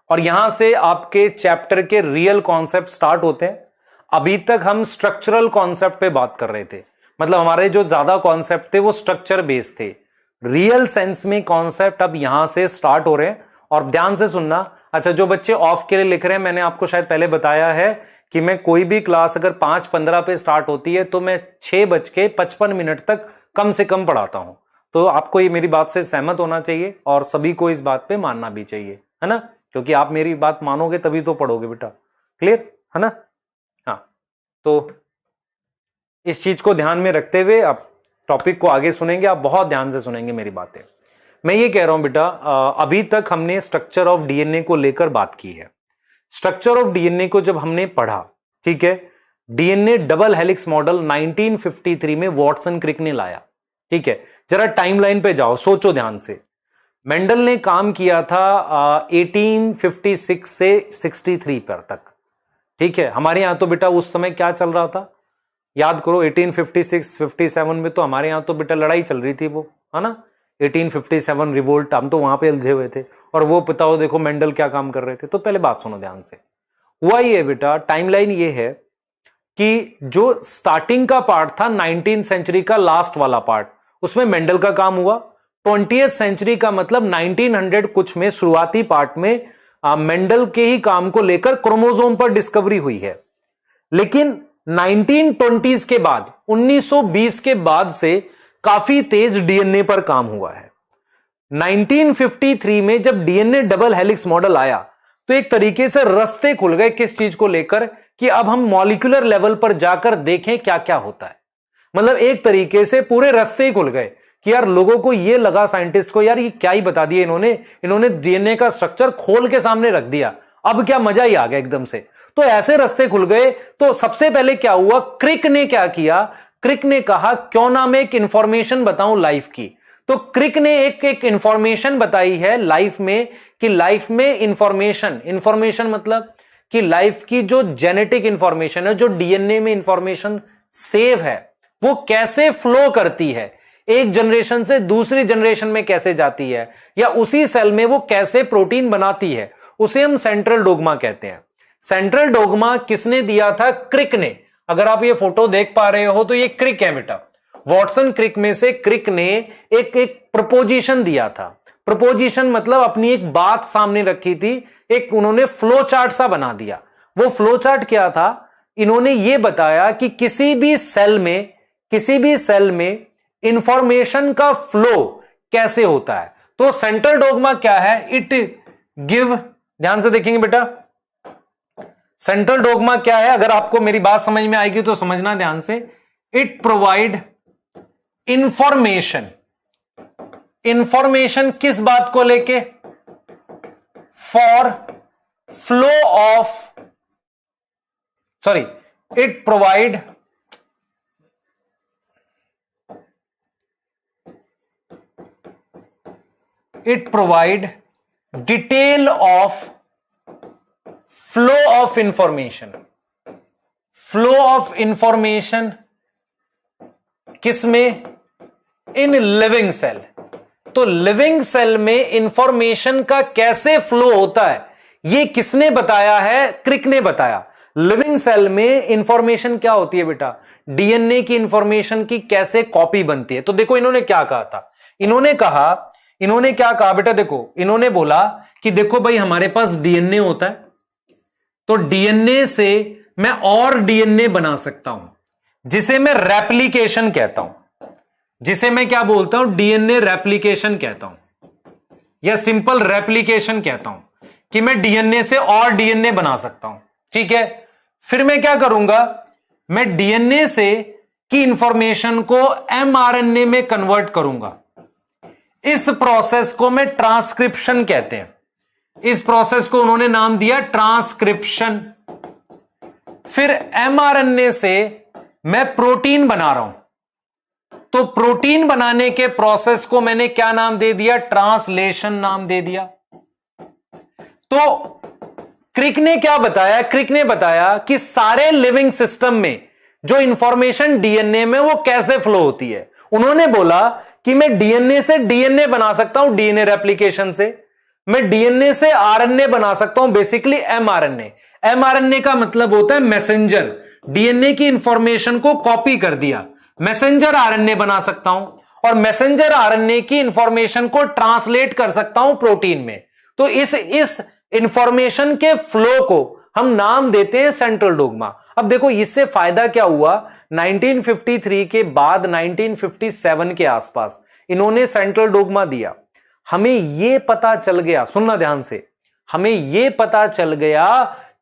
और यहां से आपके चैप्टर के रियल कॉन्सेप्ट स्टार्ट होते हैं। अभी तक हम स्ट्रक्चरल कॉन्सेप्ट पे बात कर रहे थे, मतलब हमारे जो ज्यादा कॉन्सेप्ट थे वो स्ट्रक्चर बेस्ड थे। रियल सेंस में कॉन्सेप्ट अब यहां से स्टार्ट हो रहे हैं, और ध्यान से सुनना। अच्छा, जो बच्चे ऑफ के लिए लिख रहे हैं, मैंने आपको शायद पहले बताया है कि मैं कोई भी क्लास अगर 5:15 पे स्टार्ट होती है तो मैं 6:55 तक कम से कम पढ़ाता हूं। तो आपको ये मेरी बात से सहमत होना चाहिए और सभी को इस बात पे मानना भी चाहिए, है ना, क्योंकि आप मेरी बात मानोगे तभी तो पढ़ोगे बेटा। क्लियर है ना? हाँ, तो इस चीज को ध्यान में रखते हुए आप टॉपिक को आगे सुनेंगे, आप बहुत ध्यान से सुनेंगे मेरी बातें। मैं ये कह रहा हूं बेटा, अभी तक हमने स्ट्रक्चर ऑफ डीएनए को लेकर बात की है। स्ट्रक्चर ऑफ डीएनए को जब हमने पढ़ा, ठीक है, डीएनए डबल हेलिक्स मॉडल 1953 में वॉटसन क्रिक ने लाया। ठीक है, जरा टाइमलाइन पे जाओ, सोचो ध्यान से। मेंडल ने काम किया था 1856 से 63 पर तक, ठीक है। हमारे यहां तो बेटा उस समय क्या चल रहा था, याद करो, 1856-57 में तो हमारे यहां तो बेटा लड़ाई चल रही थी, वो है ना, 1857 रिवोल्ट, हम तो वहां पे उलझे हुए थे। और वो बताओ देखो मेंडल क्या काम कर रहे थे। तो पहले बात सुनो ध्यान से, हुआ ये बेटा, टाइमलाइन ये है कि जो स्टार्टिंग का पार्ट था 19th सेंचुरी का लास्ट वाला पार्ट, उसमें मेंडल का काम हुआ। 20th सेंचुरी का मतलब 1900 कुछ में शुरुआती पार्ट में मेंडल के ही काम को लेकर क्रोमोसोम पर डिस्कवरी हुई है। लेकिन 1920s के बाद, 1920 के बाद से काफी तेज डीएनए पर काम हुआ है। 1953 में जब डीएनए डबल हेलिक्स मॉडल आया तो एक तरीके से रास्ते खुल गए किस चीज को लेकर, कि अब हम मॉलिक्यूलर लेवल पर जाकर देखें क्या क्या होता है। मतलब एक तरीके से पूरे रास्ते ही खुल गए कि यार लोगों को ये लगा, साइंटिस्ट को, यार ये क्या ही बता दिया इन्होंने डीएनए का स्ट्रक्चर खोल के सामने रख दिया, अब क्या मजा ही आ गया एकदम से। तो ऐसे रास्ते खुल गए। तो सबसे पहले क्या हुआ, क्रिक ने क्या किया, क्रिक ने कहा क्यों ना मैं एक इंफॉर्मेशन बताऊं लाइफ की। तो क्रिक ने एक इंफॉर्मेशन बताई है लाइफ में, कि लाइफ में इंफॉर्मेशन मतलब कि लाइफ की जो जेनेटिक इंफॉर्मेशन है, जो डीएनए में इंफॉर्मेशन सेव है, वो कैसे फ्लो करती है, एक जनरेशन से दूसरी जनरेशन में कैसे जाती है, या उसी सेल में वो कैसे प्रोटीन बनाती है, उसे हम सेंट्रल डोग्मा कहते हैं। सेंट्रल डोग्मा किसने दिया था, क्रिक ने। अगर आप ये फोटो देख पा रहे हो तो ये क्रिक है बेटा, वॉटसन क्रिक में से क्रिक ने एक प्रपोजिशन दिया था। प्रपोजिशन मतलब अपनी एक बात सामने रखी थी, एक उन्होंने फ्लो चार्ट सा बना दिया। वो फ्लो चार्ट क्या था, इन्होंने ये बताया कि किसी भी सेल में इंफॉर्मेशन का फ्लो कैसे होता है। तो सेंट्रल डोग्मा क्या है, इट गिव, ध्यान से देखेंगे बेटा, सेंट्रल डोग्मा क्या है, अगर आपको मेरी बात समझ में आएगी तो समझना ध्यान से। इट प्रोवाइड इंफॉर्मेशन किस बात को लेके, for flow of, sorry, it provide detail of flow of information किसमें, इन लिविंग सेल। तो लिविंग सेल में इंफॉर्मेशन का कैसे फ्लो होता है, यह किसने बताया है, क्रिक ने बताया। लिविंग सेल में इंफॉर्मेशन क्या होती है बेटा, डीएनए की इंफॉर्मेशन की कैसे कॉपी बनती है। तो देखो इन्होंने क्या कहा था, इन्होंने क्या कहा बेटा, देखो इन्होंने बोला कि देखो भाई हमारे पास डीएनए होता है, तो डीएनए से मैं और डीएनए बना सकता हूं, जिसे मैं रेप्लिकेशन कहता हूं, जिसे मैं क्या बोलता हूं, डीएनए रेप्लिकेशन कहता हूं, या सिंपल रेप्लिकेशन कहता हूं, कि मैं डीएनए से और डीएनए बना सकता हूं। ठीक है, फिर मैं क्या करूंगा, मैं डीएनए से की इंफॉर्मेशन को एमआरएनए में कन्वर्ट करूंगा। इस प्रोसेस को मैं ट्रांसक्रिप्शन कहते हैं। इस प्रोसेस को उन्होंने नाम दिया ट्रांसक्रिप्शन। फिर एमआरएनए से मैं प्रोटीन बना रहा हूं, तो प्रोटीन बनाने के प्रोसेस को मैंने क्या नाम दे दिया, ट्रांसलेशन नाम दे दिया। तो क्रिक ने क्या बताया, क्रिक ने बताया कि सारे लिविंग सिस्टम में जो इंफॉर्मेशन डीएनए में वो कैसे फ्लो होती है। उन्होंने बोला कि मैं डीएनए से डीएनए बना सकता हूं, डीएनए रेप्लिकेशन से मैं डीएनए से आरएनए बना सकता हूं, बेसिकली एमआरएनए। एमआरएनए का मतलब होता है मैसेंजर, डीएनए की इंफॉर्मेशन को कॉपी कर दिया, मैसेंजर आरएनए बना सकता हूं, और मैसेंजर आरएनए की इंफॉर्मेशन को ट्रांसलेट कर सकता हूं प्रोटीन में। तो इस इंफॉर्मेशन के फ्लो को हम नाम देते हैं सेंट्रल डोग्मा। अब देखो इससे फायदा क्या हुआ, 1953 के बाद 1957 के आसपास इन्होंने सेंट्रल डोग्मा दिया। हमें यह पता चल गया, सुनना ध्यान से, हमें यह पता चल गया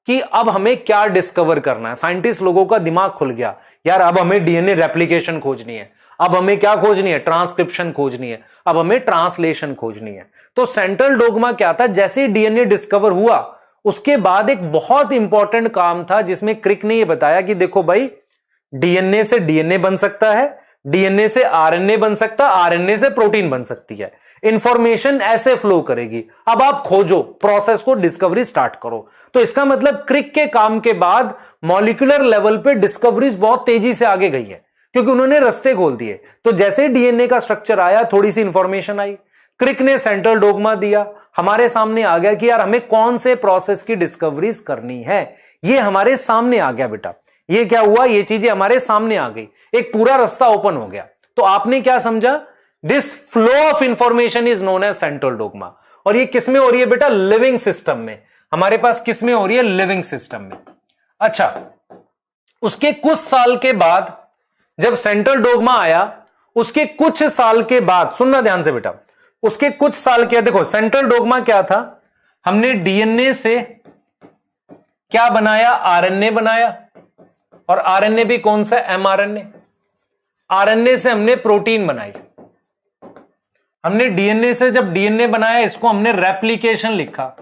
कि अब हमें क्या डिस्कवर करना है। साइंटिस्ट लोगों का दिमाग खुल गया, यार अब हमें डीएनए रेप्लिकेशन खोजनी है, अब हमें क्या खोजनी है, ट्रांसक्रिप्शन खोजनी है, अब हमें ट्रांसलेशन खोजनी है। तो सेंट्रल डोग्मा क्या था, जैसे ही डीएनए डिस्कवर हुआ उसके बाद एक बहुत इंपॉर्टेंट काम था जिसमें क्रिक ने यह बताया कि देखो भाई डीएनए से डीएनए बन सकता है, डीएनए से आरएनए बन सकता, आरएनए से प्रोटीन बन सकती है। इंफॉर्मेशन ऐसे फ्लो करेगी। अब आप खोजो, प्रोसेस को डिस्कवरी स्टार्ट करो। तो इसका मतलब क्रिक के काम के बाद मॉलिक्यूलर लेवल पे डिस्कवरीज बहुत तेजी से आगे गई है, क्योंकि उन्होंने रास्ते खोल दिए। तो जैसे ही डीएनए का स्ट्रक्चर आया, थोड़ी सी इंफॉर्मेशन आई, क्रिक ने सेंट्रल डोगमा दिया, हमारे सामने आ गया कि यार हमें कौन से प्रोसेस की डिस्कवरीज करनी है। ये हमारे सामने आ गया बेटा। ये क्या हुआ, ये चीजें हमारे सामने आ गई, एक पूरा रास्ता ओपन हो गया। तो आपने क्या समझा, this flow of information is known as central dogma. और ये किसमें हो रही है बेटा, लिविंग सिस्टम में। हमारे पास किसमें हो रही है, लिविंग सिस्टम में। अच्छा, उसके कुछ साल के बाद जब सेंट्रल डोगमा आया, उसके कुछ साल के बाद, सुनना ध्यान से बेटा, उसके कुछ साल के, देखो सेंट्रल डोगमा क्या था, हमने डीएनए से क्या बनाया, आरएनए बनाया, और आरएनए भी कौन सा, एमआरएनए। आरएनए से हमने प्रोटीन बनाई। हमने डीएनए से जब डीएनए बनाया, इसको हमने रेप्लिकेशन लिखा,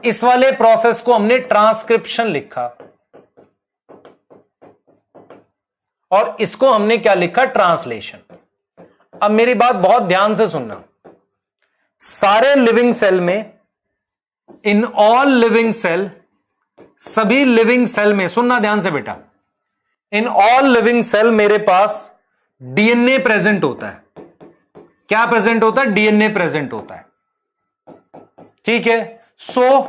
इस वाले प्रोसेस को हमने ट्रांसक्रिप्शन लिखा, और इसको हमने क्या लिखा, ट्रांसलेशन। अब मेरी बात बहुत ध्यान से सुनना, सारे लिविंग सेल में, इन ऑल लिविंग सेल, सभी लिविंग सेल में, सुनना ध्यान से बेटा, इन ऑल लिविंग सेल मेरे पास डीएनए प्रेजेंट होता है। क्या प्रेजेंट होता है, डीएनए प्रेजेंट होता है। ठीक है। सो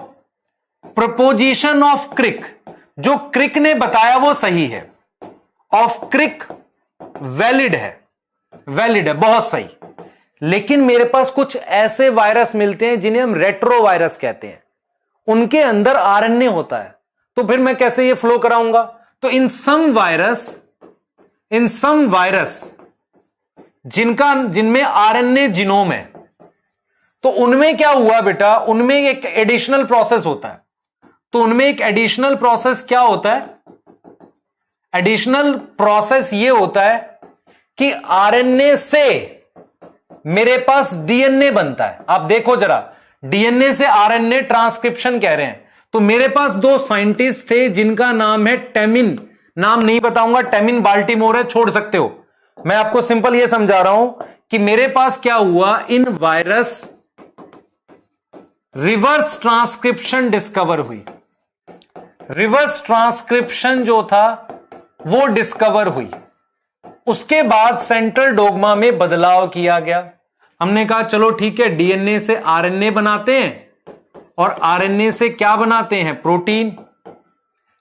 प्रपोजिशन ऑफ क्रिक, जो क्रिक ने बताया वो सही है, ऑफ क्रिक वैलिड है, वैलिड है, बहुत सही। लेकिन मेरे पास कुछ ऐसे वायरस मिलते हैं जिन्हें हम रेट्रो वायरस कहते हैं, उनके अंदर आरएनए होता है। तो फिर मैं कैसे ये फ्लो कराऊंगा, तो इन सम वायरस जिनमें आरएनए जीनोम है, तो उनमें क्या हुआ बेटा, उनमें एक एडिशनल प्रोसेस होता है। तो उनमें एक एडिशनल प्रोसेस क्या होता है, एडिशनल प्रोसेस ये होता है कि आरएनए से मेरे पास डीएनए बनता है। आप देखो जरा, डीएनए से आरएनए ट्रांसक्रिप्शन कह रहे हैं। तो मेरे पास दो साइंटिस्ट थे जिनका नाम है टेमिन, नाम नहीं बताऊंगा, टेमिन बाल्टीमोर है, छोड़ सकते हो। मैं आपको सिंपल ये समझा रहा हूं कि मेरे पास क्या हुआ, इन वायरस रिवर्स ट्रांसक्रिप्शन डिस्कवर हुई। रिवर्स ट्रांसक्रिप्शन जो था वो डिस्कवर हुई। उसके बाद सेंट्रल डोगमा में बदलाव किया गया। हमने कहा चलो ठीक है, डीएनए से आरएनए बनाते हैं, और आरएनए से क्या बनाते हैं, प्रोटीन।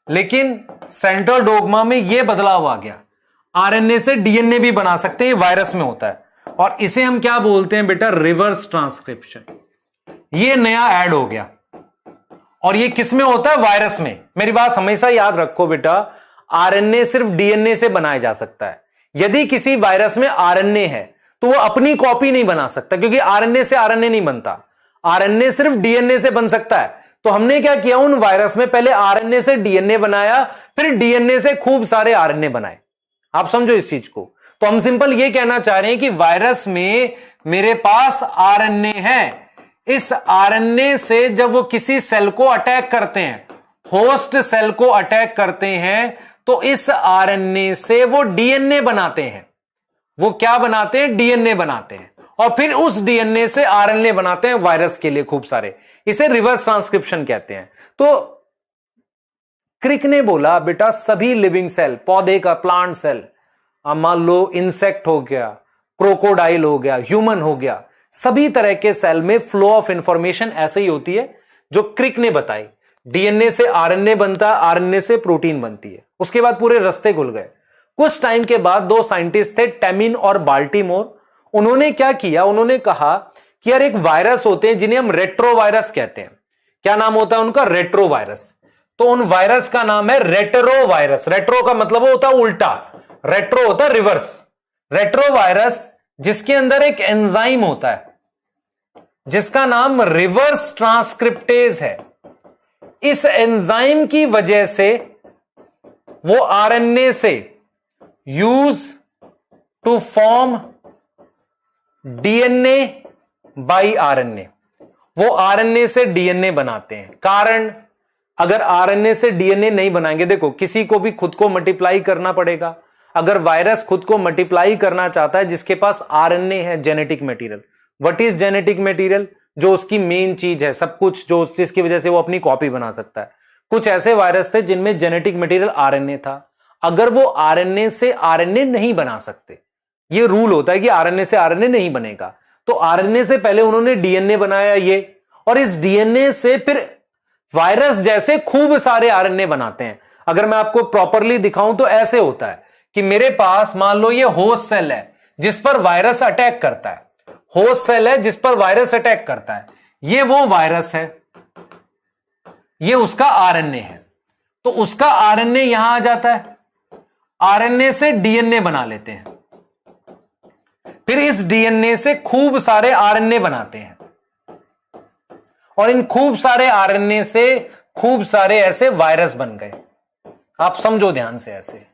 लेकिन सेंट्रल डोगमा में यह बदलाव आ गया, आरएनए से डीएनए भी बना सकते हैं, वायरस में होता है, और इसे हम क्या बोलते हैं बेटा, रिवर्स ट्रांसक्रिप्शन। ये नया ऐड हो गया, और ये किस में होता है, वायरस में। मेरी बात हमेशा याद रखो बेटा, आरएनए सिर्फ डीएनए से बनाया जा सकता है। यदि किसी वायरस में आरएनए है तो वो अपनी कॉपी नहीं बना सकता, क्योंकि आरएनए से आरएनए नहीं बनता, आरएनए सिर्फ डीएनए से बन सकता है। तो हमने क्या किया, उन वायरस में पहले आरएनए से डीएनए बनाया, फिर डीएनए से खूब सारे आरएनए बनाए। आप समझो इस चीज को। तो हम सिंपल ये कहना चाह रहे हैं कि वायरस में मेरे पास आरएनए है, इस आरएनए से जब वो किसी सेल को अटैक करते हैं, होस्ट सेल को अटैक करते हैं, तो इस आरएनए से वो डीएनए बनाते हैं। वो क्या बनाते हैं, डीएनए बनाते हैं, और फिर उस डीएनए से आरएनए बनाते हैं वायरस के लिए खूब सारे। इसे रिवर्स ट्रांसक्रिप्शन कहते हैं। तो क्रिक ने बोला बेटा सभी लिविंग सेल, पौधे का प्लांट सेल, मान लो इंसेक्ट हो गया, क्रोकोडाइल हो गया, ह्यूमन हो गया, सभी तरह के सेल में फ्लो ऑफ इंफॉर्मेशन ऐसे ही होती है जो क्रिक ने बताई। डीएनए से आरएनए बनता है, आरएनए से प्रोटीन बनती है। उसके बाद पूरे रास्ते खुल गए। कुछ टाइम के बाद दो साइंटिस्ट थे, टेमिन और बाल्टीमोर। उन्होंने क्या किया, उन्होंने कहा कि यार एक वायरस होते हैं जिन्हें हम रेट्रो वायरस कहते हैं। क्या नाम होता है उनका, रेट्रो वायरस। तो उन वायरस का नाम है रेट्रो वायरस। रेट्रो का मतलब होता है उल्टा, रेट्रो होता है रिवर्स। रेट्रो वायरस जिसके अंदर एक एंजाइम होता है जिसका नाम रिवर्स ट्रांसक्रिप्टेज है। इस एंजाइम की वजह से वो आरएनए से use to form DNA by RNA, वो आरएनए से डीएनए बनाते हैं। कारण, अगर आरएनए से डीएनए नहीं बनाएंगे, देखो किसी को भी खुद को मल्टीप्लाई करना पड़ेगा। अगर वायरस खुद को मल्टीप्लाई करना चाहता है, जिसके पास आरएनए है, genetic material, what is genetic material, जो उसकी मेन चीज है, सब कुछ जो जिसकी वजह से वो अपनी कॉपी बना सकता है। कुछ ऐसे वायरस थे जिनमें जेनेटिक मटेरियल आरएनए था, अगर वो आरएनए से आरएनए नहीं बना सकते, ये रूल होता है कि आरएनए से आरएनए नहीं बनेगा, तो आरएनए से पहले उन्होंने डीएनए बनाया ये, और इस डीएनए से फिर वायरस जैसे खूब सारे आरएनए बनाते हैं। अगर मैं आपको प्रॉपरली दिखाऊं तो ऐसे होता है कि मेरे पास मान लो ये होस्ट सेल है जिस पर वायरस अटैक करता है, होस्ट सेल है जिस पर वायरस अटैक करता है, ये वो वायरस है, ये उसका आरएनए है, तो उसका आरएनए यहां आ जाता है, आरएनए से डीएनए बना लेते हैं, फिर इस डीएनए से खूब सारे आरएनए बनाते हैं, और इन खूब सारे आरएनए से खूब सारे ऐसे वायरस बन गए। आप समझो ध्यान से ऐसे,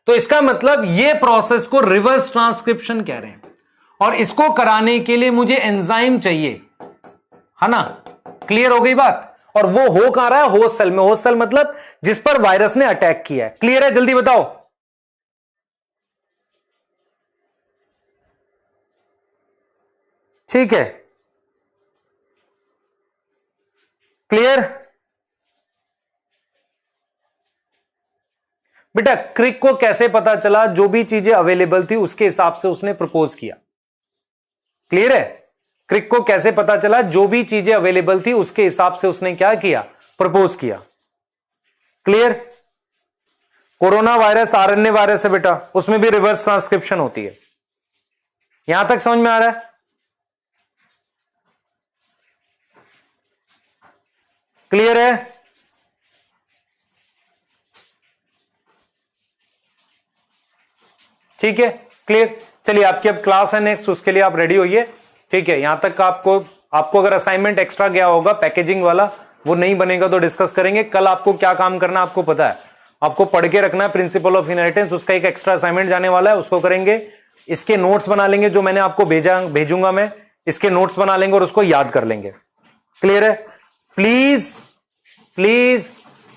तो इसका मतलब ये प्रोसेस को रिवर्स ट्रांसक्रिप्शन कह रहे हैं, और इसको कराने के लिए मुझे एंजाइम चाहिए, है ना। क्लियर हो गई बात। और वो हो कहां रहा है, होस्ट सेल में। होस्ट सेल मतलब जिस पर वायरस ने अटैक किया है। क्लियर है, जल्दी बताओ। ठीक है, क्लियर बेटा। क्रिक को कैसे पता चला, जो भी चीजें अवेलेबल थी उसके हिसाब से उसने प्रपोज किया। क्लियर है, क्रिक को कैसे पता चला, जो भी चीजें अवेलेबल थी उसके हिसाब से उसने क्या किया, प्रपोज किया। Clear. Corona virus RNA virus है बेटा, उसमें भी रिवर्स ट्रांसक्रिप्शन होती है। यहां तक समझ में आ रहा है। क्लियर है। ठीक है, क्लियर। चलिए, आपकी अब क्लास है नेक्स्ट, उसके लिए आप रेडी होइए। ठीक है, यहां तक आपको अगर असाइनमेंट एक्स्ट्रा गया होगा पैकेजिंग वाला, वो नहीं बनेगा तो डिस्कस करेंगे। कल आपको क्या काम करना आपको पता है, आपको पढ़ के रखना है प्रिंसिपल ऑफ इनहेरिटेंस, उसका एक एक्स्ट्रा असाइनमेंट जाने वाला है, उसको करेंगे। इसके नोट्स बना लेंगे, जो मैंने आपको भेजूंगा मैं, इसके नोट्स बना लेंगे और उसको याद कर लेंगे। क्लियर है। प्लीज प्लीज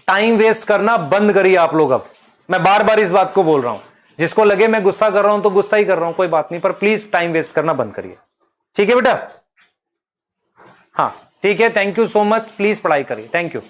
टाइम वेस्ट करना बंद करिए आप लोग। अब मैं बार बार इस बात को बोल रहा हूं, जिसको लगे मैं गुस्सा कर रहा हूं तो गुस्सा ही कर रहा हूं, कोई बात नहीं, पर प्लीज टाइम वेस्ट करना बंद करिए। ठीक है बेटा। हाँ ठीक है, thank you so much, please पढ़ाई करिए। Thank you.